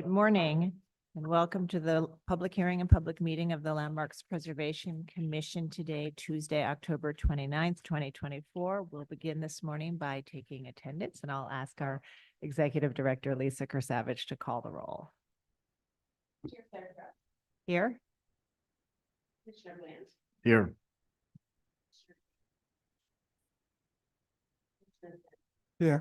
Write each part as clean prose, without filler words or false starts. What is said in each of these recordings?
Good morning and welcome to the public hearing and public meeting of the Landmarks Preservation Commission today, Tuesday, October 29th, 2024. We'll begin this morning by taking attendance, and I'll ask our Executive Director, Lisa Kersavage, to call the roll. Here. Here. Yeah.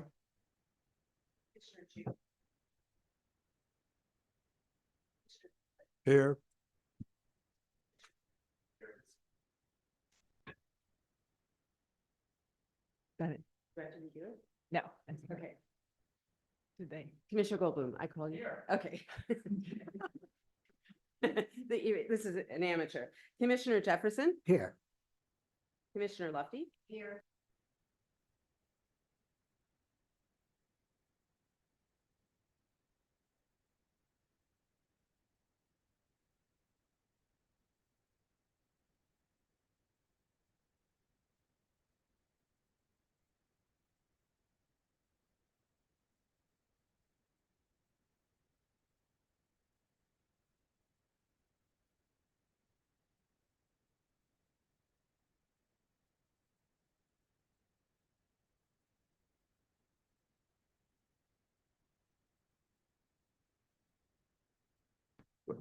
Here. Got it. Did we do it? No. Okay. Did they? Commissioner Goldblum, I call you. Here. Okay. This is an amateur. Commissioner Jefferson, Here. Commissioner Lufty. Here.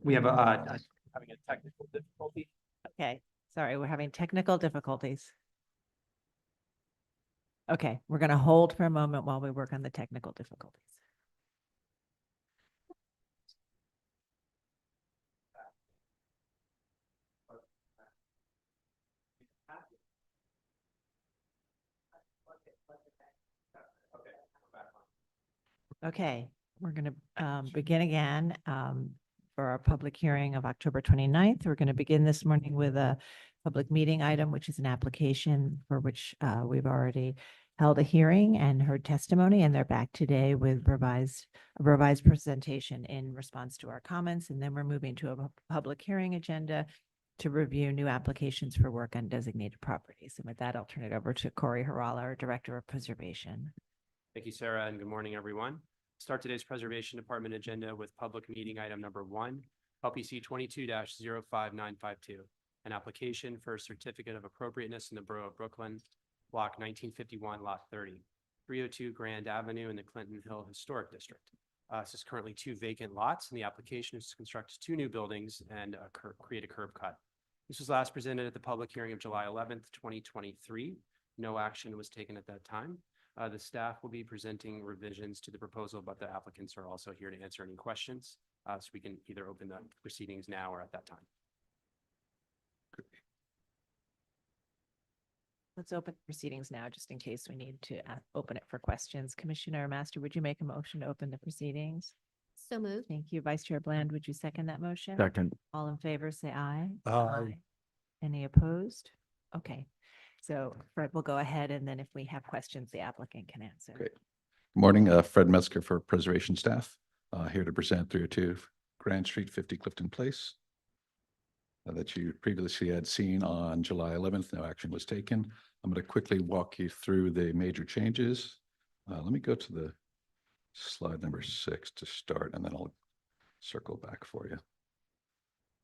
We have having a technical difficulty. Okay, sorry, we're having technical difficulties. Okay, we're going to hold for a moment while we work on the technical difficulties. Okay, we're going to begin again for our public hearing of October 29th. We're going to begin this morning with a public meeting item, which is an application for which we've already held a hearing and heard testimony, and they're back today with revised presentation in response to our comments. And then we're moving to a public hearing agenda to review new applications for work on designated properties. And with that, I'll turn it over to Corey Harala, our Director of Preservation. Thank you, Sarah, and good morning, everyone. Start today's Preservation Department agenda with public meeting item number 1, LPC 22-05952, an application for a certificate of appropriateness in the Borough of Brooklyn, block 1951, lot 30, 302 Grand Avenue in the Clinton Hill Historic District. This is currently 2 vacant lots, and the application is to construct 2 new buildings and create a curb cut. This was last presented at the public hearing of July 11th, 2023. No action was taken at that time. The staff will be presenting revisions to the proposal, but the applicants are also here to answer any questions. So we can either open the proceedings now or at that time. Let's open proceedings now, just in case we need to open it for questions. Commissioner Master, would you make a motion to open the proceedings? So moved. Thank you. Vice Chair Bland, would you second that motion? Second. All in favor, say aye. Aye. Any opposed? Okay. So Fred will go ahead, and then if we have questions, the applicant can answer. Great. Good morning, Fred Metzger for preservation staff, here to present 302 Grand Street, 50 Clifton Place, that you previously had seen on July 11th. No action was taken. I'm going to quickly walk you through the major changes. Let me go to the slide number 6 to start, and then I'll circle back for you.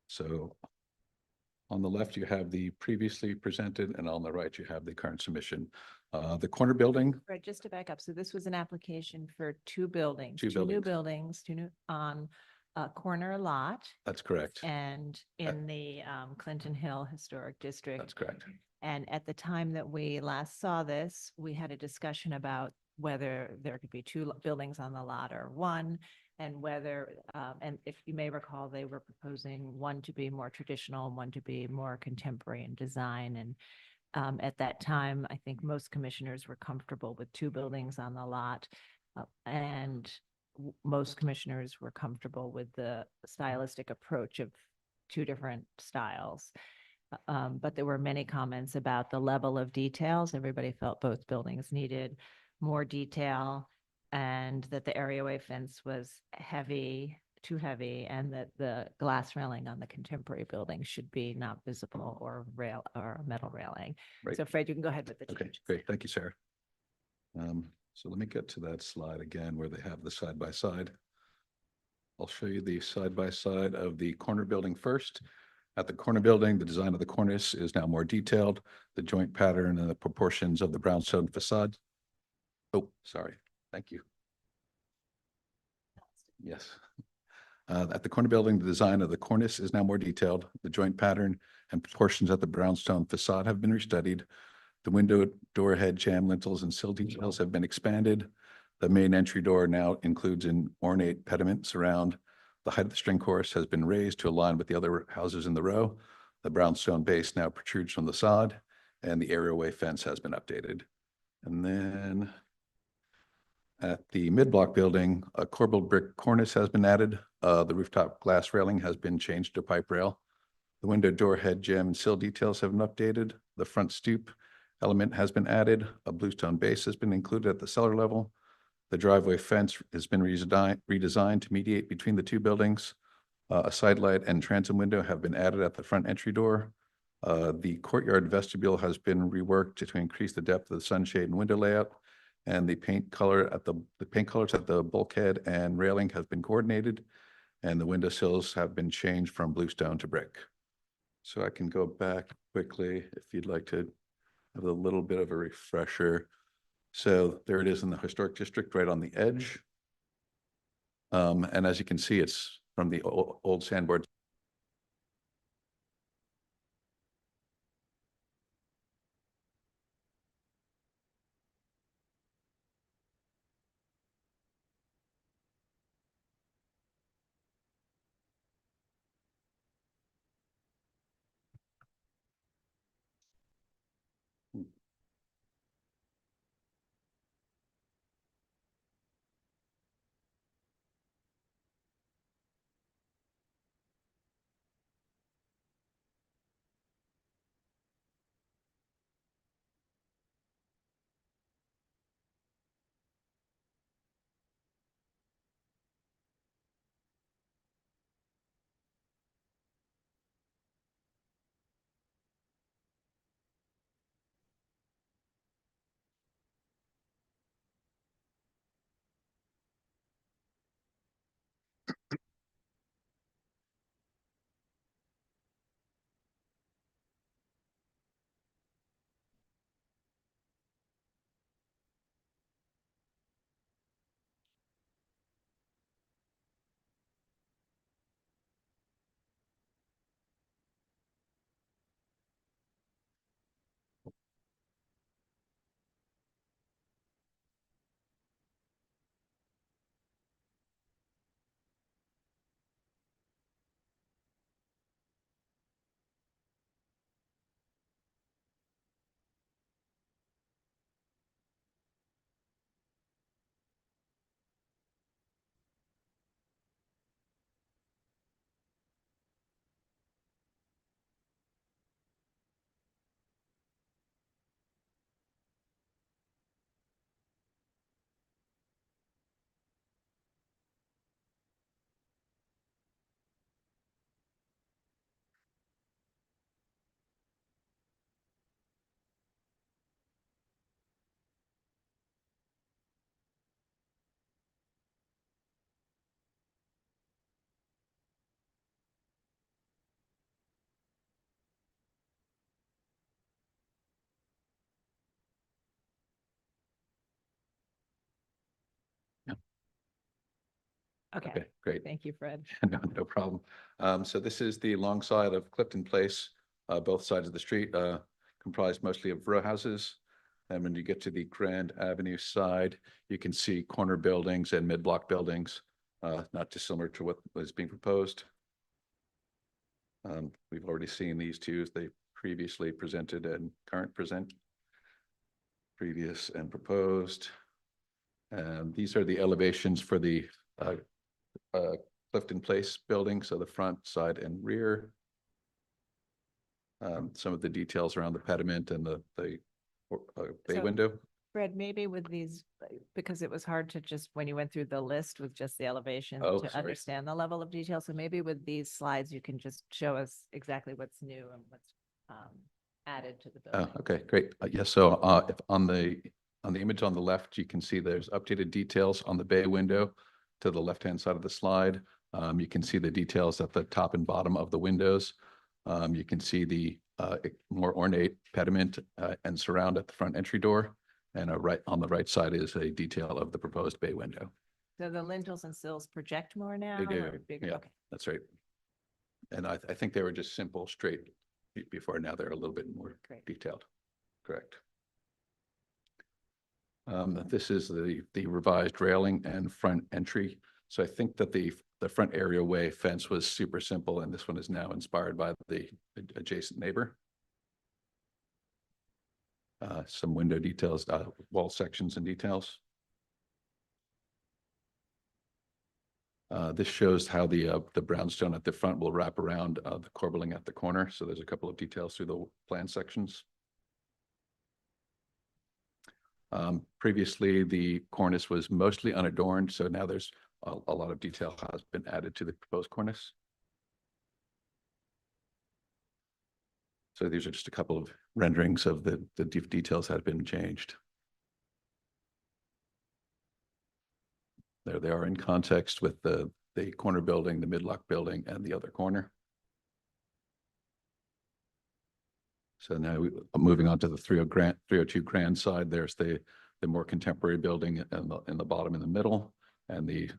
So on the left, you have the previously presented, and on the right, you have the current submission. The corner building. Fred, just to back up, so this was an application for 2 buildings, Two new buildings. buildings, 2 new on a corner lot That's correct. and in the Clinton Hill Historic District. That's correct. And at the time that we last saw this, we had a discussion about whether there could be 2 buildings on the lot or 1, and whether, and if you may recall, they were proposing 1 to be more traditional and 1 to be more contemporary in design. And at that time, I think most commissioners were comfortable with 2 buildings on the lot. And most commissioners were comfortable with the stylistic approach of 2 different styles. But there were many comments about the level of details. Everybody felt both buildings needed more detail, and that the areaway fence was heavy, too heavy, and that the glass railing on the contemporary building should be not visible, or rail or metal railing. Right. So Fred, you can go ahead with the Okay, changes. great. Thank you, Sarah. So let me get to that slide again where they have the side by side. I'll show you the side-by-side of the corner building first. At the corner building, the design of the cornice is now more detailed. The joint pattern and the proportions of the brownstone facade. Oh, sorry. Thank you. Yes. At the corner building, the design of the cornice is now more detailed. The joint pattern and proportions of the brownstone facade have been restudied. The window, door head, jamb lintels, and sill details have been expanded. The main entry door now includes an ornate pediment surround. The height of the string course has been raised to align with the other houses in the row. The brownstone base now protrudes from the sod, and the areaway fence has been updated. And then at the mid-block building, a corbelled brick cornice has been added. The rooftop glass railing has been changed to pipe rail. The window, door head, jamb, and sill details have been updated. The front stoop element has been added. A bluestone base has been included at the cellar level. The driveway fence has been redesigned to mediate between the two buildings. A side light and transom window have been added at the front entry door. The courtyard vestibule has been reworked to increase the depth of the sunshade and window layout. And the paint colors at the bulkhead and railing has been coordinated. And the windowsills have been changed from bluestone to brick. So I can go back quickly if you'd like to have a little bit of a refresher. So there it is in the historic district, right on the edge. And as you can see, it's from the old sandboard. Okay, Okay, great. thank you, Fred. No problem. So this is the long side of Clifton Place. Both sides of the street comprised mostly of row houses. And when you get to the Grand Avenue side, you can see corner buildings and mid-block buildings, not dissimilar to what was being proposed. We've already seen these two as they previously presented and current present. Previous and proposed. These are the elevations for the Clifton Place building, so the front, side, and rear. Some of the details around the pediment and the bay So- window. Fred, maybe with these, because it was hard to just, when you went through the list with just the elevation Oh, to sorry. understand the level of detail. So maybe with these slides, you can just show us exactly what's new and what's added to the building. Okay, great. Yes, so if on the image on the left, you can see there's updated details on the bay window to the left-hand side of the slide. You can see the details at the top and bottom of the windows. You can see the more ornate pediment and surround at the front entry door. And on the right side is a detail of the proposed bay window. So the lintels and sills project more now? They do, or bigger? yeah, Okay. that's right. And I think they were just simple, straight before. Now they're a little bit more Great. detailed. Correct. This is the revised railing and front entry. So I think that the front areaway fence was super simple, and this one is now inspired by the adjacent neighbor. Some window details, wall sections and details. This shows how the brownstone at the front will wrap around the corbelling at the corner. So there's a couple of details through the plan sections. Previously, the cornice was mostly unadorned, so now there's a lot of detail has been added to the proposed cornice. So these are just a couple of renderings of the details that have been changed. There they are in context with the corner building, the midlock building, and the other corner. So now moving on to the 302 Grand side, there's the more contemporary building in the bottom in the middle, and the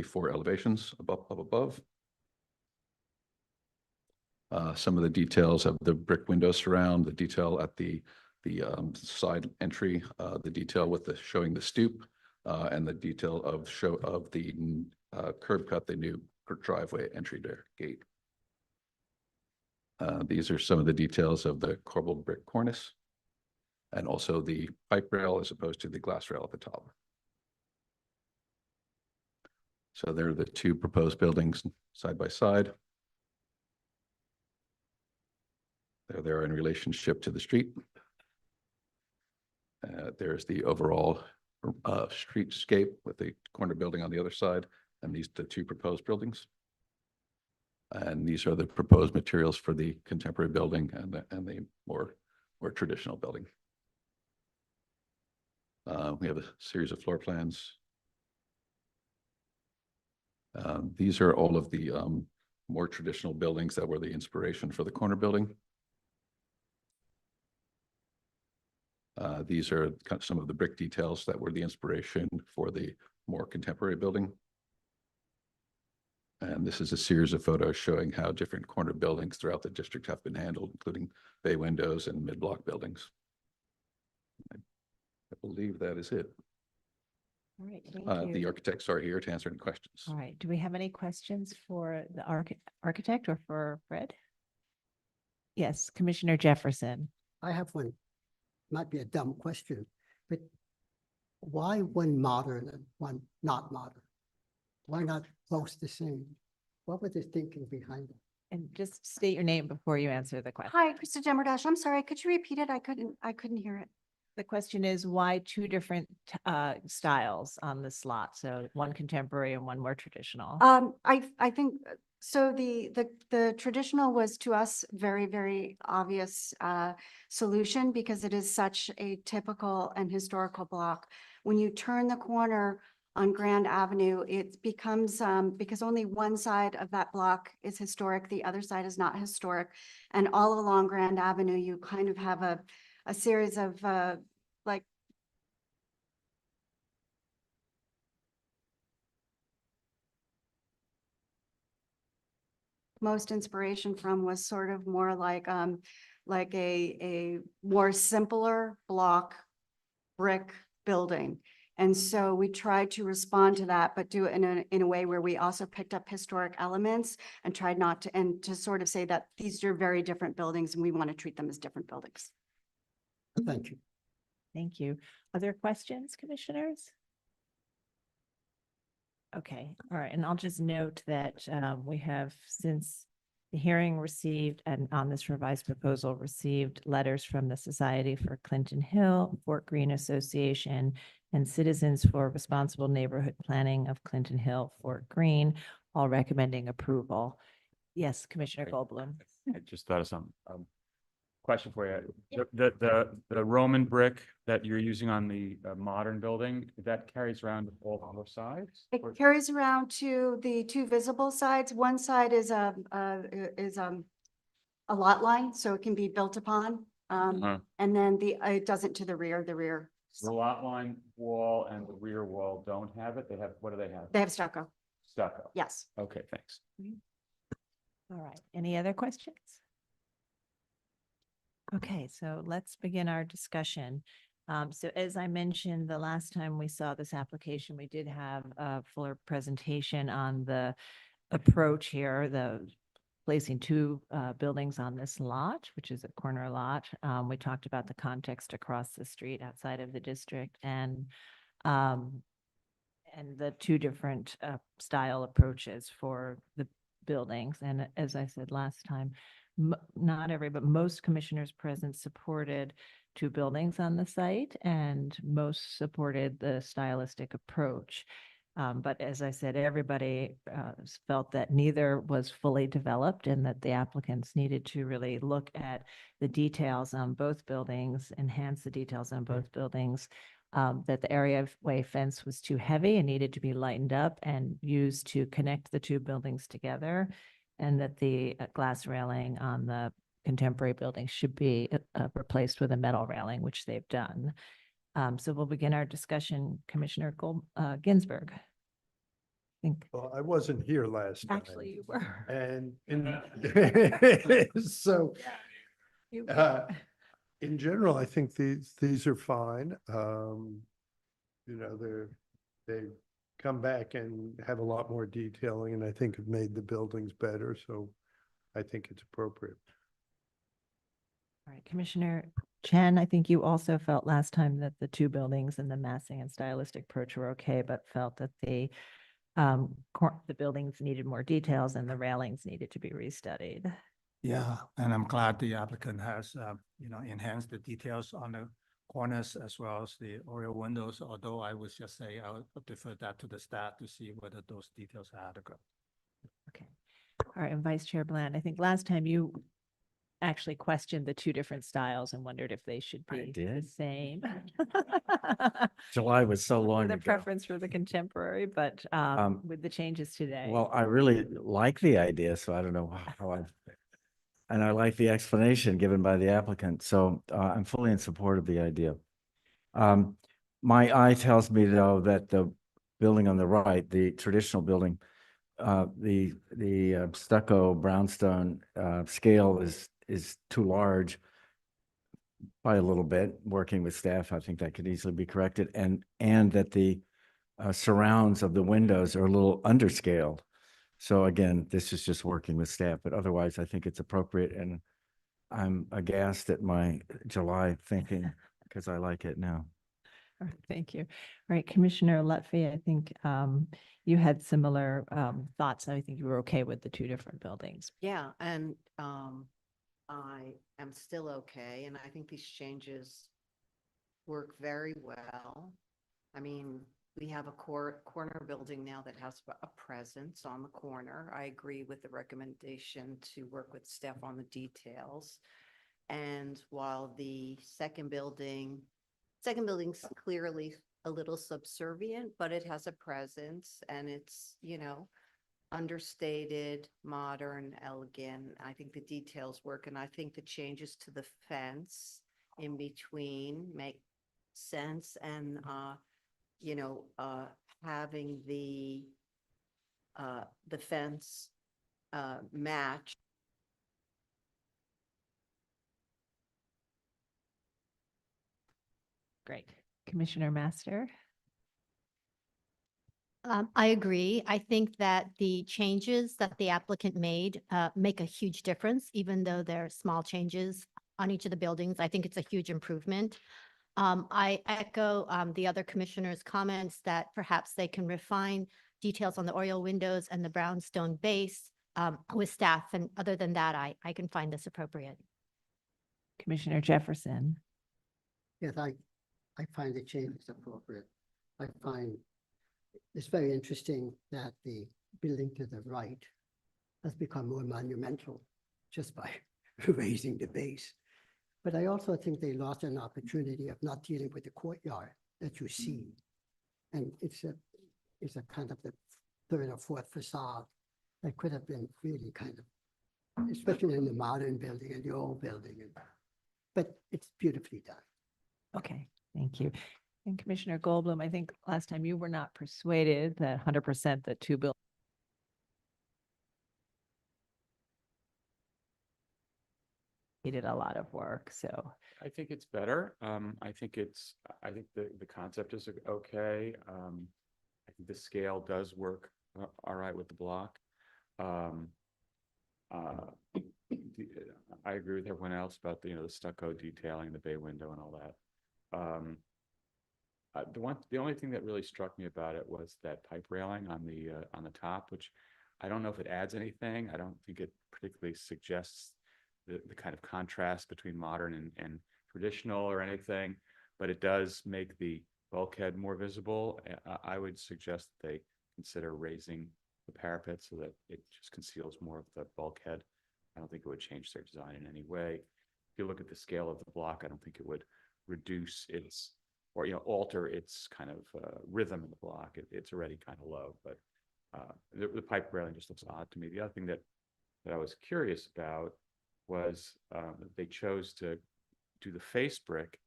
four elevations above. Some of the details of the brick window surround, the detail at the side entry, the detail with showing the stoop, and the detail of the curb cut, the new driveway entry gate. These are some of the details of the corbelled brick cornice, and also the pipe rail as opposed to the glass rail at the top. So there are the two proposed buildings side by side. There they are in relationship to the street. There's the overall streetscape with the corner building on the other side, and the two proposed buildings. And these are the proposed materials for the contemporary building and the more traditional building. We have a series of floor plans. These are all of the more traditional buildings that were the inspiration for the corner building. These are some of the brick details that were the inspiration for the more contemporary building. And this is a series of photos showing how different corner buildings throughout the district have been handled, including bay windows and mid-block buildings. I believe that is it. All right, thank The you. architects are here to answer any questions. All right, do we have any questions for the architect or for Fred? Yes, Commissioner Jefferson. I have one, might be a dumb question, but why one modern and one not modern? Why not both the same? What was the thinking behind it? And just state your name before you answer the question. Hi, Krista Demerdash. I'm sorry. Could you repeat it? I couldn't hear it. The question is why two different styles on the slot? So one contemporary and one more traditional. I think, so the traditional was to us very obvious solution because it is such a typical and historical block. When you turn the corner on Grand Avenue, it becomes, because only one side of that block is historic, the other side is not historic. And all along Grand Avenue, you kind of have a series of like most inspiration from was sort of more like a more simpler block brick building. And so we tried to respond to that, but do it in a way where we also picked up historic elements and tried not to, and to sort of say that these are very different buildings and we want to treat them as different buildings. Thank you. Thank you. Other questions, commissioners? Okay, all right. And I'll just note that we have, since the hearing received and on this revised proposal, received letters from the Society for Clinton Hill, Fort Greene Association, and Citizens for Responsible Neighborhood Planning of Clinton Hill, Fort Greene, all recommending approval. Yes, Commissioner Goldblum. I just thought of something. question for you. The Roman brick that you're using on the modern building, that carries around all four sides? It Or- carries around to the two visible sides. One side is a lot line, so it can be built upon. Uh-huh. And then it doesn't to the rear, The lot line wall and the rear wall don't have it? They have, what do they have? they have stucco. Stucco. Yes. Okay, thanks. All right, any other questions? Okay, so let's begin our discussion. So as I mentioned, the last time we saw this application, we did have a fuller presentation on the approach here, the placing two buildings on this lot, which is a corner lot. We talked about the context across the street outside of the district and the two different style approaches for the buildings. And as I said last time, not every, but most commissioners present supported two buildings on the site and most supported the stylistic approach. But as I said, everybody felt that neither was fully developed and that the applicants needed to really look at the details on both buildings, enhance the details on both buildings, that the area of way fence was too heavy and needed to be lightened up and used to connect the two buildings together, and that the glass railing on the contemporary building should be replaced with a metal railing, which they've done. So we'll begin our discussion. Commissioner Ginsburg. I think Well, I wasn't here last time. actually you were. And so, You in general, I think these are fine. You know, they come back and have a lot more detailing and I think have made the buildings better. So I think it's appropriate. All right, Commissioner Chen, I think you also felt last time that the two buildings and the massing and stylistic approach were okay, but felt that the buildings needed more details and the railings needed to be restudied. Yeah, and I'm glad the applicant has, enhanced the details on the corners as well as the oriel windows, although I would just say I would defer that to the staff to see whether those details are adequate. Okay. All right, and Vice Chair Bland, I think last time you actually questioned the two different styles and wondered if they should I be the did. same. July was so long The ago. preference for the contemporary, but with the changes today. Well, I really like the idea, so I don't know and I like the explanation given by the applicant, so I'm fully in support of the idea. My eye tells me though that the building on the right, the traditional building, the stucco brownstone scale is too large by a little bit. Working with staff, I think that could easily be corrected, and that the surrounds of the windows are a little underscaled. So again, this is just working with staff, but otherwise I think it's appropriate, and I'm aghast at my July thinking because I like it now. All right, thank you. All right, Commissioner Lutfi, I think you had similar thoughts. I think you were okay with the two different buildings. Yeah, and I am still okay, and I think these changes work very well. I mean, we have a corner building now that has a presence on the corner. I agree with the recommendation to work with staff on the details. And while the second building's clearly a little subservient, but it has a presence and it's, understated, modern, elegant. I think the details work, and I think the changes to the fence in between make sense, and having the fence match. Great. Commissioner Master? I agree. I think that the changes that the applicant made make a huge difference, even though they're small changes on each of the buildings. I think it's a huge improvement. I echo the other commissioners' comments that perhaps they can refine details on the oriel windows and the brownstone base with staff. And other than that, I can find this appropriate. Commissioner Jefferson? Yes, I find the changes appropriate. I find it's very interesting that the building to the right has become more monumental just by raising the base. But I also think they lost an opportunity of not dealing with the courtyard that you see. And it's a kind of the third or fourth facade that could have been really kind of, especially in the modern building and the old building. But it's beautifully done. Okay, thank you. And Commissioner Goldblum, I think last time you were not persuaded that 100% that two buildings needed a lot of work, so. I think it's better. I think the concept is okay. I think the scale does work all right with the block. I agree with everyone else about the stucco detailing, the bay window and all that. The only thing that really struck me about it was that pipe railing on the top, which I don't know if it adds anything. I don't think it particularly suggests the kind of contrast between modern and traditional or anything, but it does make the bulkhead more visible. I would suggest that they consider raising the parapet so that it just conceals more of the bulkhead. I don't think it would change their design in any way. If you look at the scale of the block, I don't think it would reduce its or alter its kind of rhythm in the block. It's already kind of low, but the pipe railing just looks odd to me. The other thing that I was curious about was they chose to do the face brick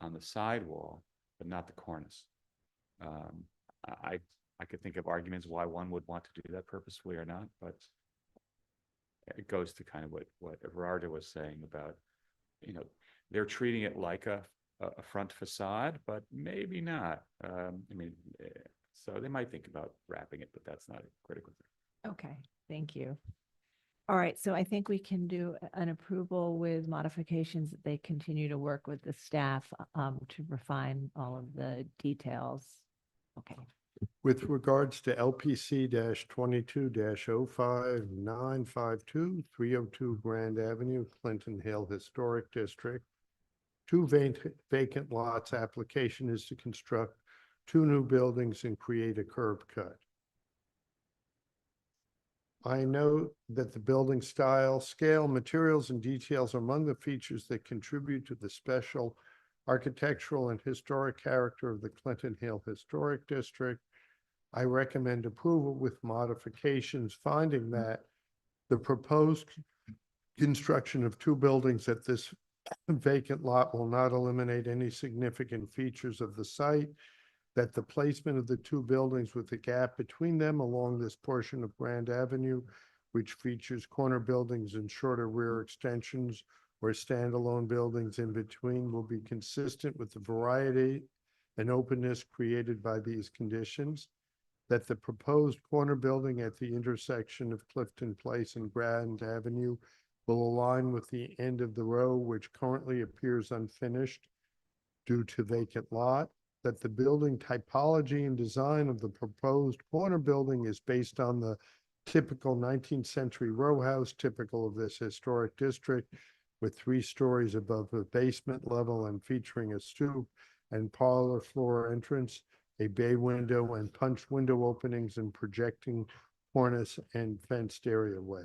on the sidewall, but not the cornice. I could think of arguments why one would want to do that purposefully or not, but it goes to kind of what Everardo was saying about, they're treating it like a front facade, but maybe not. So they might think about wrapping it, but that's not a critical thing. Okay, thank you. All right, so I think we can do an approval with modifications that they continue to work with the staff to refine all of the details. Okay. With regards to LPC 22-05-952, 302 Grand Avenue, Clinton Hill Historic District. Two vacant lots. Application is to construct two new buildings and create a curb cut. I know that the building style, scale, materials, and details are among the features that contribute to the special architectural and historic character of the Clinton Hill Historic District. I recommend approval with modifications, finding that the proposed construction of two buildings at this vacant lot will not eliminate any significant features of the site, that the placement of the two buildings with the gap between them along this portion of Grand Avenue, which features corner buildings and shorter rear extensions or standalone buildings in between, will be consistent with the variety and openness created by these conditions, that the proposed corner building at the intersection of Clifton Place and Grand Avenue will align with the end of the row, which currently appears unfinished due to vacant lot, that the building typology and design of the proposed corner building is based on the typical 19th century row house, typical of this historic district, with 3 stories above the basement level and featuring a stoop and parlor floor entrance, a bay window and punch window openings and projecting cornice and fenced areaway.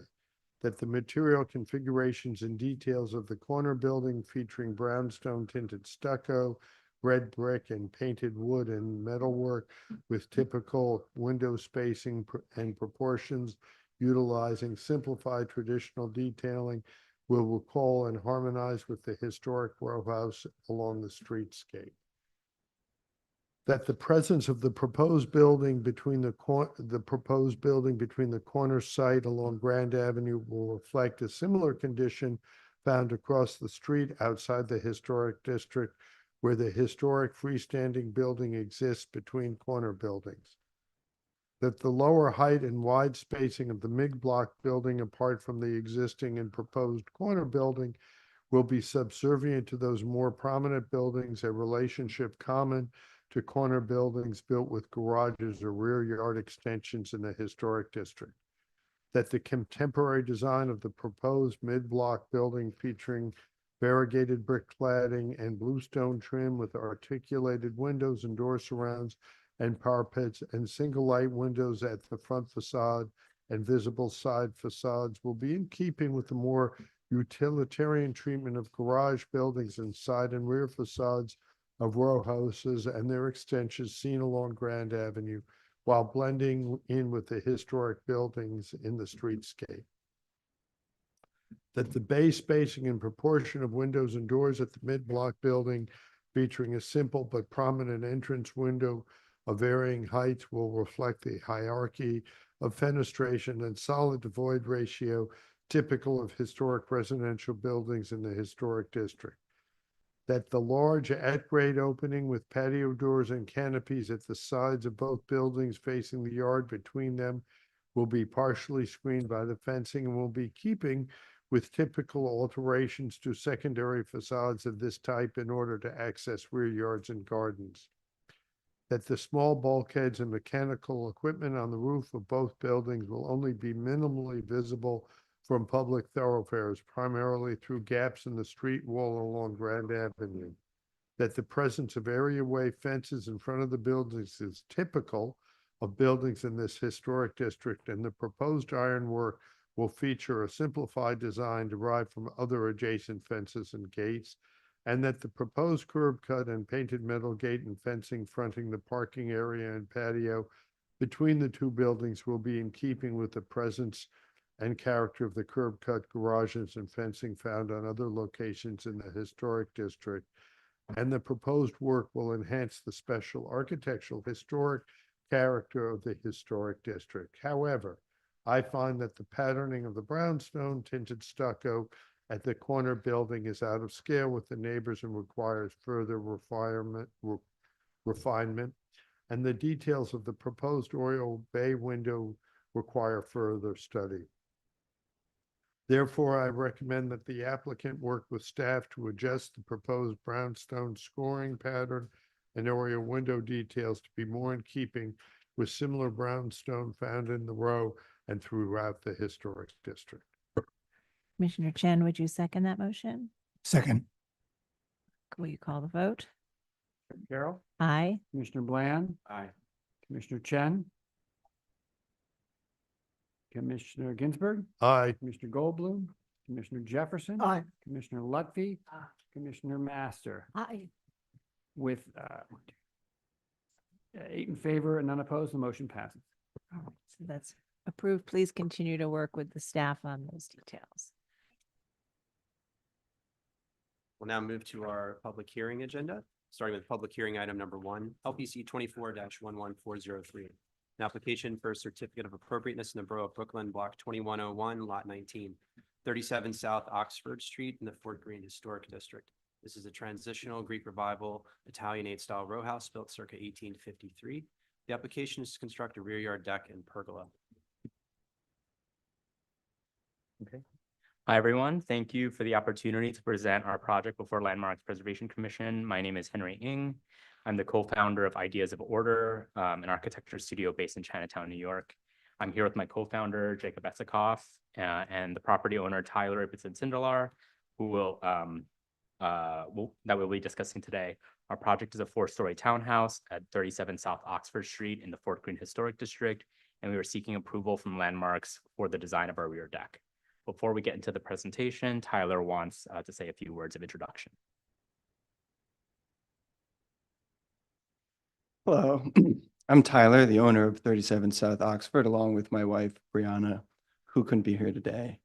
That the material configurations and details of the corner building featuring brownstone tinted stucco, red brick and painted wood and metalwork with typical window spacing and proportions, utilizing simplified traditional detailing, will recall and harmonize with the historic row house along the streetscape. That the presence of the proposed building between the corner site along Grand Avenue will reflect a similar condition found across the street outside the historic district, where the historic freestanding building exists between corner buildings. That the lower height and wide spacing of the MIG block building apart from the existing and proposed corner building will be subservient to those more prominent buildings, a relationship common to corner buildings built with garages or rear yard extensions in the historic district. That the contemporary design of the proposed mid-block building featuring variegated brick cladding and bluestone trim with articulated windows and door surrounds and parapets and single light windows at the front facade and visible side facades will be in keeping with the more utilitarian treatment of garage buildings and side and rear facades of row houses and their extensions seen along Grand Avenue while blending in with the historic buildings in the streetscape. That the bay spacing and proportion of windows and doors at the mid-block building featuring a simple but prominent entrance window of varying heights will reflect the hierarchy of fenestration and solid to void ratio typical of historic residential buildings in the historic district. That the large at-grade opening with patio doors and canopies at the sides of both buildings facing the yard between them will be partially screened by the fencing and will be keeping with typical alterations to secondary facades of this type in order to access rear yards and gardens. That the small bulkheads and mechanical equipment on the roof of both buildings will only be minimally visible from public thoroughfares, primarily through gaps in the street wall along Grand Avenue. That the presence of areaway fences in front of the buildings is typical of buildings in this historic district, and the proposed ironwork will feature a simplified design derived from other adjacent fences and gates, and that the proposed curb cut and painted metal gate and fencing fronting the parking area and patio between the two buildings will be in keeping with the presence and character of the curb cut garages and fencing found on other locations in the historic district. And the proposed work will enhance the special architectural historic character of the historic district. However, I find that the patterning of the brownstone tinted stucco at the corner building is out of scale with the neighbors and requires further refinement. And the details of the proposed Oriole bay window require further study. Therefore, I recommend that the applicant work with staff to adjust the proposed brownstone scoring pattern and Oriole window details to be more in keeping with similar brownstone found in the row and throughout the historic district. Commissioner Chen, would you second that motion? Second. Will you call the vote? Carol, Aye. Commissioner Bland, Aye. Commissioner Chen, Commissioner Ginsburg, Aye. Commissioner Goldblum, Commissioner Jefferson. Aye. Commissioner Lutfi, Commissioner Master. Aye. With 8 in favor and none opposed, the motion passes. So that's approved. Please continue to work with the staff on those details. We'll now move to our public hearing agenda, starting with public hearing item number 1, LPC 24-11403. An application for a certificate of appropriateness in the Borough of Brooklyn, block 2101, lot 19, 37 South Oxford Street in the Fort Greene Historic District. This is a transitional Greek revival Italianate style row house built circa 1853. The application is to construct a rear yard deck and pergola. Okay. Hi, everyone. Thank you for the opportunity to present our project before Landmarks Preservation Commission. My name is Henry Ng. I'm the co-founder of Ideas of Order, an architecture studio based in Chinatown, New York. I'm here with my co-founder, Jacob Esikoff, and the property owner, Tyler Ibsen-Sindelar, who we'll be discussing today. Our project is a 4-story townhouse at 37 South Oxford Street in the Fort Greene Historic District, and we are seeking approval from Landmarks for the design of our rear deck. Before we get into the presentation, Tyler wants to say a few words of introduction. Hello, I'm Tyler, the owner of 37 South Oxford, along with my wife, Brianna, who couldn't be here today.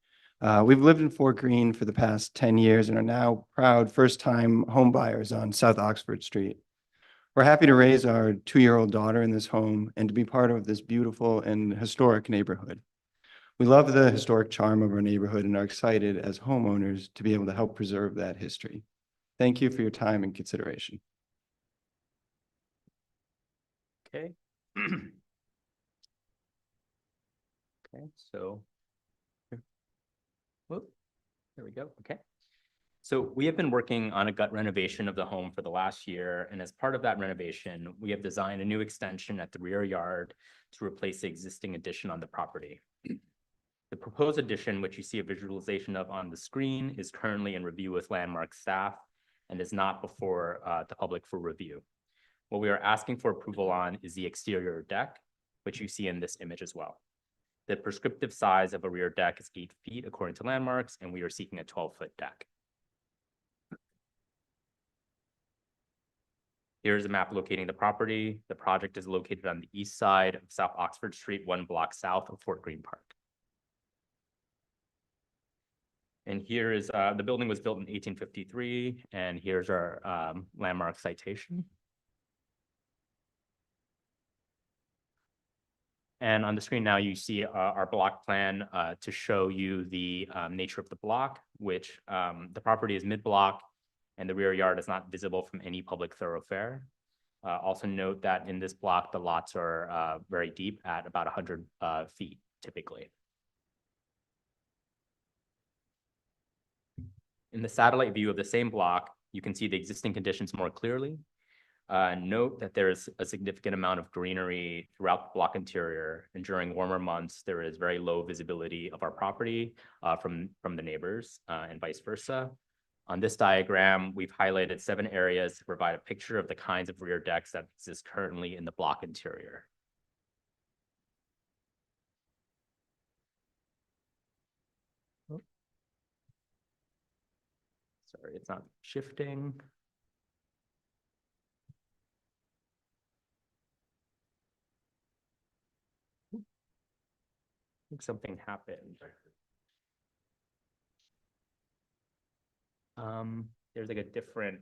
We've lived in Fort Greene for the past 10 years and are now proud first-time home buyers on South Oxford Street. We're happy to raise our 2-year-old daughter in this home and to be part of this beautiful and historic neighborhood. We love the historic charm of our neighborhood and are excited as homeowners to be able to help preserve that history. Thank you for your time and consideration. Okay. Okay, so, whoop, there we go. Okay. So we have been working on a gut renovation of the home for the last year. And as part of that renovation, we have designed a new extension at the rear yard to replace the existing addition on the property. The proposed addition, which you see a visualization of on the screen, is currently in review with Landmark staff and is not before the public for review. What we are asking for approval on is the exterior deck, which you see in this image as well. The prescriptive size of a rear deck is 8 feet according to landmarks, and we are seeking a 12-foot deck. Here's a map locating the property. The project is located on the east side of South Oxford Street, 1 block south of Fort Greene Park. And here is, the building was built in 1853, and here's our landmark citation. And on the screen now, you see our block plan to show you the nature of the block, which the property is mid-block and the rear yard is not visible from any public thoroughfare. Also note that in this block, the lots are very deep at about 100 feet typically. In the satellite view of the same block, you can see the existing conditions more clearly. Note that there is a significant amount of greenery throughout the block interior, and during warmer months, there is very low visibility of our property from the neighbors and vice versa. On this diagram, we've highlighted 7 areas to provide a picture of the kinds of rear decks that exist currently in the block interior. Sorry, it's not shifting. I think something happened. There's like a different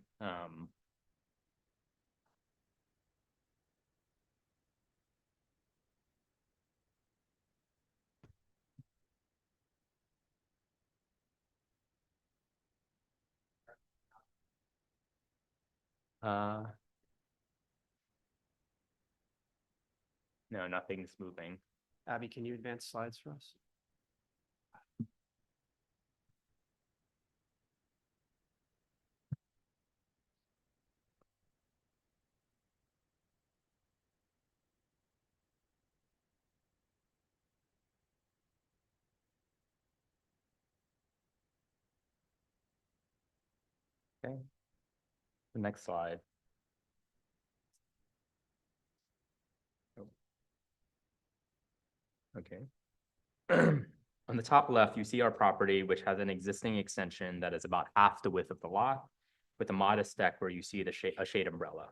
no, nothing's moving. Abby, can you advance slides for us? Okay. The next slide. Oh. Okay. On the top left, you see our property, which has an existing extension that is about half the width of the lot, with a modest deck where you see a shade umbrella.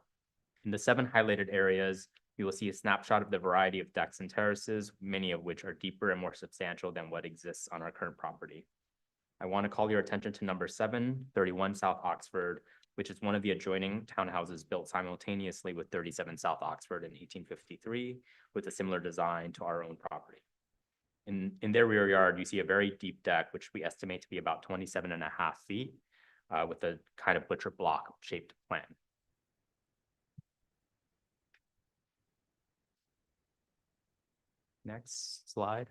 In the 7 highlighted areas, you will see a snapshot of the variety of decks and terraces, many of which are deeper and more substantial than what exists on our current property. I want to call your attention to number 7, 31 South Oxford, which is one of the adjoining townhouses built simultaneously with 37 South Oxford in 1853, with a similar design to our own property. In their rear yard, you see a very deep deck, which we estimate to be about 27.5 feet, with a kind of butcher block shaped plan. Next slide.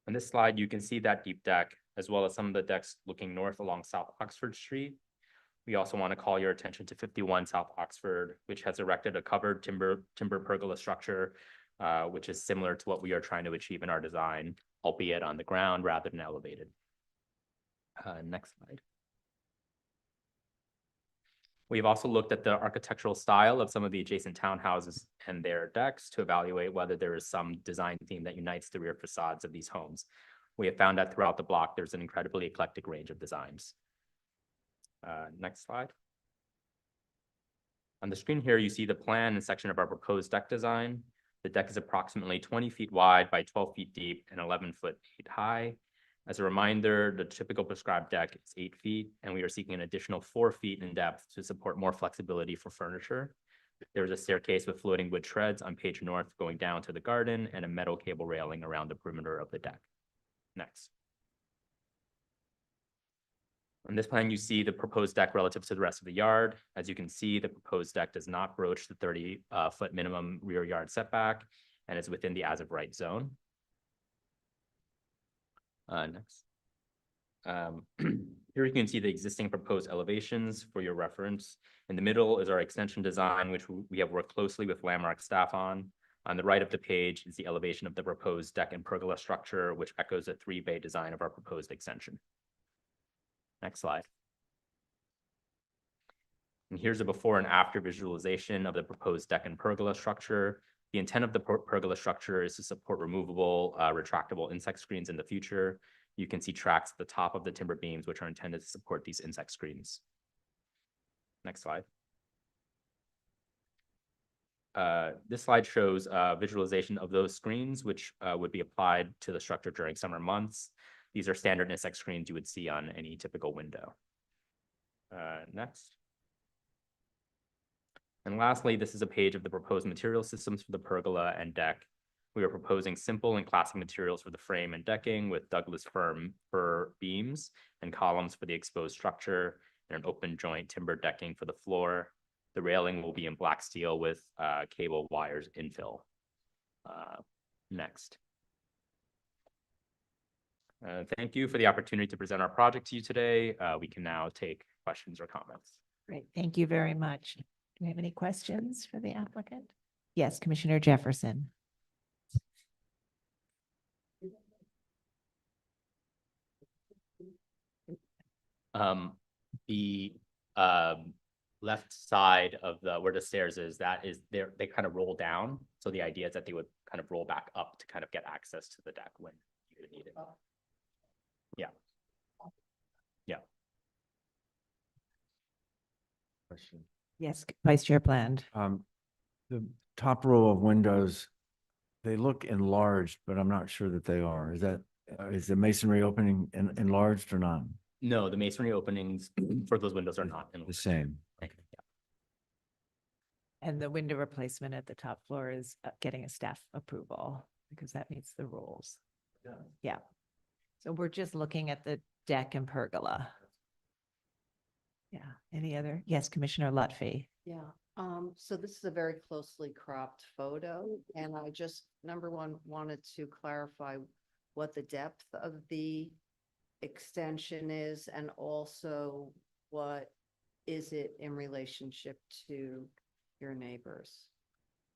On this slide, you can see that deep deck, as well as some of the decks looking north along South Oxford Street. We also want to call your attention to 51 South Oxford, which has erected a covered timber pergola structure, which is similar to what we are trying to achieve in our design, albeit on the ground rather than elevated. Next slide. We've also looked at the architectural style of some of the adjacent townhouses and their decks to evaluate whether there is some design theme that unites the rear facades of these homes. We have found that throughout the block, there's an incredibly eclectic range of designs. Next slide. On the screen here, you see the plan and section of our proposed deck design. The deck is approximately 20 feet wide by 12 feet deep and 11 feet high. As a reminder, the typical prescribed deck is 8 feet, and we are seeking an additional 4 feet in depth to support more flexibility for furniture. There's a staircase with floating wood treads on page north going down to the garden and a metal cable railing around the perimeter of the deck. Next. On this plan, you see the proposed deck relative to the rest of the yard. As you can see, the proposed deck does not broach the 30-foot minimum rear yard setback and is within the as-of-right zone. Next. Here you can see the existing proposed elevations for your reference. In the middle is our extension design, which we have worked closely with Landmark staff on. On the right of the page is the elevation of the proposed deck and pergola structure, which echoes a 3-bay design of our proposed extension. Next slide. And here's a before and after visualization of the proposed deck and pergola structure. The intent of the pergola structure is to support removable, retractable insect screens in the future. You can see tracks at the top of the timber beams, which are intended to support these insect screens. Next slide. This slide shows visualization of those screens, which would be applied to the structure during summer months. These are standard insect screens you would see on any typical window. Next. And lastly, this is a page of the proposed material systems for the pergola and deck. We are proposing simple and classic materials for the frame and decking with Douglas fir beams and columns for the exposed structure and an open joint timber decking for the floor. The railing will be in black steel with cable wires infill. Next. Thank you for the opportunity to present our project to you today. We can now take questions or comments. Great, thank you very much. Do we have any questions for the applicant? Yes, Commissioner Jefferson. The left side of where the stairs is, they kind of roll down. So the idea is that they would kind of roll back up to kind of get access to the deck when you need it. Yeah. Yeah. Question. Yes, Vice Chair Bland. The top row of windows, they look enlarged, but I'm not sure that they are. Is the masonry opening enlarged or not? No, the masonry openings for those windows are not The same. Okay. And the window replacement at the top floor is getting a staff approval because that meets the rules. Yeah. So we're just looking at the deck and pergola. Yeah. Any other? Yes, Commissioner Lutfi. Yeah, so this is a very closely cropped photo, and I just, number one, wanted to clarify what the depth of the extension is, and also what is it in relationship to your neighbors?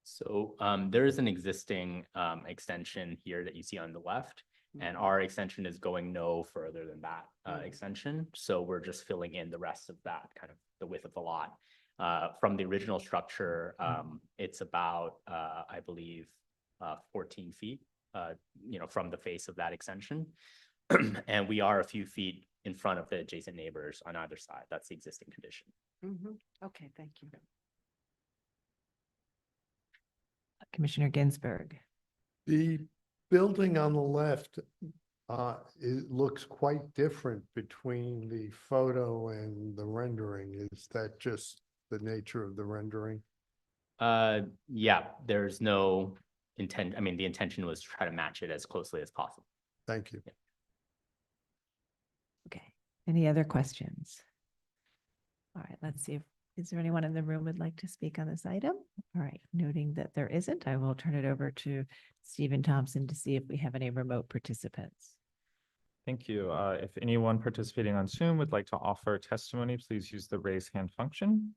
So there is an existing extension here that you see on the left, and our extension is going no further than that extension. So we're just filling in the rest of that, kind of the width of the lot. From the original structure, it's about, I believe, 14 feet, from the face of that extension. And we are a few feet in front of the adjacent neighbors on either side. That's the existing condition. Okay, thank you. Commissioner Ginsburg. The building on the left, it looks quite different between the photo and the rendering. Is that just the nature of the rendering? Yeah, there's no intent. I mean, the intention was to try to match it as closely as possible. Thank you. Yeah. Okay. Any other questions? All right, let's see if, is there anyone in the room would like to speak on this item? All right, noting that there isn't, I will turn it over to Stephen Thompson to see if we have any remote participants. Thank you. If anyone participating on Zoom would like to offer testimony, please use the raise hand function.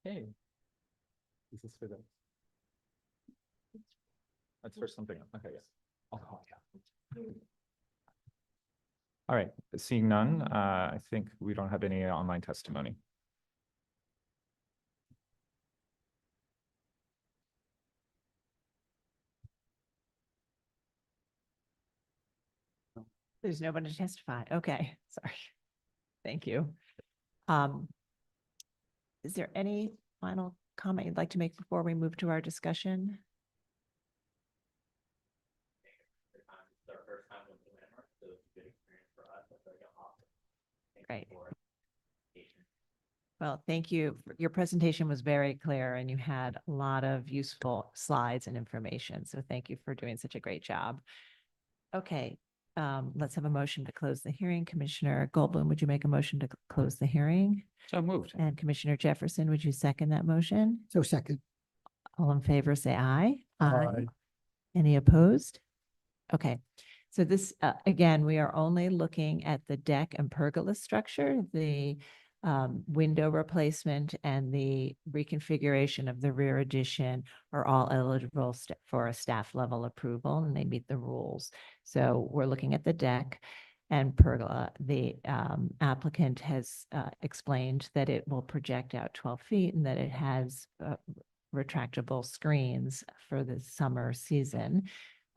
Hey. Is this for them? That's for something else. Okay, yes. I'll call you. All right, seeing none, I think we don't have any online testimony. There's nobody to testify. Okay, sorry. Thank you. Is there any final comment you'd like to make before we move to our discussion? Great. Well, thank you. Your presentation was very clear and you had a lot of useful slides and information. So thank you for doing such a great job. Okay, let's have a motion to close the hearing. Commissioner Goldblum, would you make a motion to close the hearing? So moved. And Commissioner Jefferson, would you second that motion? So second. All in favor, say aye. Aye. Any opposed? Okay, so this, again, we are only looking at the deck and pergola structure, the window replacement and the reconfiguration of the rear addition are all eligible for a staff level approval and they meet the rules. So we're looking at the deck. and pergola. The applicant has explained that it will project out 12 feet and that it has retractable screens for the summer season.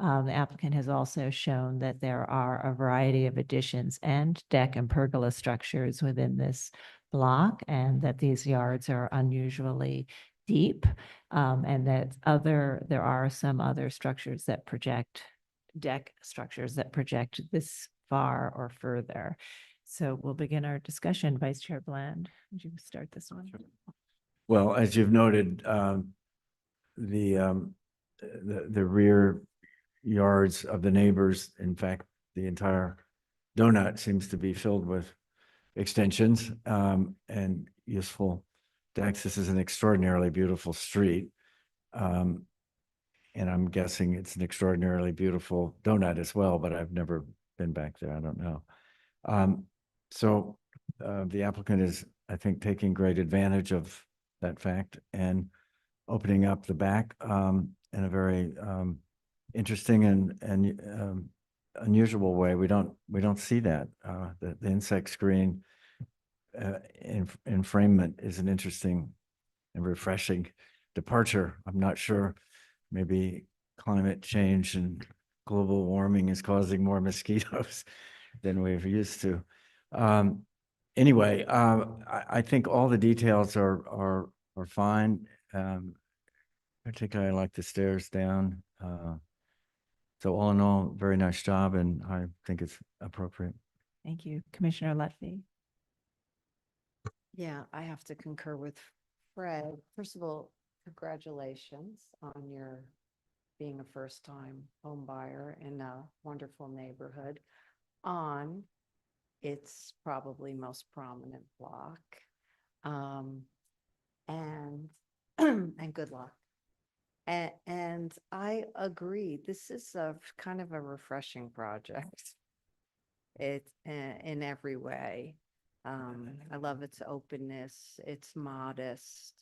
The applicant has also shown that there are a variety of additions and deck and pergola structures within this block, and that these yards are unusually deep, and that there are some other structures that project, deck structures that project this far or further. So we'll begin our discussion. Vice Chair Bland, would you start this one? Well, as you've noted, the rear yards of the neighbors, in fact, the entire donut seems to be filled with extensions and useful decks. This is an extraordinarily beautiful street. And I'm guessing it's an extraordinarily beautiful donut as well, but I've never been back there. I don't know. So the applicant is, I think, taking great advantage of that fact and opening up the back in a very interesting and unusual way. We don't see that. The insect screen enframement is an interesting and refreshing departure. I'm not sure, maybe climate change and global warming is causing more mosquitoes than we're used to. Anyway, I think all the details are fine. Particularly I like the stairs down. So all in all, very nice job, and I think it's appropriate. Thank you. Commissioner Lutfi. Yeah, I have to concur with Fred. First of all, congratulations on your being a first-time home buyer in a wonderful neighborhood on its probably most prominent block. And good luck. And I agree, this is a kind of a refreshing project. It's in every way. I love its openness, it's modest.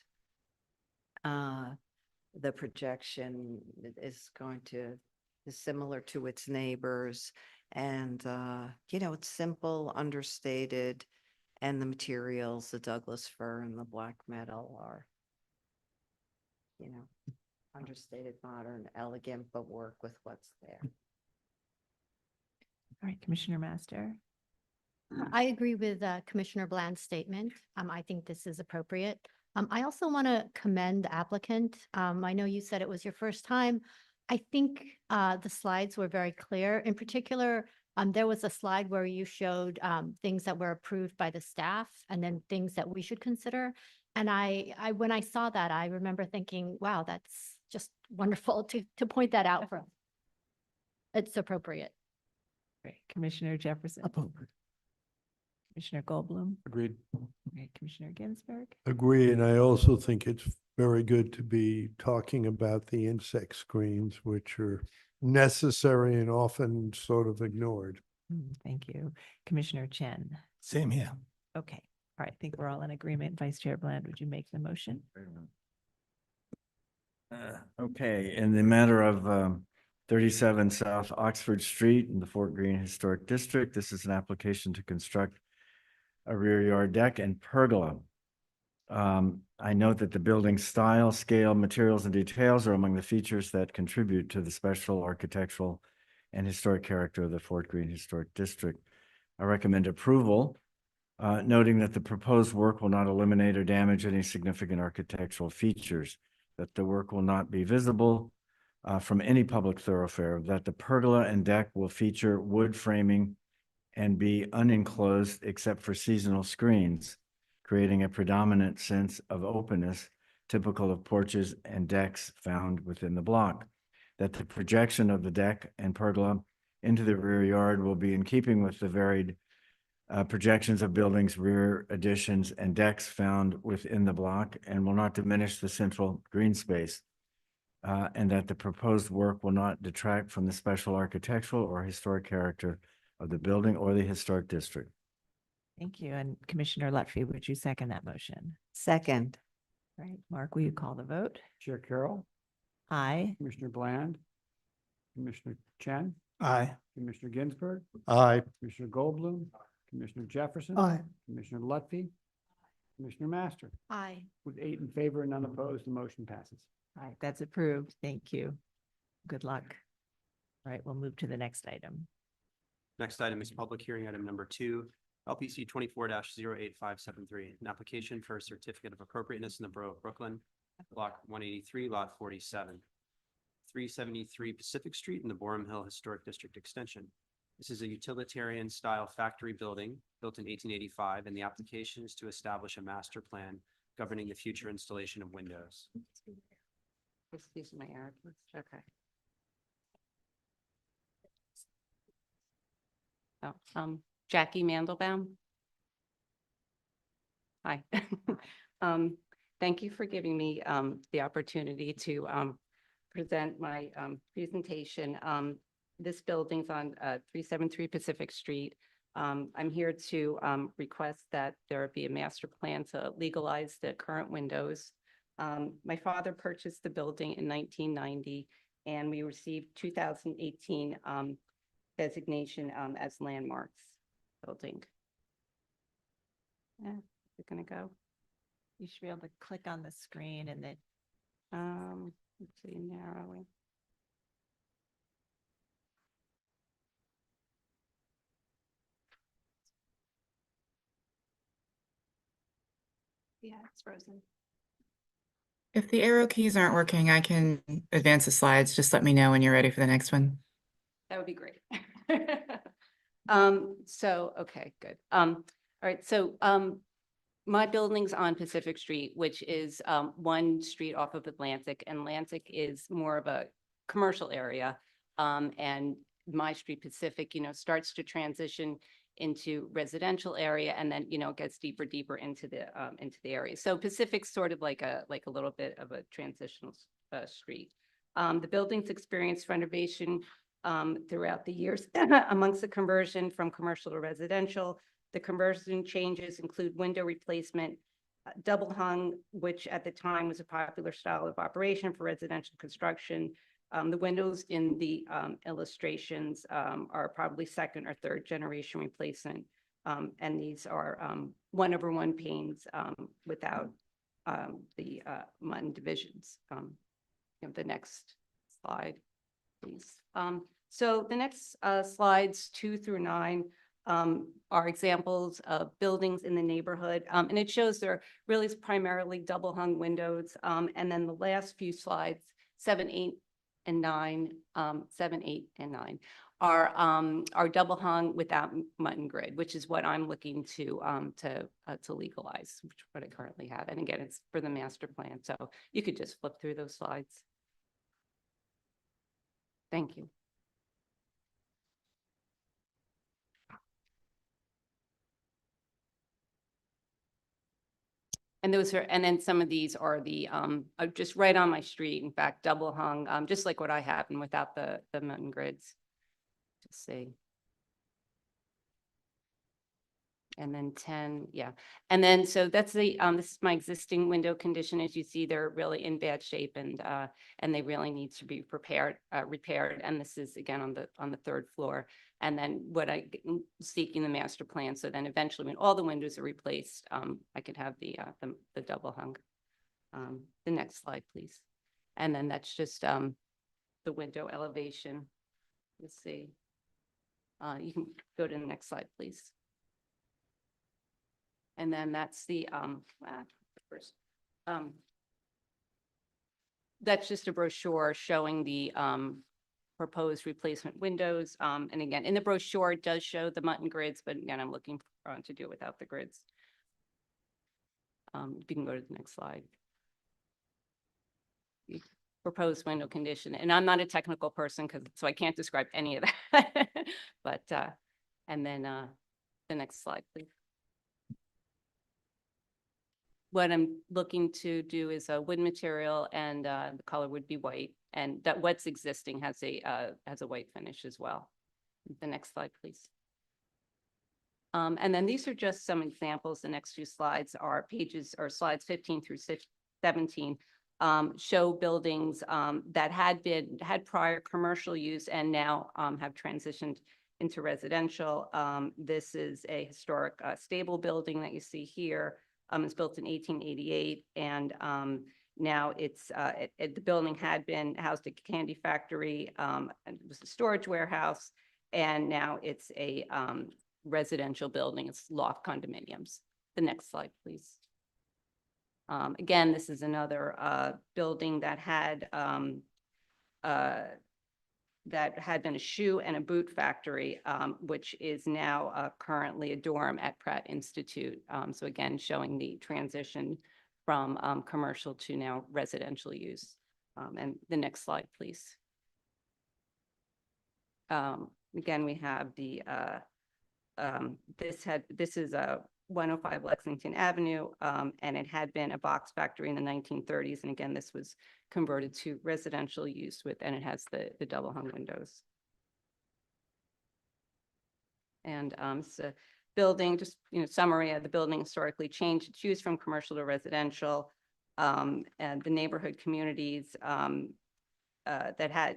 The projection is similar to its neighbors, and it's simple, understated, and the materials, the Douglas fir and the black metal are, understated, modern, elegant, but work with what's there. All right, Commissioner Master. I agree with Commissioner Bland's statement. I think this is appropriate. I also want to commend the applicant. I know you said it was your first time. I think the slides were very clear. In particular, there was a slide where you showed things that were approved by the staff and then things that we should consider. And when I saw that, I remember thinking, wow, that's just wonderful to point that out for us. It's appropriate. Great. Commissioner Jefferson. Appropriate. Commissioner Goldblum. Agreed. Okay, Commissioner Ginsburg. Agree, and I also think it's very good to be talking about the insect screens, which are necessary and often sort of ignored. Thank you. Commissioner Chen. Same here. Okay. All right. I think we're all in agreement. Vice Chair Bland, would you make the motion? Okay, in the matter of 37 South Oxford Street in the Fort Greene Historic District, this is an application to construct a rear yard deck and pergola. I note that the building style, scale, materials, and details are among the features that contribute to the special architectural and historic character of the Fort Greene Historic District. I recommend approval, noting that the proposed work will not eliminate or damage any significant architectural features, that the work will not be visible from any public thoroughfare, that the pergola and deck will feature wood framing and be unenclosed except for seasonal screens, creating a predominant sense of openness typical of porches and decks found within the block, that the projection of the deck and pergola into the rear yard will be in keeping with the varied projections of buildings, rear additions, and decks found within the block and will not diminish the central green space, and that the proposed work will not detract from the special architectural or historic character of the building or the historic district. Thank you. And Commissioner Lutfi, would you second that motion? Second. All right, Mark, will you call the vote? Chair Carroll, Aye. Commissioner Bland, Commissioner Chen, Aye. Commissioner Ginsburg, Aye. Commissioner Goldblum, Commissioner Jefferson. Aye. Commissioner Lutfi, Commissioner Master. Aye. With 8 in favor and none opposed, the motion passes. All right, that's approved. Thank you. Good luck. All right, we'll move to the next item. Next item is public hearing item number 2, LPC 24-08573, an application for a certificate of appropriateness in the Borough of Brooklyn, block 183, lot 47, 373 Pacific Street in the Borum Hill Historic District Extension. This is a utilitarian style factory building built in 1885, and the application is to establish a master plan governing the future installation of windows. Excuse my error, please. Okay. Oh, Jackie Mandelbaum. Hi. Thank you for giving me, the opportunity to, present my, presentation. This building's on, 373 Pacific Street. I'm here to, request that there be a master plan to legalize the current windows. My father purchased the building in 1990, and we received 2018, designation, as landmarks building. Yeah, we're gonna go. You should be able to click on the screen and then Let's see, narrowing. Yeah, it's frozen. If the arrow keys aren't working, I can advance the slides. Just let me know when you're ready for the next one. That would be great. So, okay, good. All right, so, my building's on Pacific Street, which is, one street off of Atlantic, and Atlantic is more of a commercial area. And my street, Pacific, starts to transition into residential area, and then, it gets deeper into the area. So Pacific's sort of like a little bit of a transitional, street. The building's experienced renovation, throughout the years amongst the conversion from commercial to residential. The conversion changes include window replacement, double hung, which at the time was a popular style of operation for residential construction. The windows in the illustrations are probably second or third generation replacement. And these are 1/1 panes without the Mutton divisions. The next slide, please. So the next slides 2 through 9 are examples of buildings in the neighborhood. And it shows they're really primarily double hung windows. And then the last few slides, 7, 8, and 9, 7, 8, and 9 are double hung without mutton grid, which is what I'm looking to legalize, which is what I currently have. And again, it's for the master plan. So you could just flip through those slides. Thank you. And then some of these are the, just right on my street, in fact, double hung, just like what I have and without the mutton grids. Just see. And then 10, yeah. And then, so that's the, this is my existing window condition. As you see, they're really in bad shape, and they really need to be repaired. And this is again on the 3rd floor. And then what I'm seeking the master plan. So then eventually when all the windows are replaced, I could have the double hung. The next slide, please. And then that's just, the window elevation. Let's see. You can go to the next slide, please. And then that's the, first, that's just a brochure showing the proposed replacement windows. And again, in the brochure, it does show the mutton grids, but again, I'm looking to do it without the grids. You can go to the next slide. Proposed window condition. And I'm not a technical person, so I can't describe any of that. But, and then the next slide, please. What I'm looking to do is a wood material, and the color would be white, and that what's existing has a white finish as well. The next slide, please. And then these are just some examples. The next few slides are slides 15 through 17 show buildings that had prior commercial use and now have transitioned into residential. This is a historic stable building that you see here. It's built in 1888, and now it's the building had been housed a candy factory, and it was a storage warehouse, and now it's a residential building. It's loft condominiums. The next slide, please. Again, this is another building that had been a shoe and a boot factory, which is now currently a dorm at Pratt Institute. So again, showing the transition from commercial to now residential use. And the next slide, please. Again, we have the this is a 105 Lexington Avenue, and it had been a box factory in the 1930s. And again, this was converted to residential use and it has the double hung windows. And it's a building, just, summary of the building historically changed its use from commercial to residential. And the neighborhood communities that had,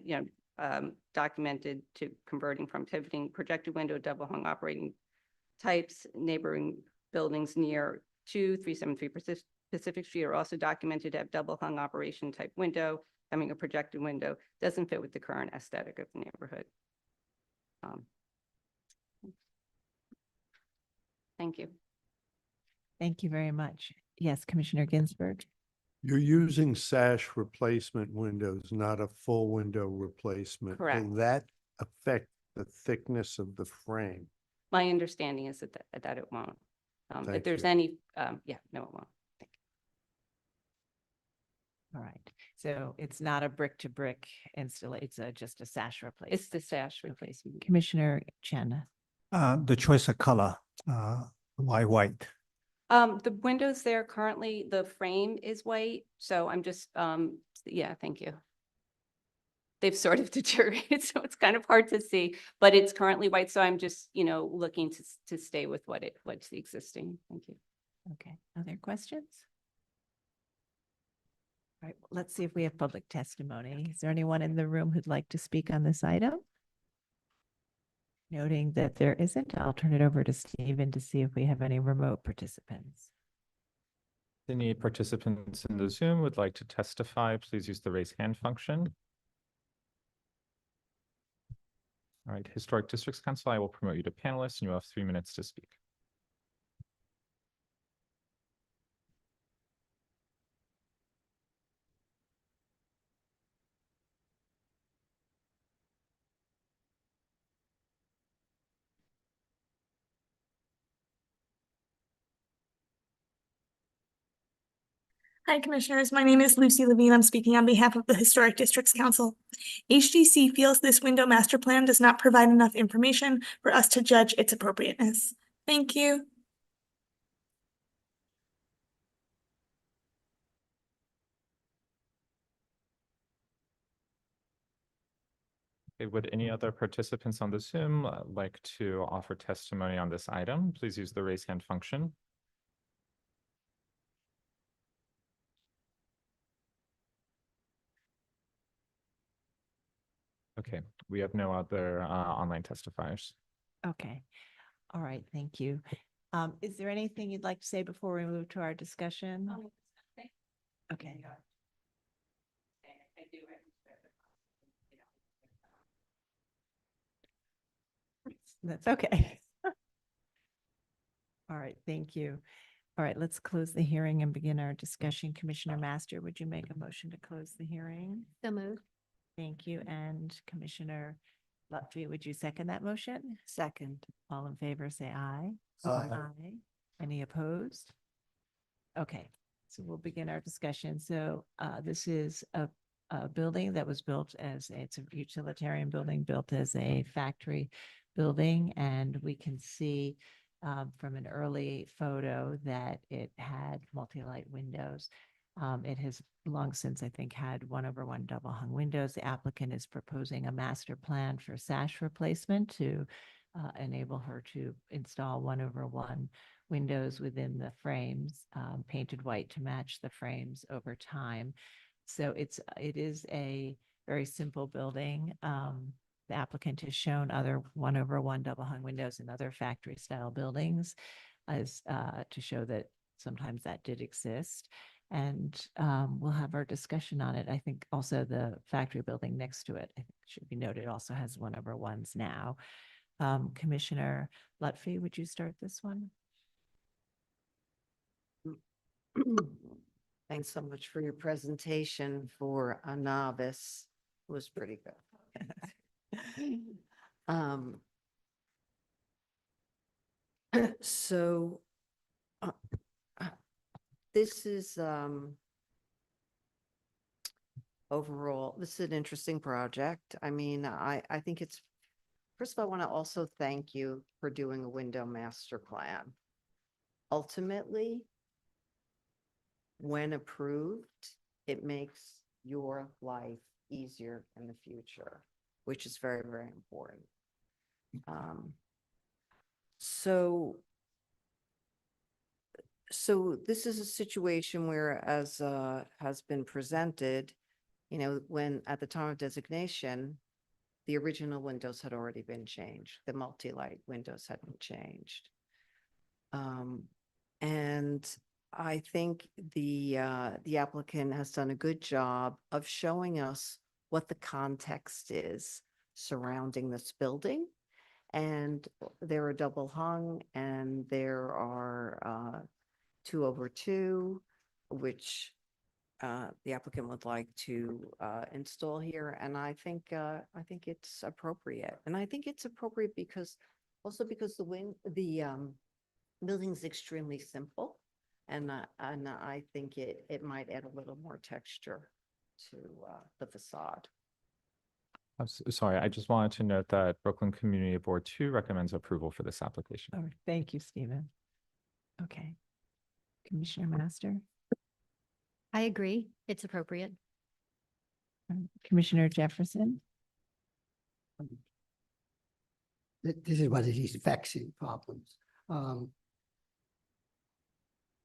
documented to converting from pivoting projected window double hung operating types. Neighboring buildings near 2373 Pacific Street are also documented to have double hung operation type window, having a projected window. Doesn't fit with the current aesthetic of the neighborhood. Thank you. Thank you very much. Yes, Commissioner Ginsburg. You're using sash replacement windows, not a full window replacement. Correct. Will that affect the thickness of the frame? My understanding is that it won't. If Thank there's you. any, yeah, no, it won't. Thank All right. So it's not a brick to brick installation. It's just a sash replacement. It's the sash replacement. Commissioner Chen. The choice of color, why white? The windows there currently, the frame is white, so I'm just, yeah, thank you. They've sort of deteriorated, so it's kind of hard to see, but it's currently white, so I'm just, looking to stay with what's the existing. Thank you. Okay. Other questions? All right. Let's see if we have public testimony. Is there anyone in the room who'd like to speak on this item? Noting that there isn't, I'll turn it over to Stephen to see if we have any remote participants. Any participants in the Zoom would like to testify, please use the raise hand function. All right, Historic Districts Council, I will promote you to panelist and you have 3 minutes to speak. Hi, Commissioners. My name is Lucy Levine. I'm speaking on behalf of the Historic Districts Council. HDC feels this window master plan does not provide enough information for us to judge its appropriateness. Thank you. Okay, would any other participants on the Zoom like to offer testimony on this item? Please use the raise hand function. Okay, we have no other online testifiers. Okay. All right. Thank you. Is there anything you'd like to say before we move to our discussion? Okay. That's okay. All right. Thank you. All right. Let's close the hearing and begin our discussion. Commissioner Master, would you make a motion to close the hearing? So moved. Thank you. And Commissioner Lutfi, would you second that motion? Second. All in favor, say aye. Aye. Any opposed? Okay, so we'll begin our discussion. So this is a building that was built it's a utilitarian building built as a factory building. And we can see from an early photo that it had multi-light windows. It has long since, I think, had 1/1 double hung windows. The applicant is proposing a master plan for sash replacement to enable her to install 1/1 windows within the frames, painted white to match the frames over time. So it is a very simple building. The applicant has shown other 1/1 double hung windows in other factory style buildings as to show that sometimes that did exist. And we'll have our discussion on it. I think also the factory building next to it, I think should be noted, also has 1/1s now. Commissioner Lutfi, would you start this one? Thanks so much for your presentation. For a novice, it was pretty good. So this is overall, this is an interesting project. I mean, I think it's, first of all, I want to also thank you for doing a window master plan. Ultimately, when approved, it makes your life easier in the future, which is very, very important. So this is a situation where, as has been presented, when at the time of designation, the original windows had already been changed. The multi-light windows hadn't changed. And I think the applicant has done a good job of showing us what the context is surrounding this building. And there are double hung, and there are 2/2, which the applicant would like to install here. And I think it's appropriate. And I think it's appropriate because the building's extremely simple. And I think it might add a little more texture to the facade. I'm sorry, I just wanted to note that Brooklyn Community Board 2 recommends approval for this application. Oh, thank you, Stephen. Okay. Commissioner Master? I agree. It's appropriate. Commissioner Jefferson? This is one of these vexing problems.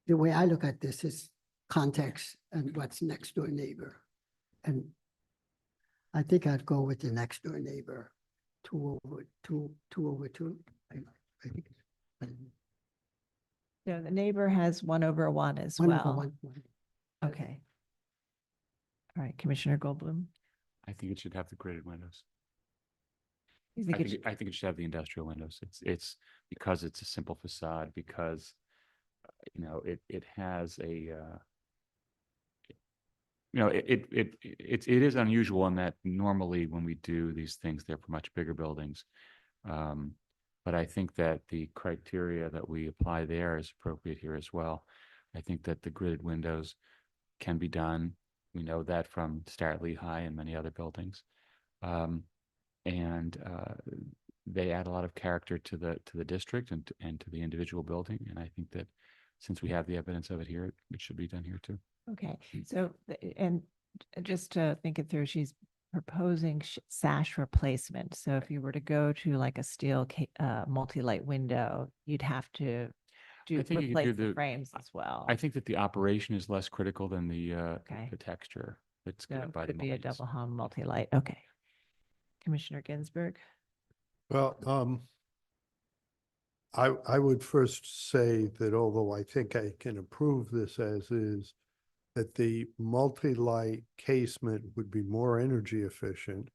The way I look at this is context and what's next door neighbor. And I think I'd go with the next door neighbor, 2/2. I think. So the neighbor has 1/1 as 1/1. well. Okay. All right, Commissioner Goldblum. I think it should have the gridded windows. You I think it think, should- I think it should have the industrial windows. It's because it's a simple facade, because, it has a, it is unusual in that normally when we do these things, they're for much bigger buildings. But I think that the criteria that we apply there is appropriate here as well. I think that the gridded windows can be done. We know that from Starrett Lehigh and many other buildings. They add a lot of character to the district and to the individual building. And I think that since we have the evidence of it here, it should be done here too. Okay, so, and just to think it through, she's proposing sash replacement. So if you were to go to like a steel multi-light window, you'd have to I think you could replace do the frames as well. I think that the operation is less critical than the Okay. the texture that's So given it by the could be a multis. double hung multi-light. Okay. Commissioner Ginsburg? Well, I would first say that although I think I can approve this as is, that the multi-light casement would be more energy efficient,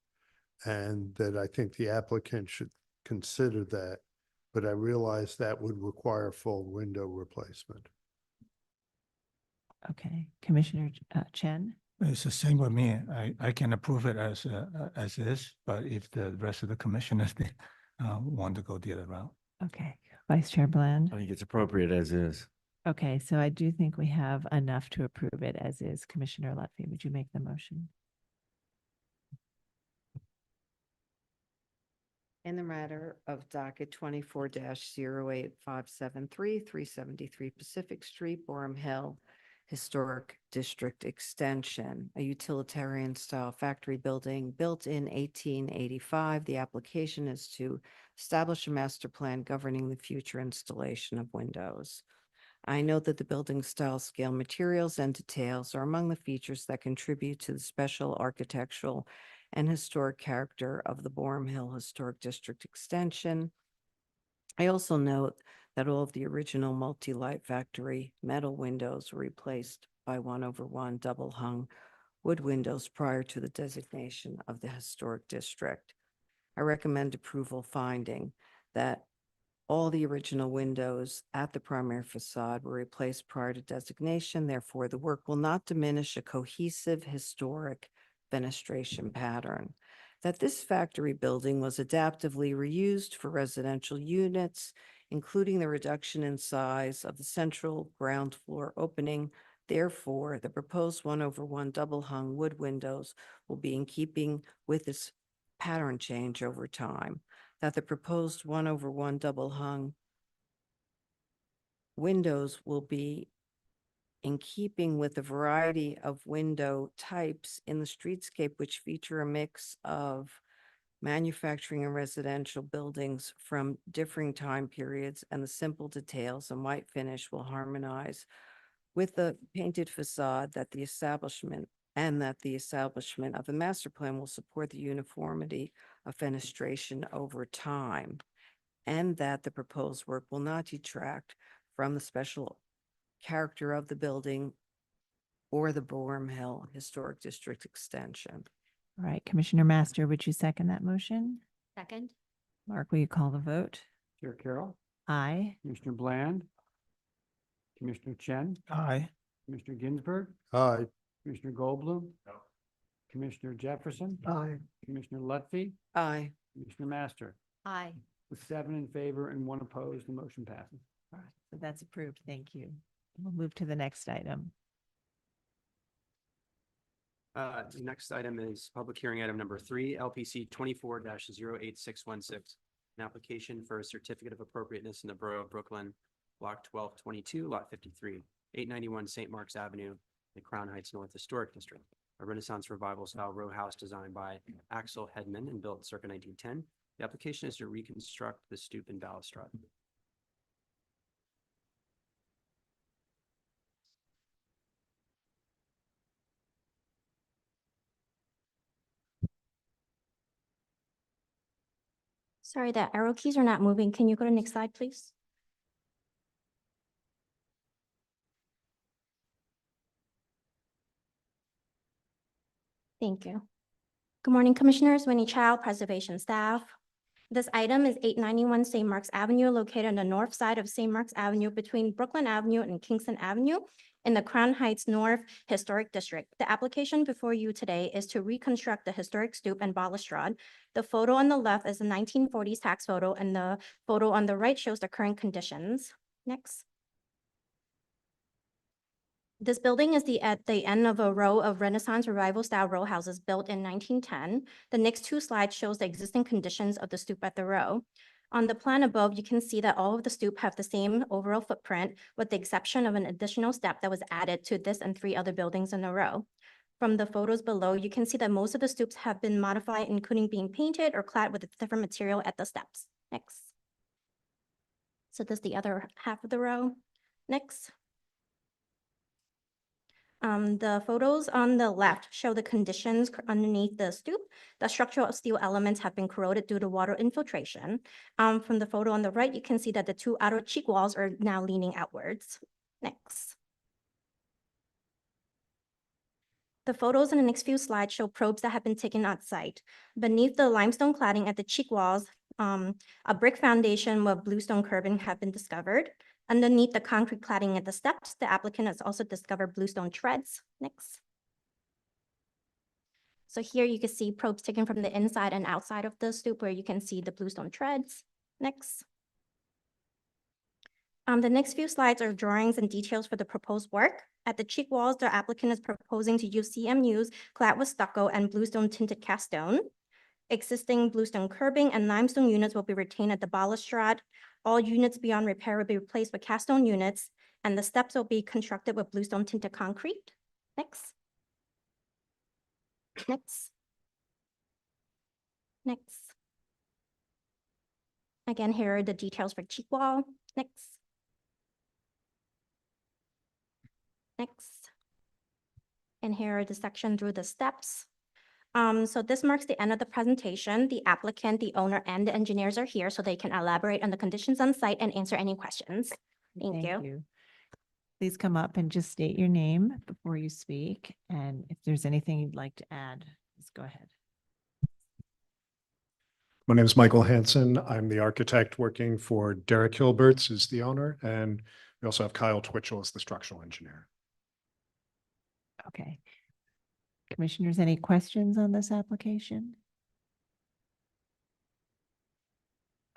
and that I think the applicant should consider that. But I realize that would require full window replacement. Okay, Commissioner Chen? It's the same with me. I can approve it as is, but if the rest of the commissioners they, want to go the other route. Okay, Vice Chair Bland? I think it's appropriate as is. Okay, so I do think we have enough to approve it as is. Commissioner Lutfi, would you make the motion? In the matter of docket 24-08573, 373 Pacific Street, Borum Hill Historic District Extension, a utilitarian style factory building built in 1885. The application is to establish a master plan governing the future installation of windows. I note that the building style, scale, materials, and details are among the features that contribute to the special architectural and historic character of the Borum Hill Historic District Extension. I also note that all of the original multi-light factory metal windows were replaced by 1/1 double hung wood windows prior to the designation of the historic district. I recommend approval finding that all the original windows at the primary facade were replaced prior to designation. Therefore, the work will not diminish a cohesive historic fenestration pattern. That this factory building was adaptively reused for residential units, including the reduction in size of the central ground floor opening. Therefore, the proposed 1/1 double hung wood windows will be in keeping with this pattern change over time. That the proposed 1/1 double hung windows will be in keeping with the variety of window types in the streetscape, which feature a mix of manufacturing and residential buildings from differing time periods, and the simple details and white finish will harmonize with the painted facade. That the establishment of the master plan will support the uniformity of fenestration over time, and that the proposed work will not detract from the special character of the building or the Borum Hill Historic District Extension. All right, Commissioner Master, would you second that motion? Second? Mark, will you call the vote? Chair Carroll, Aye. Commissioner Bland, Commissioner Chen, Aye. Commissioner Ginsburg, Aye. Commissioner Goldblum, Commissioner Jefferson, Aye. Commissioner Lutfi, Aye. Commissioner Master. Aye. With 7 in favor and 1 opposed, the motion passes. All right, so that's approved. Thank you. We'll move to the next item. The next item is public hearing item number 3, LPC 24-08616. An application for a certificate of appropriateness in the Borough of Brooklyn, Block 1222, Lot 53, 891 St. Mark's Avenue, the Crown Heights North Historic District. A Renaissance Revival style row house designed by Axel Hedman and built circa 1910. The application is to reconstruct the stoop and balustrade. Sorry, the arrow keys are not moving. Can you go to the next slide, please? Thank you. Good morning, Commissioners. Winnie Child, Preservation Staff. This item is 891 St. Mark's Avenue, located on the north side of St. Mark's Avenue between Brooklyn Avenue and Kingston Avenue in the Crown Heights North Historic District. The application before you today is to reconstruct the historic stoop and balustrade. The photo on the left is a 1940s tax photo, and the photo on the right shows the current conditions. Next. This building is at the end of a row of Renaissance Revival style row houses built in 1910. The next 2 slides shows the existing conditions of the stoop at the row. On the plan above, you can see that all of the stoop have the same overall footprint, with the exception of an additional step that was added to this and 3 other buildings in a row. From the photos below, you can see that most of the stoops have been modified, including being painted or clad with a different material at the steps. Next. So this is the other half of the row. Next. The photos on the left show the conditions underneath the stoop. The structural steel elements have been corroded due to water infiltration. From the photo on the right, you can see that the 2 outer cheek walls are now leaning outwards. Next. The photos in the next few slides show probes that have been taken on site. Beneath the limestone cladding at the cheek walls, a brick foundation with bluestone curbing have been discovered. Underneath the concrete cladding at the steps, the applicant has also discovered bluestone treads. Next. So here you can see probes taken from the inside and outside of the stoop where you can see the bluestone treads. Next. The next few slides are drawings and details for the proposed work. At the cheek walls, the applicant is proposing to use CMUs clad with stucco and bluestone tinted cast stone. Existing bluestone curbing and limestone units will be retained at the balustrade. All units beyond repair will be replaced with cast stone units, and the steps will be constructed with bluestone tinted concrete. Next. Next. Next. Again, here are the details for cheek wall. Next. Next. And here are the section through the steps. So this marks the end of the presentation. The applicant, the owner, and the engineers are here so they can elaborate on the conditions on site and answer any questions. Thank you. Please come up and just state your name before you speak. And if there's anything you'd like to add, just go ahead. My name is Michael Hansen. I'm the architect working for Derek Hilberts is the owner, and we also have Kyle Twitchell as the structural engineer. Okay. Commissioners, any questions on this application?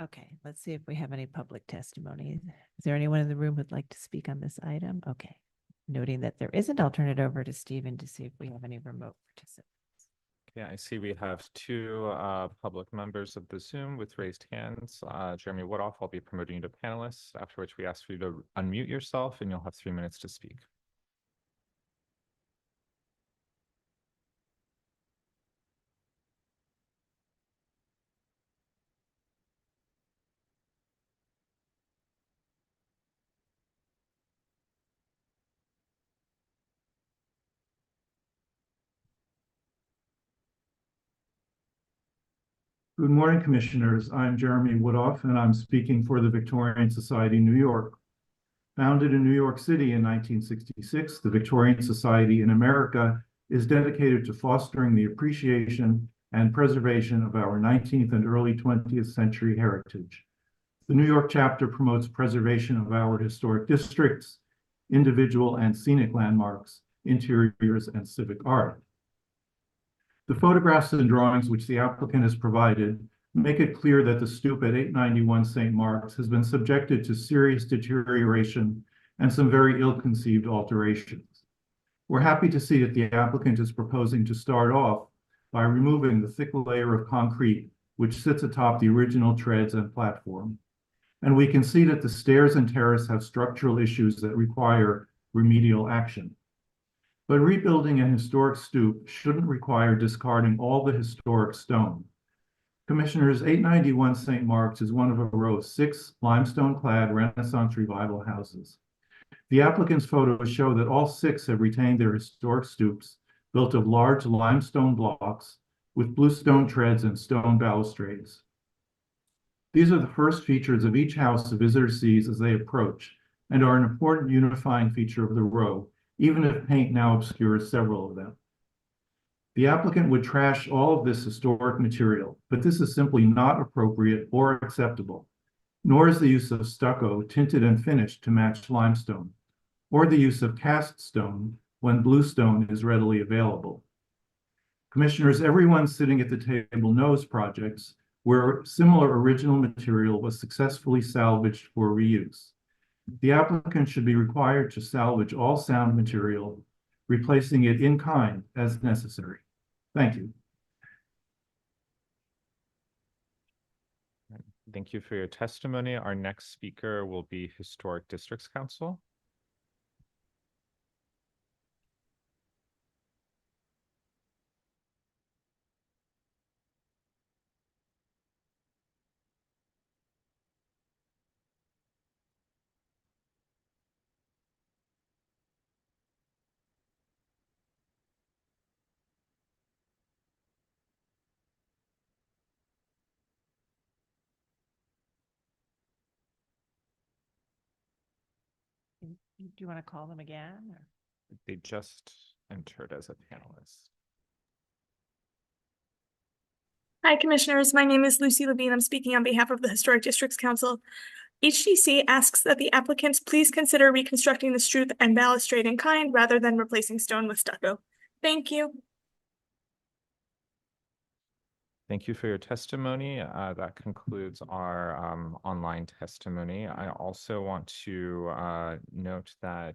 Okay, let's see if we have any public testimony. Is there anyone in the room who'd like to speak on this item? Okay. Noting that there isn't, I'll turn it over to Stephen to see if we have any remote participants. Yeah, I see we have two public members of the Zoom with raised hands. Jeremy Woodhoff, I'll be promoting you to panelist, after which we ask for you to unmute yourself and you'll have 3 minutes to speak. Good morning, Commissioners. I'm Jeremy Woodhoff, and I'm speaking for the Victorian Society, New York. Founded in New York City in 1966, the Victorian Society in America is dedicated to fostering the appreciation and preservation of our 19th and early 20th century heritage. The New York chapter promotes preservation of our historic districts, individual and scenic landmarks, interiors, and civic art. The photographs and drawings which the applicant has provided make it clear that the stoop at 891 St. Mark's has been subjected to serious deterioration and some very ill-conceived alterations. We're happy to see that the applicant is proposing to start off by removing the thick layer of concrete which sits atop the original treads and platform. And we can see that the stairs and terrace have structural issues that require remedial action. But rebuilding a historic stoop shouldn't require discarding all the historic stone. Commissioners, 891 St. Mark's is one of a row of 6 limestone-clad Renaissance Revival houses. The applicant's photos show that all 6 have retained their historic stoops, built of large limestone blocks with bluestone treads and stone balustrades. These are the first features of each house a visitor sees as they approach and are an important unifying feature of the row, even if paint now obscures several of them. The applicant would trash all of this historic material, but this is simply not appropriate or acceptable, nor is the use of stucco tinted and finished to match limestone, or the use of cast stone when bluestone is readily available. Commissioners, everyone sitting at the table knows projects where similar original material was successfully salvaged for reuse. The applicant should be required to salvage all sound material, replacing it in kind as necessary. Thank you. Thank you for your testimony. Our next speaker will be Historic Districts Council. Do you want to call them again? Or? They just entered as a panelist. Hi, Commissioners. My name is Lucy Levine. I'm speaking on behalf of the Historic Districts Council. HDC asks that the applicants please consider reconstructing the stoop and balustrade in kind rather than replacing stone with stucco. Thank you. Thank you for your testimony. That concludes our online testimony. I also want to note that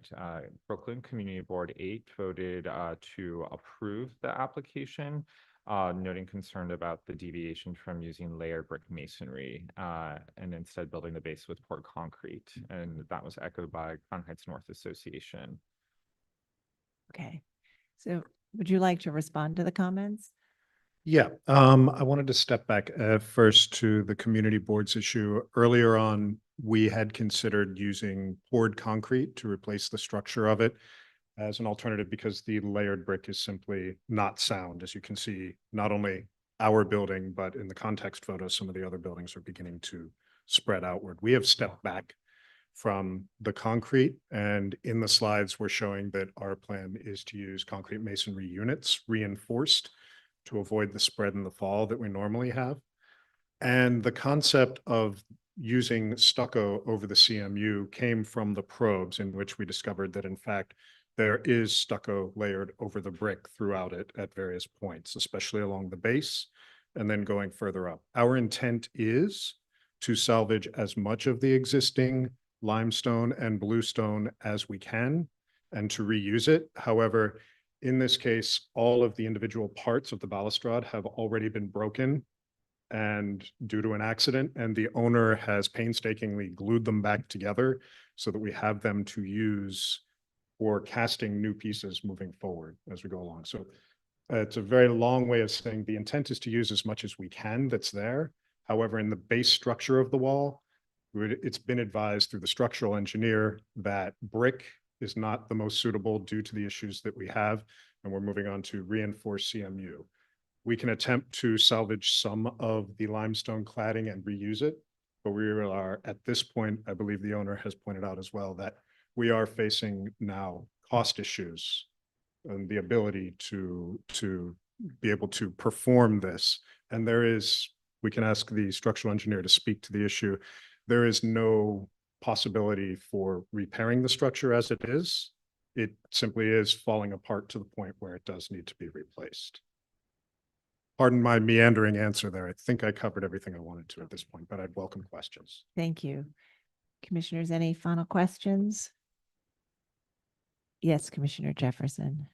Brooklyn Community Board 8 voted to approve the application, noting concern about the deviation from using layered brick masonry and instead building the base with poured concrete. And that was echoed by Crown Heights North Association. Okay, so would you like to respond to the comments? Yeah, I wanted to step back first to the community boards issue. Earlier on, we had considered using poured concrete to replace the structure of it. as an alternative because the layered brick is simply not sound. As you can see, not only our building, but in the context photos, some of the other buildings are beginning to spread outward. We have stepped back from the concrete, and in the slides, we're showing that our plan is to use concrete masonry units reinforced to avoid the spread in the fall that we normally have. And the concept of using stucco over the CMU came from the probes, in which we discovered that in fact there is stucco layered over the brick throughout it at various points, especially along the base and then going further up. Our intent is to salvage as much of the existing limestone and bluestone as we can and to reuse it. However, in this case, all of the individual parts of the balustrade have already been broken and due to an accident, and the owner has painstakingly glued them back together so that we have them to use for casting new pieces moving forward as we go along. So it's a very long way of saying the intent is to use as much as we can that's there. However, in the base structure of the wall, it's been advised through the structural engineer that brick is not the most suitable due to the issues that we have, and we're moving on to reinforced CMU. We can attempt to salvage some of the limestone cladding and reuse it, but we are at this point, I believe the owner has pointed out as well, that we are facing now cost issues and the ability to be able to perform this. And there is, we can ask the structural engineer to speak to the issue. There is no possibility for repairing the structure as it is. It simply is falling apart to the point where it does need to be replaced. Pardon my meandering answer there. I think I covered everything I wanted to at this point, but I'd welcome questions. Thank you. Commissioners, any final questions? Yes, Commissioner Jefferson.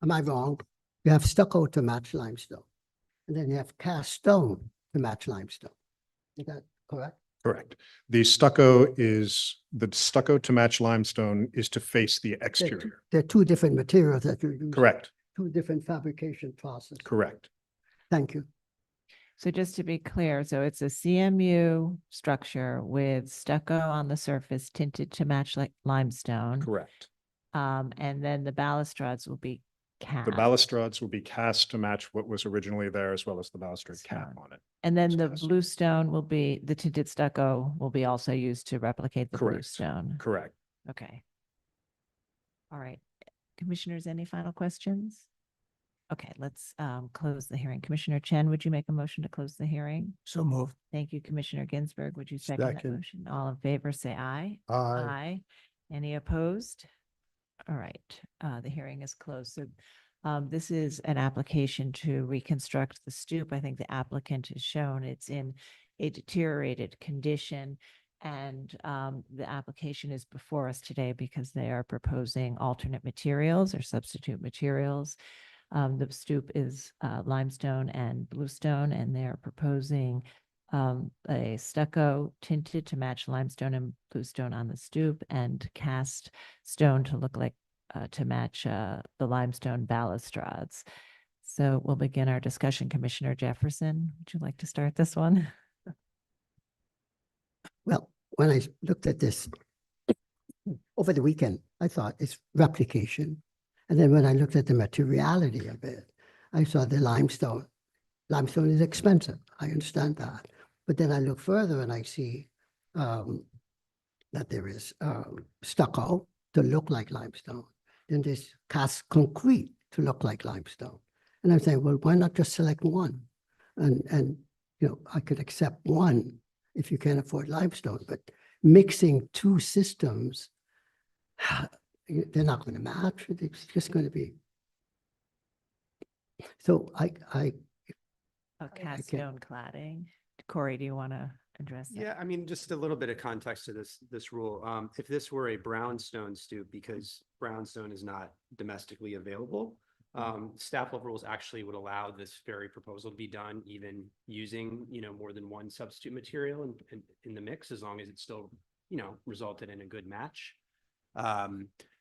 Am I wrong? You have stucco to match limestone, and then you have cast stone to match limestone. Is that correct? Correct. The stucco to match limestone is to face the They're two- exterior. They're two different materials that you use. Correct. Two different fabrication processes. Correct. Thank you. So just to be clear, so it's a CMU structure with stucco on the surface tinted to match like limestone. Correct. And then the balustrades will be cast. The balustrades will be cast to match what was originally there, as well as the balustrade cap on it. And then the cast. bluestone will be, the tinted stucco will be also used to replicate the Correct. bluestone. Correct. Okay. All right. Commissioners, any final questions? Okay, let's close the hearing. Commissioner Chen, would you make a motion to close the hearing? So moved. Thank you, Commissioner Ginsburg. Would you second that Second. motion? All in favor, say aye. Aye. Aye. Any opposed? All right, the hearing is closed. So this is an application to reconstruct the stoop. I think the applicant has shown it's in a deteriorated condition. And the application is before us today because they are proposing alternate materials or substitute materials. The stoop is limestone and bluestone, and they're proposing a stucco tinted to match limestone and bluestone on the stoop and cast stone to look like to match the limestone balustrades. So we'll begin our discussion. Commissioner Jefferson, would you like to start this one? Well, when I looked at this over the weekend, I thought it's replication. And then when I looked at the materiality of it, I saw the limestone. Limestone is expensive. I understand that. But then I look further and I see that there is stucco to look like limestone. Then there's cast concrete to look like limestone. And I'm saying, well, why not just select one? And you know, I could accept one if you can't afford limestone, but mixing two systems, they're not going to match. It's just going to be. So Cast stone cladding. Corey, do you want to address that? Yeah, I mean, just a little bit of context to this rule. If this were a brownstone stoop, because brownstone is not domestically available, staff level rules actually would allow this very proposal to be done, even using, more than one substitute material in the mix, as long as it still, resulted in a good match.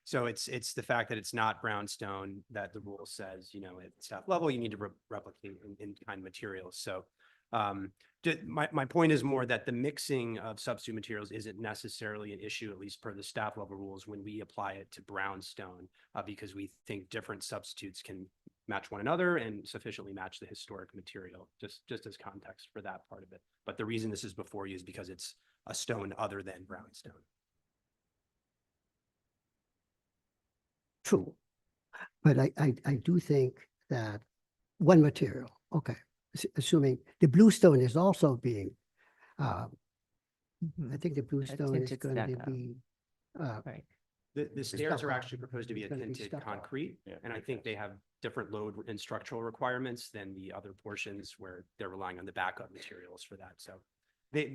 So it's the fact that it's not brownstone that the rule says, at staff level, you need to replicate in kind materials. So My point is more that the mixing of substitute materials isn't necessarily an issue, at least per the staff level rules, when we apply it to brownstone, because we think different substitutes can match one another and sufficiently match the historic material, just as context for that part of it. But the reason this is before you is because it's a stone other than brownstone. True. But I do think that one material, okay, assuming the bluestone is also being, I think the bluestone is tinted going to stucco. be, Right. The stairs are stucco. actually proposed to be a It's gonna be tinted stucco. concrete, and I think they have different load and structural requirements than the other portions where they're relying on the backup materials for that. So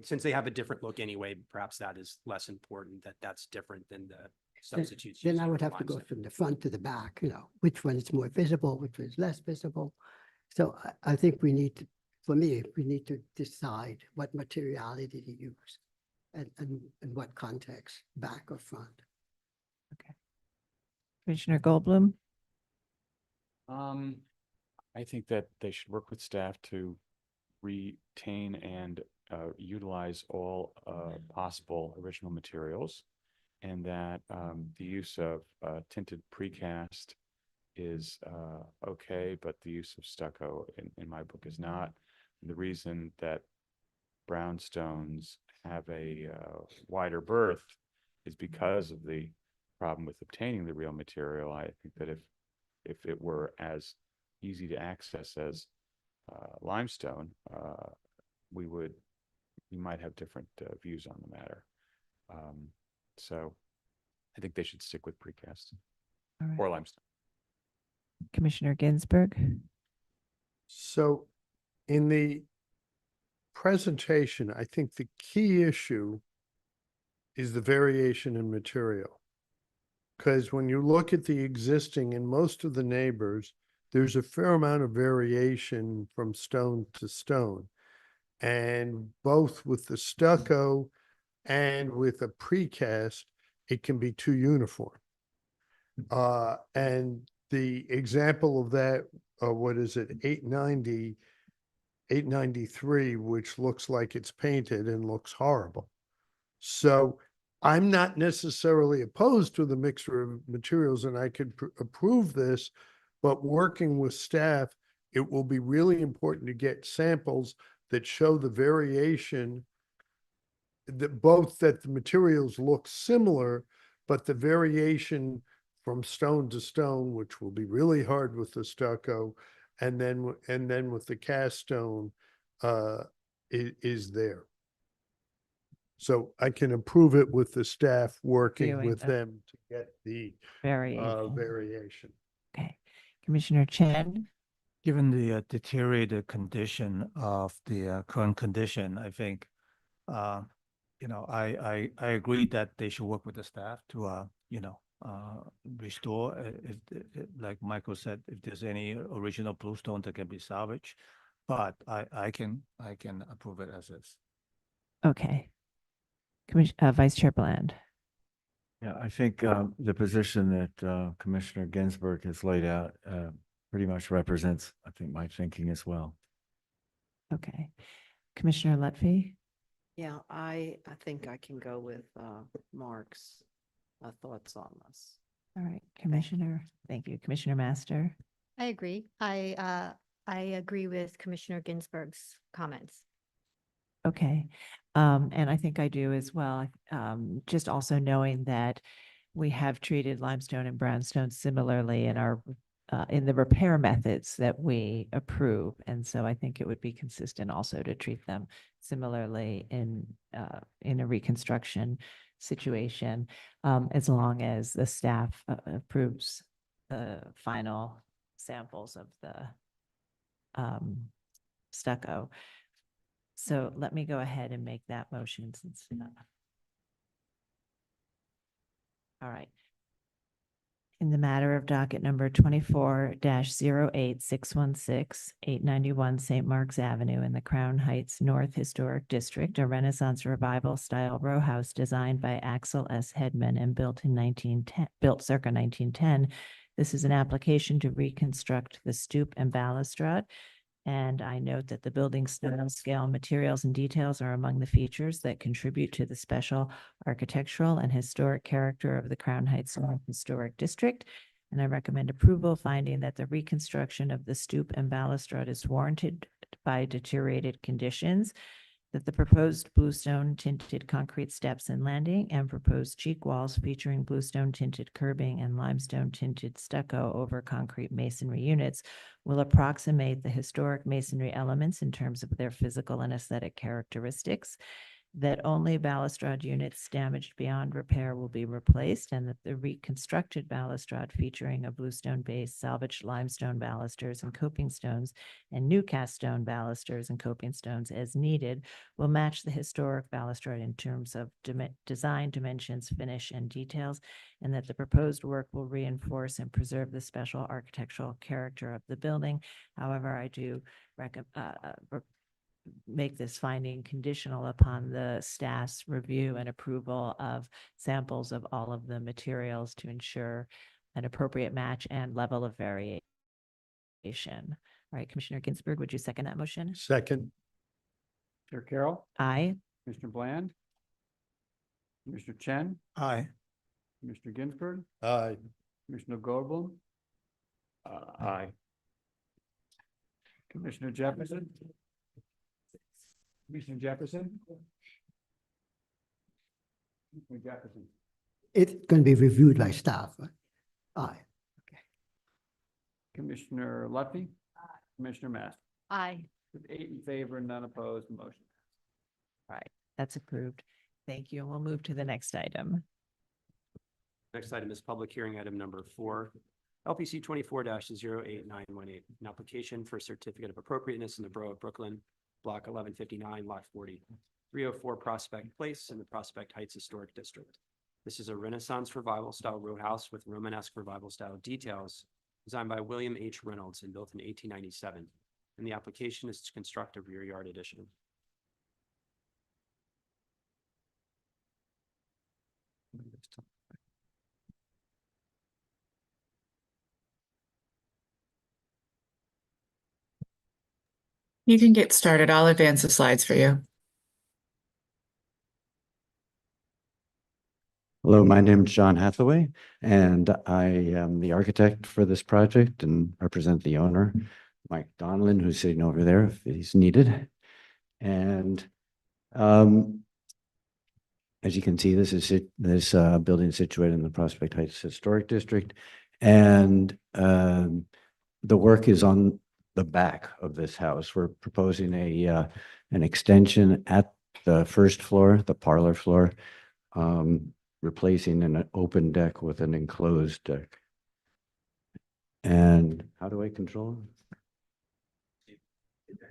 since they have a different look anyway, perhaps that is less important, that's different than the substitutes. Then used I for would have to go limestone. from the front to the back, which one is more visible, which one is less visible. So I think we need to, for me, we need to decide what materiality to use and what context, back or front. Commissioner Goldblum? I think that they should work with staff to retain and utilize all possible original materials, and that the use of tinted precast is okay, but the use of stucco in my book is not. The reason that brownstones have a wider berth is because of the problem with obtaining the real material. I think that if it were as easy to access as limestone, we might have different views on the matter. So I think they should stick with precast All right. or limestone. Commissioner Ginsburg? So in the presentation, I think the key issue is the variation in material. Because when you look at the existing in most of the neighbors, there's a fair amount of variation from stone to stone. And both with the stucco and with a precast, it can be too uniform. And the example of that, what is it, 893, which looks like it's painted and looks horrible. So I'm not necessarily opposed to the mixture of materials, and I could approve this, but working with staff, it will be really important to get samples that show the variation, that both that the materials look similar, but the variation from stone to stone, which will be really hard with the stucco, and then with the cast stone is there. So I can approve it with the staff working Doing with the them to get the Variation. variation. Okay. Commissioner Chen? Given the deteriorated condition of the current condition, I think, I agree that they should work with the staff to, restore, like Michael said, if there's any original bluestone that can be salvaged. But I can approve it as is. Okay. Vice Chair Bland? Yeah, I think the position that Commissioner Ginsburg has laid out pretty much represents, I think, my thinking as well. Okay. Commissioner Lutfi? Yeah, I think I can go with Mark's thoughts on this. All right, Commissioner, thank you. Commissioner Master? I agree. I agree with Commissioner Ginsburg's comments. Okay. And I think I do as well. Just also knowing that we have treated limestone and brownstone similarly in our in the repair methods that we approve. And so I think it would be consistent also to treat them similarly in a reconstruction situation, as long as the staff approves the final samples of the stucco. So let me go ahead and make that motion since. All right. In the matter of docket number 24-08616, 891 St. Mark's Avenue in the Crown Heights North Historic District, a Renaissance Revival style row house designed by Axel S. Hedman and built circa 1910. This is an application to reconstruct the stoop and balustrade And I note that the building style, scale, materials, and details are among the features that contribute to the special architectural and historic character of the Crown Heights Historic District. And I recommend approval, finding that the reconstruction of the stoop and balustrade is warranted by deteriorated conditions, that the proposed bluestone tinted concrete steps and landing and proposed cheek walls featuring bluestone tinted curbing and limestone tinted stucco over concrete masonry units will approximate the historic masonry elements in terms of their physical and aesthetic characteristics, that only balustrade units damaged beyond repair will be replaced, and that the reconstructed balustrade featuring a bluestone base, salvaged limestone balusters and coping stones, and new cast stone balusters and coping stones as needed will match the historic balustrade in terms of design, dimensions, finish, and details, and that the proposed work will reinforce and preserve the special architectural character of the building. However, I do make this finding conditional upon the staff's review and approval of samples of all of the materials to ensure an appropriate match and level of variation. All right, Commissioner Ginsburg, would you second that motion? Second. Chair Carroll, Aye. Commissioner Bland, Commissioner Chen, Aye. Commissioner Ginsburg, Aye. Commissioner Goldblum, Aye. Commissioner Jefferson. Commissioner Jefferson. Commissioner Jefferson. It's going to be reviewed by staff. Right? Aye. Commissioner Lutfi. Commissioner Master. Aye. With 8 in favor and none opposed, motion. All right, that's approved. Thank you. And we'll move to the next item. Next item is public hearing item number 4, LPC 24-08918, an application for a certificate of appropriateness in the Borough of Brooklyn, Block 1159, Lot 40, 304 Prospect Place in the Prospect Heights Historic District. This is a Renaissance Revival style row house with Romanesque Revival style details designed by William H. Reynolds and built in 1897. And the application is to construct a rear yard addition. You can get started. I'll advance the slides for you. Hello, my name is John Hathaway, and I am the architect for this project and represent the owner, Mike Donlin, who's sitting over there if he's needed. And as you can see, this building is situated in the Prospect Heights Historic District, and the work is on the back of this house. We're proposing an extension at the first floor, the parlor floor, replacing an open deck with an enclosed deck. And how do I control it?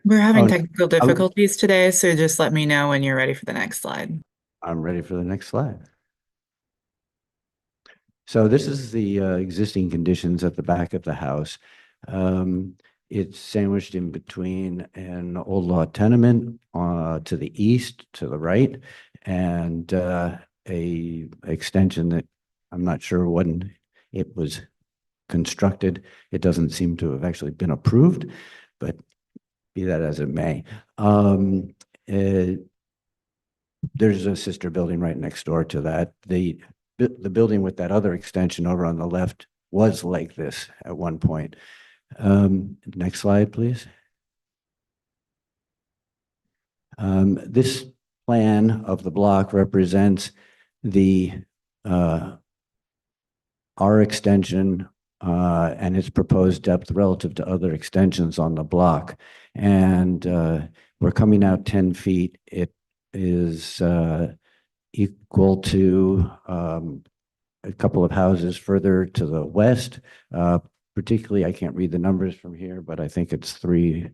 We're having Oh, technical difficulties today, so just let me know when you're ready for the next slide. I'm ready for the next slide. So this is the existing conditions at the back of the house. It's sandwiched in between an old law tenement to the east, to the right, and a extension that I'm not sure when it was constructed. It doesn't seem to have actually been approved, but be that as it may. There's a sister building right next door to that. The building with that other extension over on the left was like this at one point. Next slide, please. This plan of the block represents the our extension and its proposed depth relative to other extensions on the block. And we're coming out 10 feet. It is equal to a couple of houses further to the west. Particularly, I can't read the numbers from here, but I think it's three.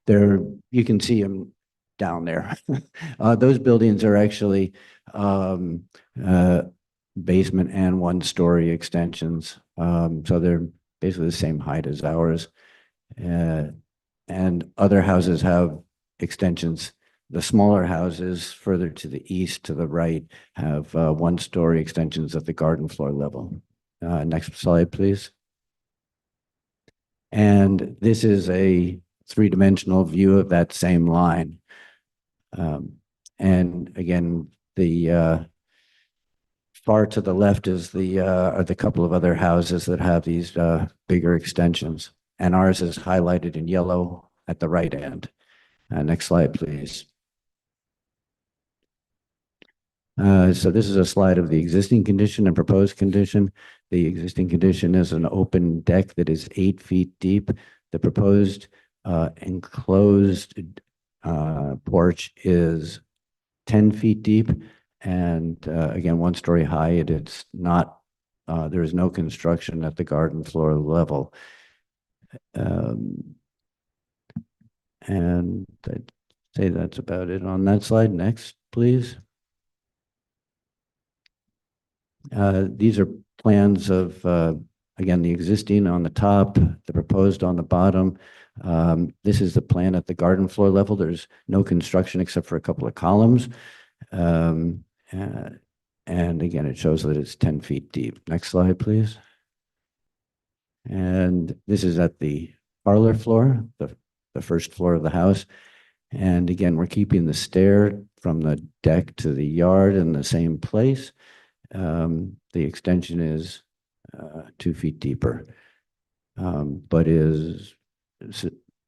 There, you can see them down there. Those buildings are actually basement and one-story extensions. So they're basically the same height as ours. And other houses have extensions. The smaller houses further to the east, to the right, have one-story extensions at the garden floor level. Next slide, please. And this is a three-dimensional view of that same line. And again, the far to the left is are the couple of other houses that have these bigger extensions. And ours is highlighted in yellow at the right end. Next slide, please. So this is a slide of the existing condition and proposed condition. The existing condition is an open deck that is 8 feet deep. The proposed enclosed porch is 10 feet deep. And again, 1-story high. It's not, there is no construction at the garden floor level. And I'd say that's about it on that slide. Next, please. These are plans of, again, the existing on the top, the proposed on the bottom. This is the plan at the garden floor level. There's no construction except for a couple of columns. And again, it shows that it's 10 feet deep. Next slide, please. And this is at the parlor floor, the first floor of the house. And again, we're keeping the stair from the deck to the yard in the same place. The extension is 2 feet deeper, but is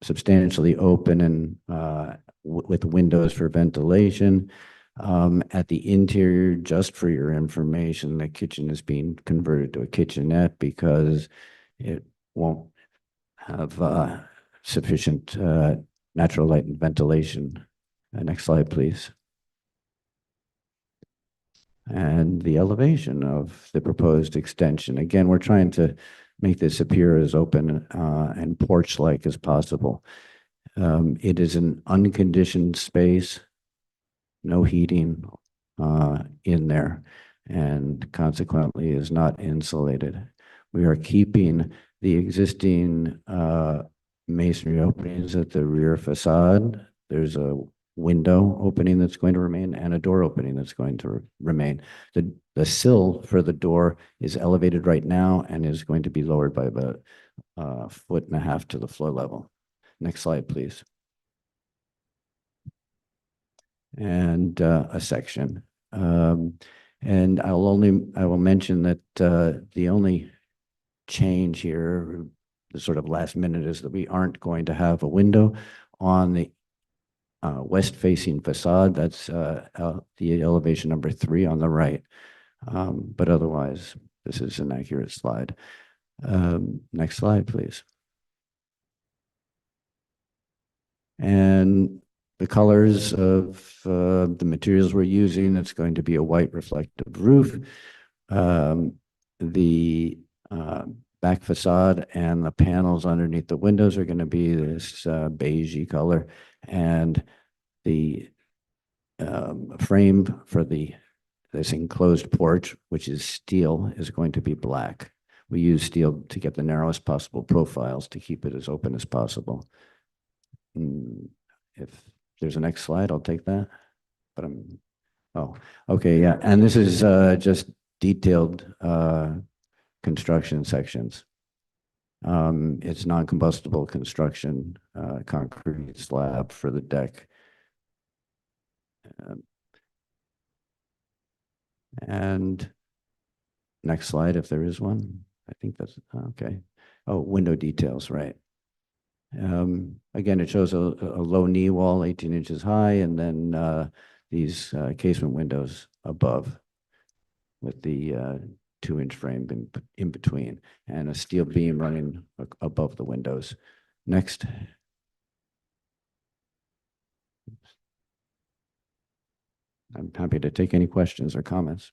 substantially open and with windows for ventilation. At the interior, just for your information, the kitchen is being converted to a kitchenette because it won't have sufficient natural light and ventilation. Next slide, please. And the elevation of the proposed extension. Again, we're trying to make this appear as open and porch-like as possible. It is an unconditioned space, no heating in there, and consequently is not insulated. We are keeping the existing masonry openings at the rear facade. There's a window opening that's going to remain and a door opening that's going to remain. The sill for the door is elevated right now and is going to be lowered by about 1.5 feet to the floor level. Next slide, please. And a section. And I will mention that the only change here, the sort of last minute, is that we aren't going to have a window on the west-facing facade. That's the elevation number 3 on the right. But otherwise, this is an accurate slide. Next slide, please. And the colors of the materials we're using, it's going to be a white reflective roof. The back facade and the panels underneath the windows are going to be this beigey color. And the frame for this enclosed porch, which is steel, is going to be black. We use steel to get the narrowest possible profiles to keep it as open as possible. If there's a next slide, I'll take that. But oh, okay, yeah. And this is just detailed construction sections. It's non-combustible construction, concrete slab for the deck. And next slide, if there is one. I think that's okay. Oh, window details, right. Again, it shows a low knee wall, 18 inches high, and then these casement windows above with the 2-inch frame in between, and a steel beam running above the windows. Next. I'm happy to take any questions or comments.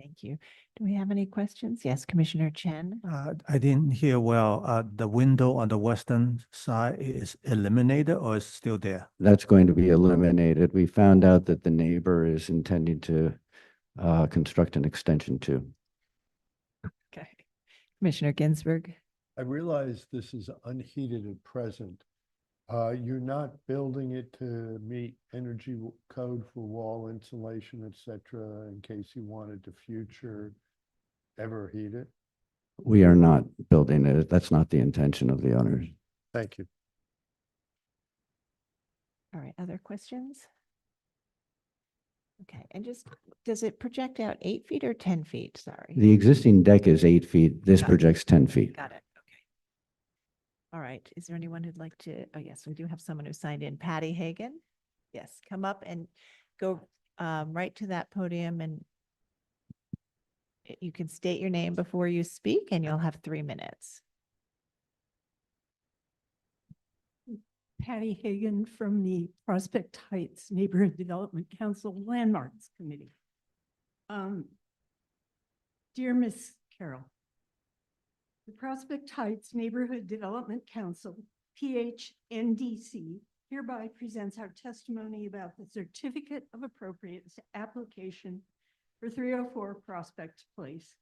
Thank you. Do we have any questions? Yes, Commissioner Chen. I didn't hear well. The window on the western side is eliminated or is still there? That's going to be eliminated. We found out that the neighbor is intending to construct an extension too. Okay. Commissioner Ginsburg. I realize this is unheated at present. You're not building it to meet energy code for wall insulation, et cetera, in case you wanted to future ever heated? We are not building it. That's not the intention of the owners. Thank you. All right, other questions? Okay, and just, does it project out 8 feet or 10 feet? Sorry. The existing deck is 8 feet. This Got it. projects 10 feet. Got it, okay. All right, is there anyone who'd like to, oh yes, we do have someone who signed in, Patty Hagan. Yes, come up and go right to that podium, and you can state your name before you speak and you'll have 3 minutes. Patty Hagan from the Prospect Heights Neighborhood Development Council Landmarks Committee. Dear Miss Carroll, the Prospect Heights Neighborhood Development Council, PHNDC, hereby presents our testimony about the Certificate of Appropriateness application for 304 Prospect Place.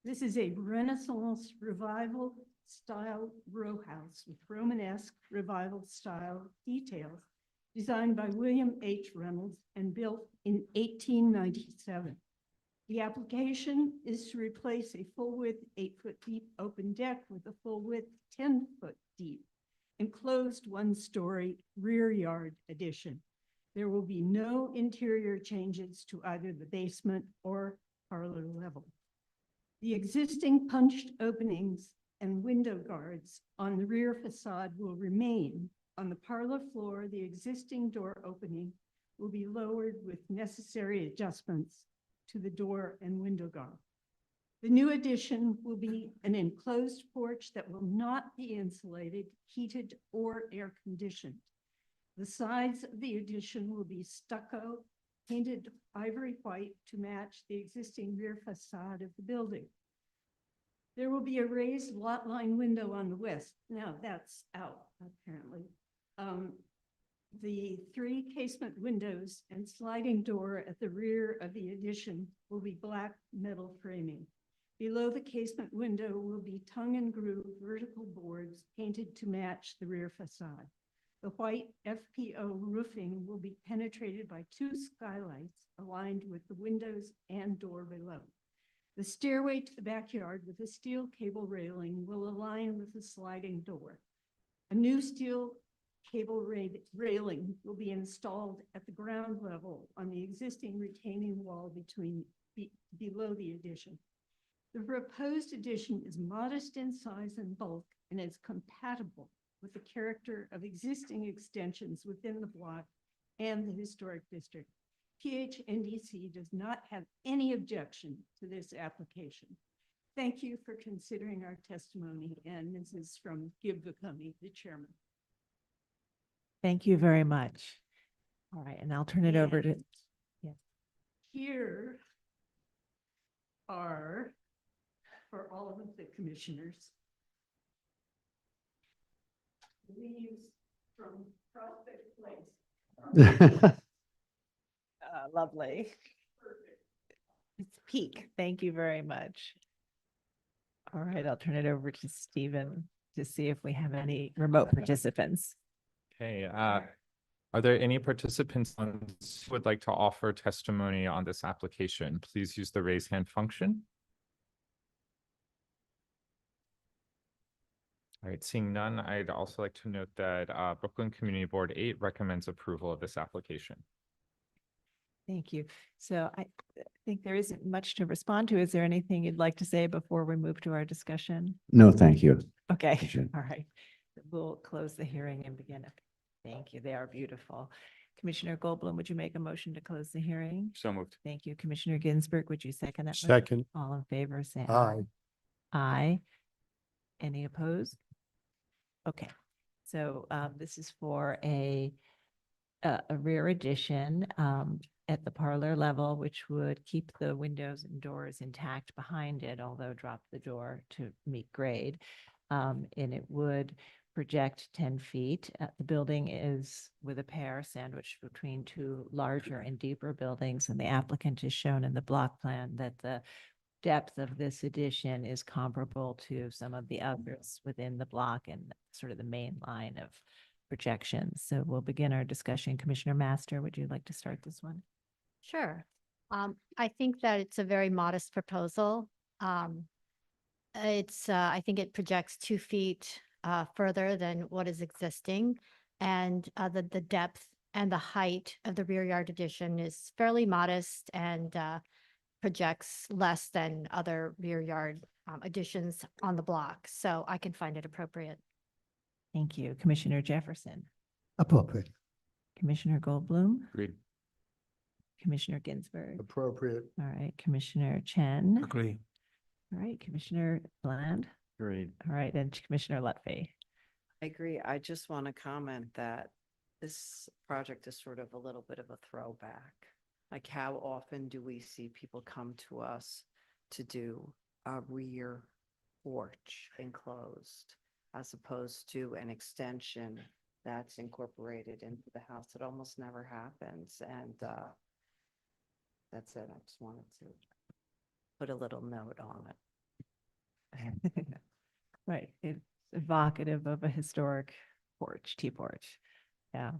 This is a Renaissance Revival style row house with Romanesque Revival style details designed by William H. Reynolds and built in 1897. The application is to replace a full width 8-foot deep open deck with a full width 10-foot deep enclosed 1-story rear yard addition. There will be no interior changes to either the basement or parlor level. The existing punched openings and window guards on the rear facade will remain. On the parlor floor, the existing door opening will be lowered with necessary adjustments to the door and window guard. The new addition will be an enclosed porch that will not be insulated, heated, or air conditioned. The sides of the addition will be stucco, painted ivory white to match the existing rear facade of the building. There will be a raised lot line window on the west. Now that's out, apparently. The 3 casement windows and sliding door at the rear of the addition will be black metal framing. Below the casement window will be tongue and groove vertical boards painted to match the rear facade. The white FPO roofing will be penetrated by 2 skylights aligned with the windows and door below. The stairway to the backyard with a steel cable railing will align with the sliding door. A new steel cable railing will be installed at the ground level on the existing retaining wall below the addition. The proposed addition is modest in size and bulk and is compatible with the character of existing extensions within the block and the historic district. PHNDC does not have any objection to this application. Thank you for considering our testimony, and this is from Gib Vicumi, the chairman. Thank you very much. All right, and I'll turn it over to, yes. Here are, for all of the commissioners, leaves from Prospect Place. Lovely. It's peak. Thank you very much. All right, I'll turn it over to Stephen to see if we have any remote participants. Okay, are there any participants who would like to offer testimony on this application? Please use the raise hand function. All right, seeing none, I'd also like to note that Brooklyn Community Board 8 recommends approval of this application. Thank you. So I think there isn't much to respond to. Is there anything you'd like to say before we move to our discussion? No, thank you. Okay, Appreciate it. all right. We'll close the hearing and begin. Thank you. They are beautiful. Commissioner Goldblum, would you make a motion to close the hearing? So moved. Thank you. Commissioner Ginsburg, would you second that? motion? Second. All in favor, say aye. Aye. Aye. Any opposed? Okay, so this is for a rear addition at the parlor level, which would keep the windows and doors intact behind it, although drop the door to meet grade. And it would project 10 feet. The building is with a pair sandwiched between 2 larger and deeper buildings, and the applicant has shown in the block plan that the depth of this addition is comparable to some of the others within the block and sort of the main line of projections. So we'll begin our discussion. Commissioner Master, would you like to start this one? Sure. I think that it's a very modest proposal. I think it projects 2 feet further than what is existing. And the depth and the height of the rear yard addition is fairly modest and projects less than other rear yard additions on the block. So I can find it appropriate. Thank you. Commissioner Jefferson, Appropriate. Commissioner Goldblum, Agreed. Commissioner Ginsburg. Appropriate. All right, Commissioner Chen. Agree. All right, Commissioner Bland. Agreed. All right, and Commissioner Lutfi. I agree. I just want to comment that this project is sort of a little bit of a throwback. Like, how often do we see people come to us to do a rear porch enclosed as opposed to an extension that's incorporated into the house? It almost never happens. And that's it. I just wanted to put a little note on it. Right, it's evocative of a historic porch, T-porch. Yeah.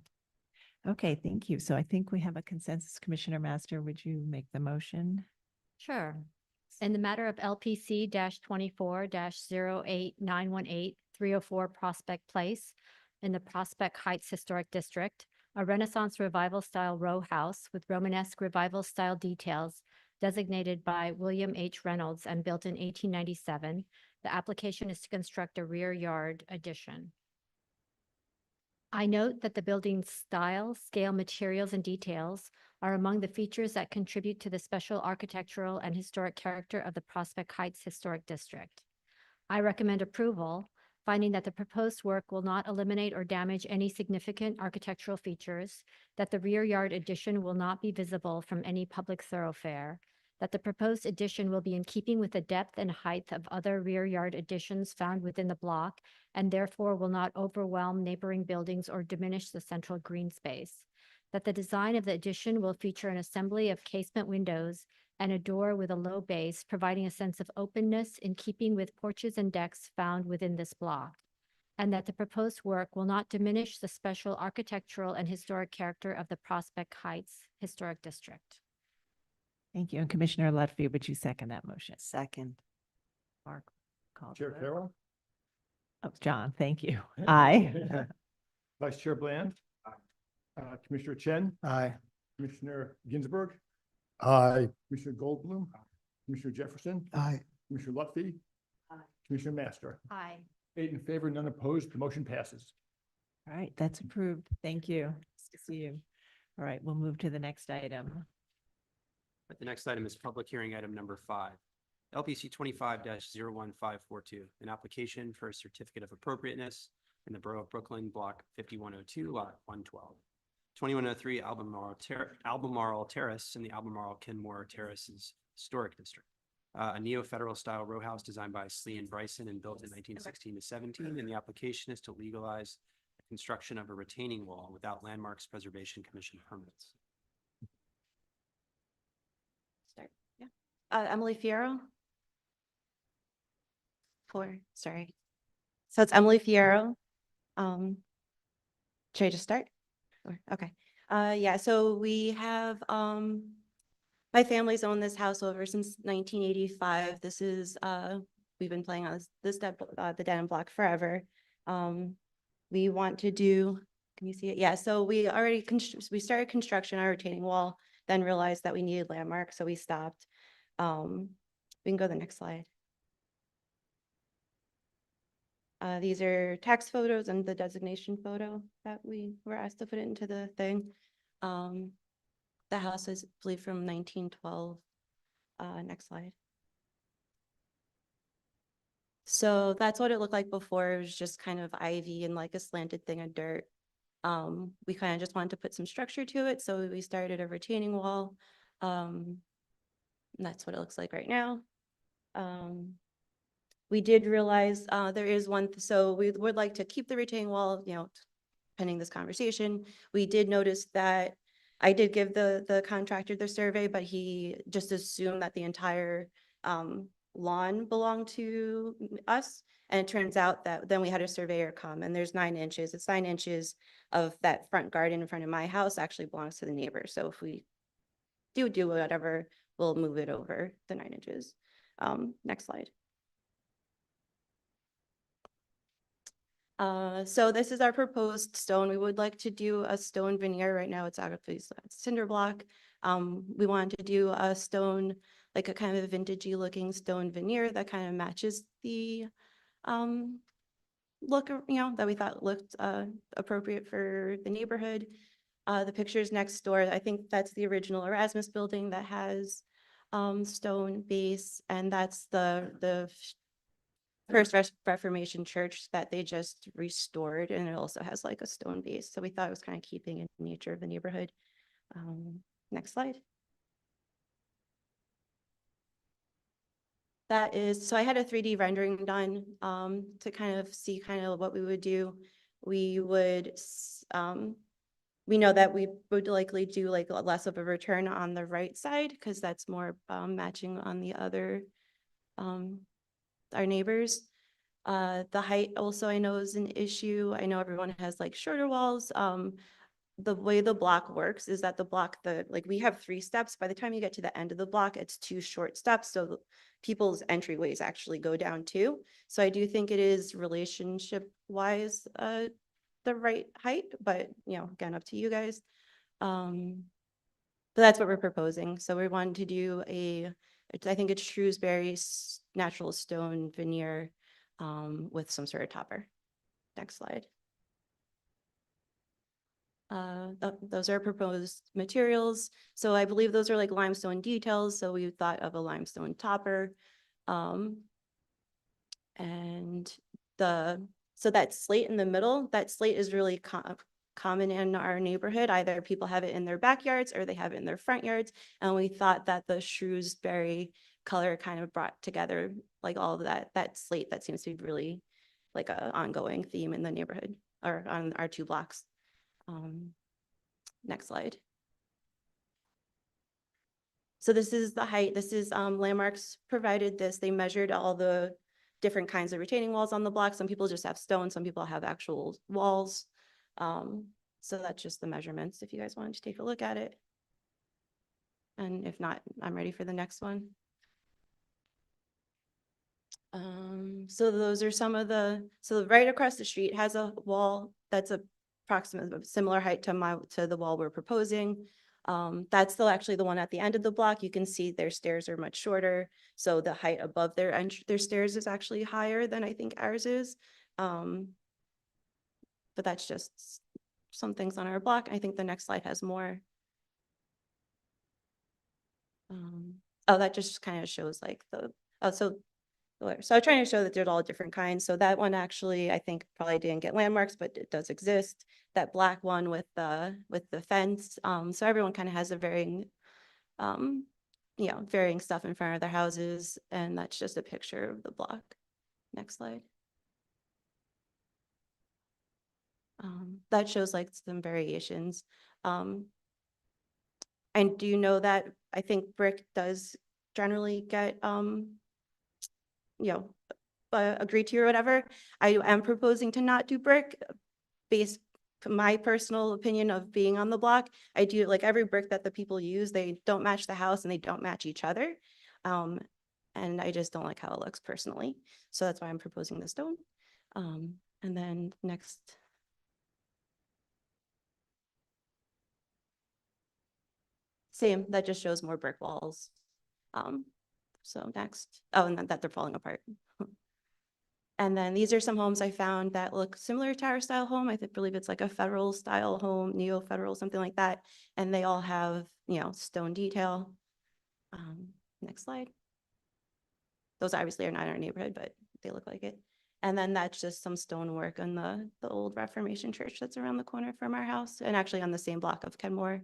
Okay, thank you. So I think we have a consensus. Commissioner Master, would you make the motion? Sure. In the matter of LPC 24-08918 304 Prospect Place in the Prospect Heights Historic District, a Renaissance Revival style row house with Romanesque Revival style details designated by William H. Reynolds and built in 1897. The application is to construct a rear yard addition. I note that the building's style, scale, materials, and details are among the features that contribute to the special architectural and historic character of the Prospect Heights Historic District. I recommend approval, finding that the proposed work will not eliminate or damage any significant architectural features, that the rear yard addition will not be visible from any public thoroughfare, that the proposed addition will be in keeping with the depth and height of other rear yard additions found within the block, and therefore will not overwhelm neighboring buildings or diminish the central green space, that the design of the addition will feature an assembly of casement windows and a door with a low base, providing a sense of openness in keeping with porches and decks found within this block, and that the proposed work will not diminish the special architectural and historic character of the Prospect Heights Historic District. Thank you. And Commissioner Lutfi, would you second that motion? Second. Mark, call. Chair Carroll. Oh, John, thank you. Aye. Vice Chair Bland. Commissioner Chen. Aye. Commissioner Ginsburg. Aye. Commissioner Goldblum. Commissioner Jefferson. Aye. Commissioner Lutfi. Commissioner Master. Aye. 8 in favor, none opposed. The motion passes. All right, that's approved. Thank you. Nice to see you. All right, we'll move to the next item. The next item is public hearing item number 5. LPC 25-01542, an application for a certificate of appropriateness in the Borough of Brooklyn, block 5102, lot 112. 2103 Albemarle Terrace in the Albemarle Kenmore Terraces Historic District. A neo-federal style row house designed by Slee and Bryson and built in 1916 to 17. And the application is to legalize the construction of a retaining wall without Landmarks Preservation Commission permits. Start, yeah. Emily Fierro. Sorry. So it's Emily Fierro. Should I just start? Okay. Yeah, so we have, my family's owned this house over since 1985. This is, we've been playing on the dead end block forever. We want to do, can you see it? Yeah, so we already, we started construction on our retaining wall, then realized that we needed landmarks, so we stopped. We can go to the next slide. These are tax photos and the designation photo that we were asked to put into the thing. The house is, I believe, from 1912. Next slide. So that's what it looked like before. It was just kind of ivy and like a slanted thing of dirt. We kind of just wanted to put some structure to it, so we started a retaining wall. And that's what it looks like right now. We did realize there is one, so we would like to keep the retaining wall, you know, pending this conversation. We did notice that I did give the contractor the survey, but he just assumed that the entire lawn belonged to us. And it turns out that then we had a surveyor come and there's 9 inches. It's 9 inches of that front garden in front of my house actually belongs to the neighbor. So if we do whatever, we'll move it over the 9 inches. Next slide. So this is our proposed stone. We would like to do a stone veneer. Right now it's actually cinder block. We wanted to do a stone, like a kind of vintagey looking stone veneer that kind of matches the look, that we thought looked appropriate for the neighborhood. The pictures next door, I think that's the original Erasmus building that has stone base, and that's the First Reformation Church that they just restored, and it also has like a stone base. So we thought it was kind of keeping in nature of the neighborhood. Next slide. That is, so I had a 3D rendering done to kind of see kind of what we would do. We would, we know that we would likely do like less of a return on the right side because that's more matching on the other, our neighbors. The height also I know is an issue. I know everyone has like shorter walls. The way the block works is that the block, like we have 3 steps. By the time you get to the end of the block, it's 2 short steps. So people's entryways actually go down too. So I do think it is relationship wise, the right height, but again, up to you guys. But that's what we're proposing. So we wanted to do I think it's Shrewsbury natural stone veneer with some sort of topper. Next slide. Those are proposed materials. So I believe those are like limestone details. So we thought of a limestone topper. And so that slate in the middle, that slate is really common in our neighborhood. Either people have it in their backyards or they have it in their front yards. And we thought that the Shrewsbury color kind of brought together like all of that slate that seems to be really like an ongoing theme in the neighborhood or on our 2 blocks. Next slide. So this is the height. This is Landmarks provided this. They measured all the different kinds of retaining walls on the block. Some people just have stone. Some people have actual walls. So that's just the measurements if you guys wanted to take a look at it. And if not, I'm ready for the next one. So those are some of so right across the street has a wall that's approximately similar height to the wall we're proposing. That's still actually the one at the end of the block. You can see their stairs are much shorter. So the height above their stairs is actually higher than I think ours is. But that's just some things on our block. I think the next slide has more. Oh, that just kind of shows like so I'm trying to show that there's all different kinds. So that one actually, I think probably didn't get landmarks, but it does exist. That black one with the fence. So everyone kind of has a varying, varying stuff in front of their houses. And that's just a picture of the block. Next slide. That shows like some variations. And do you know that I think brick does generally get, agree to or whatever. I am proposing to not do brick based on my personal opinion of being on the block. I do like every brick that the people use, they don't match the house and they don't match each other. And I just don't like how it looks personally. So that's why I'm proposing the stone. And then next. Same, that just shows more brick walls. So next, oh, and then that they're falling apart. And then these are some homes I found that look similar to our style home. I believe it's like a federal style home, neo-federal, something like that. And they all have, stone detail. Next slide. Those obviously are not in our neighborhood, but they look like it. And then that's just some stonework on the old Reformation church that's around the corner from our house and actually on the same block of Kenmore.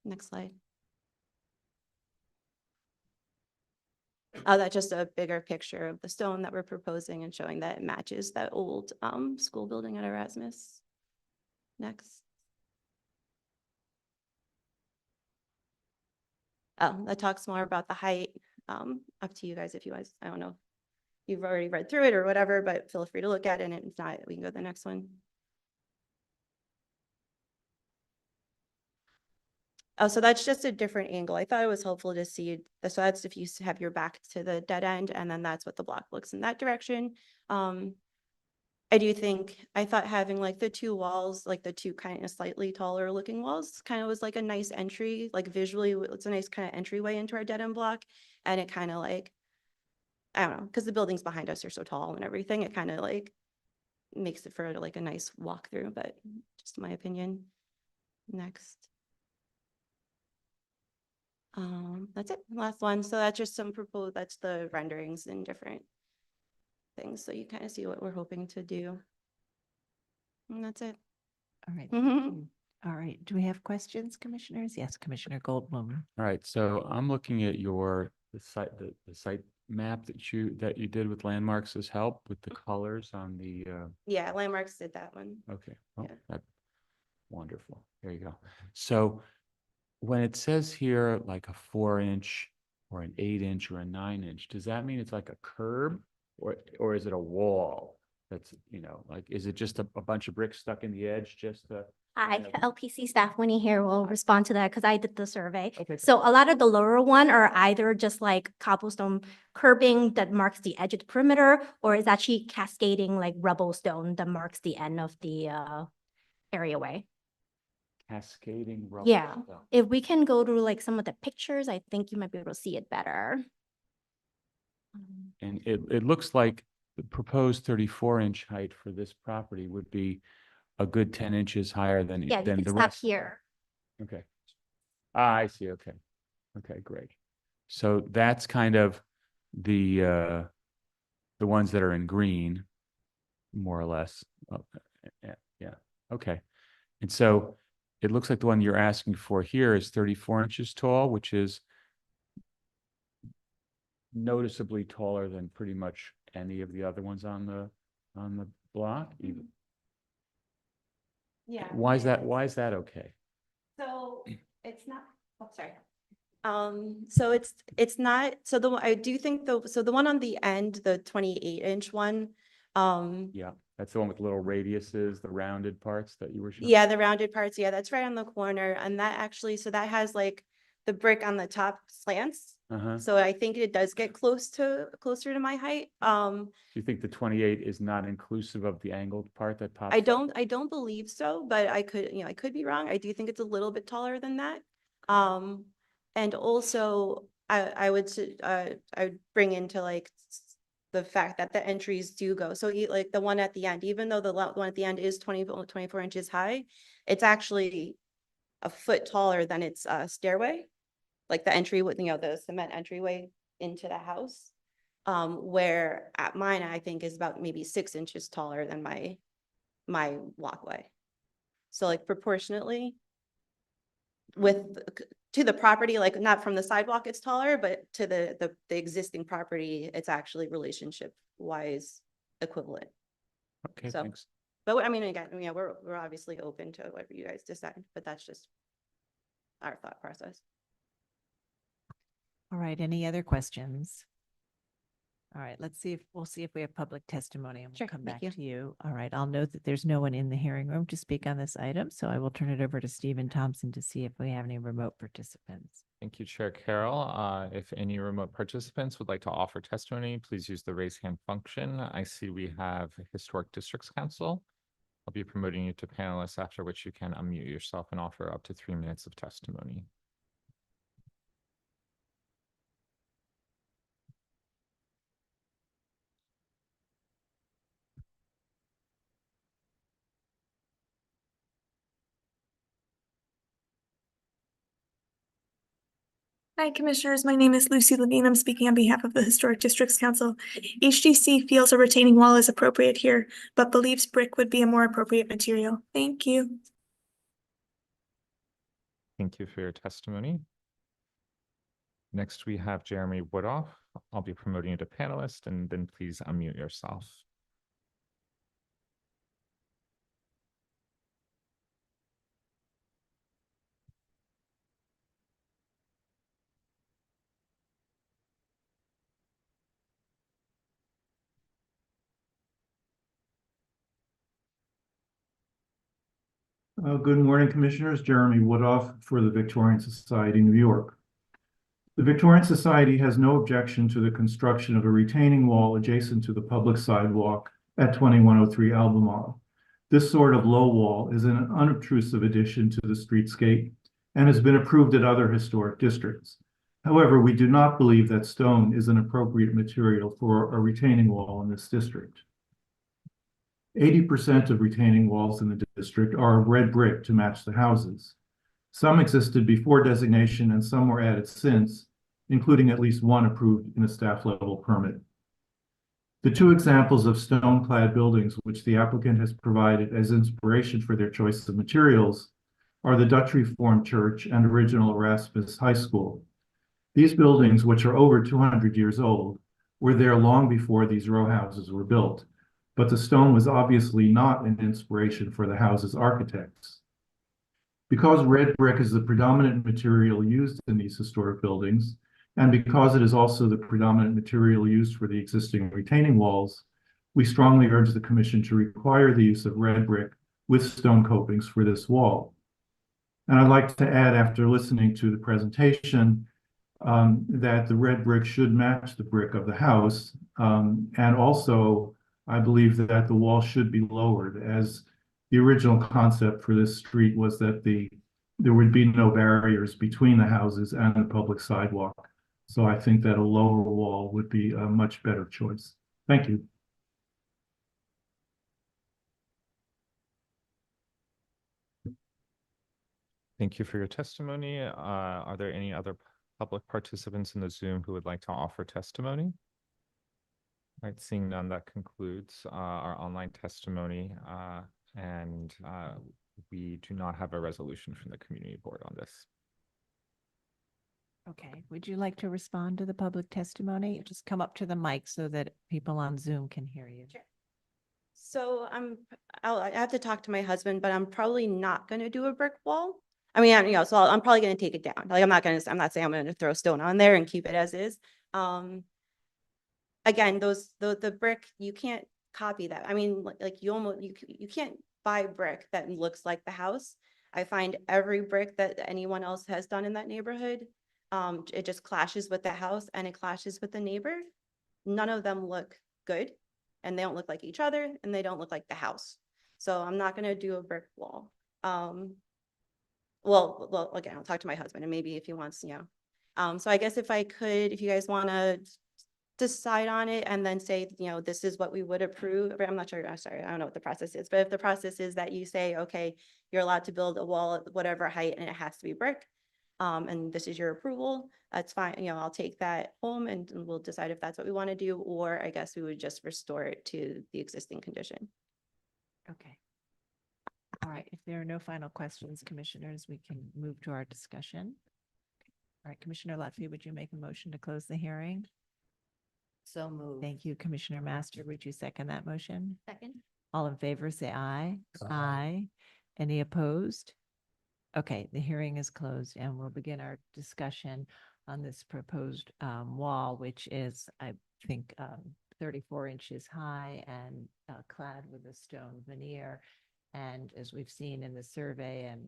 Next slide. That's just a bigger picture of the stone that we're proposing and showing that it matches that old school building at Erasmus. Next. That talks more about the height. Up to you guys if you guys, I don't know, you've already read through it or whatever, but feel free to look at it, and if not, we can go to the next one. Oh, so that's just a different angle. I thought it was helpful to see. So that's if you have your back to the dead end, and then that's what the block looks in that direction. I do think, I thought having like the two walls, like the two kind of slightly taller looking walls, kind of was like a nice entry, like visually, it's a nice kind of entryway into our dead end block. And it kind of like, I don't know, because the buildings behind us are so tall and everything, it kind of like makes it for like a nice walkthrough, but just my opinion. Next. That's it, last one. So that's just some proposed, that's the renderings in different things. So you kind of see what we're hoping to do. And that's it. All right. thank Mhm. you. All right. Do we have questions, commissioners? Yes, Commissioner Goldblum. All right, so I'm looking at the site map that you did with landmarks as help with the colors on the, Yeah, Landmarks did that one. okay, well, Yeah. that, wonderful. There you go. So when it says here like a 4-inch or an 8-inch or a 9-inch, does that mean it's like a curb or is it a wall? That's, like, is it just a bunch of bricks stuck in the edge, just Hi, kind of- LPC staff Winnie here will respond to that because I did the survey. Okay. So a lot of the lower one are either just like cobblestone curbing that marks the edge of the perimeter, or it's actually cascading like rubble stone that marks the end of the areaway. cascading rubble Yeah, stuff? if we can go to like some of the pictures, I think you might be able to see it better. And it looks like the proposed 34-inch height for this property would be a good 10 inches higher than Yeah, you than can the stop rest. here. Okay. I see. Okay. Okay, great. So that's kind of the ones that are in green, more or less. Oh, yeah, yeah. Okay. And so it looks like the one you're asking for here is 34 inches tall, which is noticeably taller than pretty much any of the other ones on the block. Even. Yeah. Why is that okay? So it's not, oh, sorry. So it's not, so I do think so the one on the end, the 28-inch one, Yeah, that's the one with little radiuses, the rounded parts that you were showing. yeah, the rounded parts, yeah, that's right on the corner. And that actually, so that has like the brick on the top slants. Uh-huh. So I think it does get closer to my height. Do you think the 28 is not inclusive of the angled part that pops? I don't believe so, but I could be wrong. I do think it's a little bit taller than that. And also I would bring into like the fact that the entries do go. So like the one at the end, even though the one at the end is 24 inches high, it's actually a foot taller than its stairway. Like the entry with, the cement entryway into the house. Where at mine, I think is about maybe 6 inches taller than my walkway. So like proportionately to the property, like not from the sidewalk, it's taller, but to the existing property, it's actually relationship wise equivalent. Okay, So, thanks. but I mean, again, we're obviously open to whatever you guys decide, but that's just our thought process. All right. Any other questions? All right, we'll see if we have public testimony and we'll Sure, come thank back you. to you. All right, I'll note that there's no one in the hearing room to speak on this item, so I will turn it over to Stephen Thompson to see if we have any remote participants. Thank you, Chair Carroll. If any remote participants would like to offer testimony, please use the raise hand function. I see we have Historic Districts Council. I'll be promoting you to panelists, after which you can unmute yourself and offer up to 3 minutes of testimony. Hi, Commissioners. My name is Lucy Levine. I'm speaking on behalf of the Historic Districts Council. HDC feels a retaining wall is appropriate here, but believes brick would be a more appropriate material. Thank you. Thank you for your testimony. Next, we have Jeremy Woodoff. I'll be promoting you to panelist, and then please unmute yourself. Good morning, Commissioners. Jeremy Woodoff for the Victorian Society, New York. The Victorian Society has no objection to the construction of a retaining wall adjacent to the public sidewalk at 2103 Albemarle. This sort of low wall is an unobtrusive addition to the streetscape and has been approved at other historic districts. However, we do not believe that stone is an appropriate material for a retaining wall in this district. 80% of retaining walls in the district are of red brick to match the houses. Some existed before designation and some were added since, including at least one approved in a staff level permit. The two examples of stone-clad buildings which the applicant has provided as inspiration for their choice of materials are the Dutch Reformed Church and original Erasmus High School. These buildings, which are over 200 years old, were there long before these row houses were built, but the stone was obviously not an inspiration for the house's architects. Because red brick is the predominant material used in these historic buildings, and because it is also the predominant material used for the existing retaining walls, we strongly urge the Commission to require the use of red brick with stone copings for this wall. And I'd like to add, after listening to the presentation, that the red brick should match the brick of the house. And also, I believe that the wall should be lowered, as the original concept for this street was that there would be no barriers between the houses and the public sidewalk. So I think that a lower wall would be a much better choice. Thank you. Thank you for your testimony. Are there any other public participants in the Zoom who would like to offer testimony? All right, seeing none, that concludes our online testimony, and we do not have a resolution from the community board on this. Okay, would you like to respond to the public testimony? Just come up to the mic so that people on Zoom can hear you. Sure. So I have to talk to my husband, but I'm probably not going to do a brick wall. I mean, so I'm probably going to take it down. Like, I'm not saying I'm going to throw stone on there and keep it as is. Again, the brick, you can't copy that. I mean, like you can't buy brick that looks like the house. I find every brick that anyone else has done in that neighborhood, it just clashes with the house and it clashes with the neighbor. None of them look good, and they don't look like each other, and they don't look like the house. So I'm not going to do a brick wall. Well, again, I'll talk to my husband, and maybe if he wants, so I guess if you guys want to decide on it and then say, this is what we would approve. I'm not sure. I'm sorry. I don't know what the process is, but if the process is that you say, okay, you're allowed to build a wall at whatever height and it has to be brick, and this is your approval, that's fine. I'll take that home and we'll decide if that's what we want to do, or I guess we would just restore it to the existing condition. Okay. All right, if there are no final questions, commissioners, we can move to our discussion. All right, Commissioner Lutfi, would you make a motion to close the hearing? So moved. Thank you, Commissioner Master. Would you second that motion? Second. All in favor, say aye. Aye. Any opposed? Okay, the hearing is closed, and we'll begin our discussion on this proposed wall, which is, I think, 34 inches high and clad with a stone veneer. And as we've seen in the survey and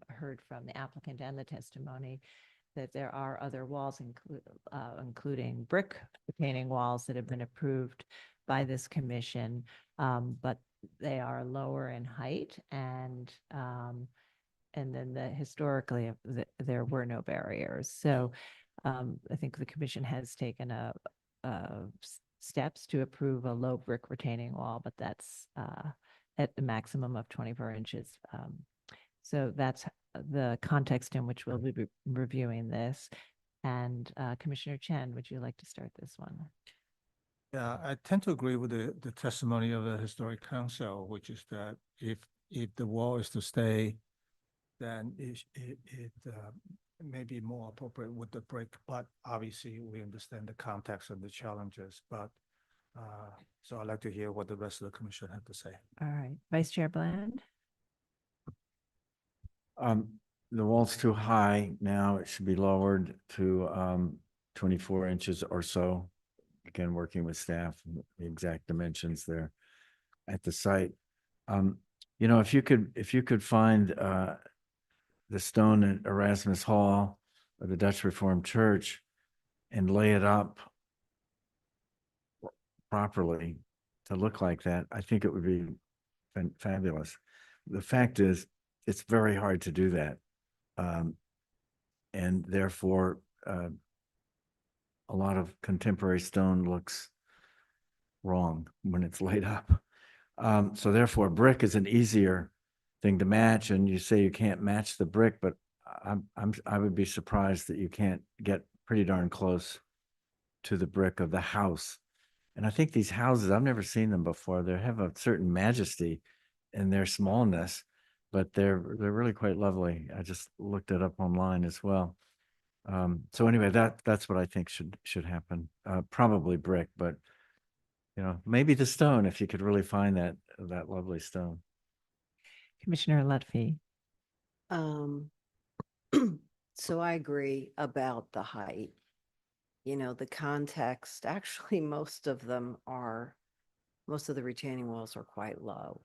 heard from the applicant and the testimony, that there are other walls, including brick retaining walls that have been approved by this commission, but they are lower in height, and then historically there were no barriers. So I think the commission has taken steps to approve a low brick retaining wall, but that's at the maximum of 24 inches. So that's the context in which we'll be reviewing this. And Commissioner Chen, would you like to start this one? Yeah, I tend to agree with the testimony of the Historic Council, which is that if the wall is to stay, then it may be more appropriate with the brick, but obviously we understand the context and the challenges, but so I'd like to hear what the rest of the commission have to say. All right, Vice Chair Bland. The wall's too high now. It should be lowered to 24 inches or so. Again, working with staff, the exact dimensions there at the site. You know, if you could find the stone at Erasmus Hall or the Dutch Reformed Church and lay it up properly to look like that, I think it would be fabulous. The fact is, it's very hard to do that. And therefore, a lot of contemporary stone looks wrong when it's laid up. So therefore, brick is an easier thing to match, and you say you can't match the brick, but I would be surprised that you can't get pretty darn close to the brick of the house. And I think these houses, I've never seen them before. They have a certain majesty in their smallness, but they're really quite lovely. I just looked it up online as well. So anyway, that's what I think should happen. Probably brick, but you know, maybe the stone if you could really find that lovely stone. Commissioner Lutfi. So I agree about the height. You know, the context, actually, most of the retaining walls are quite low.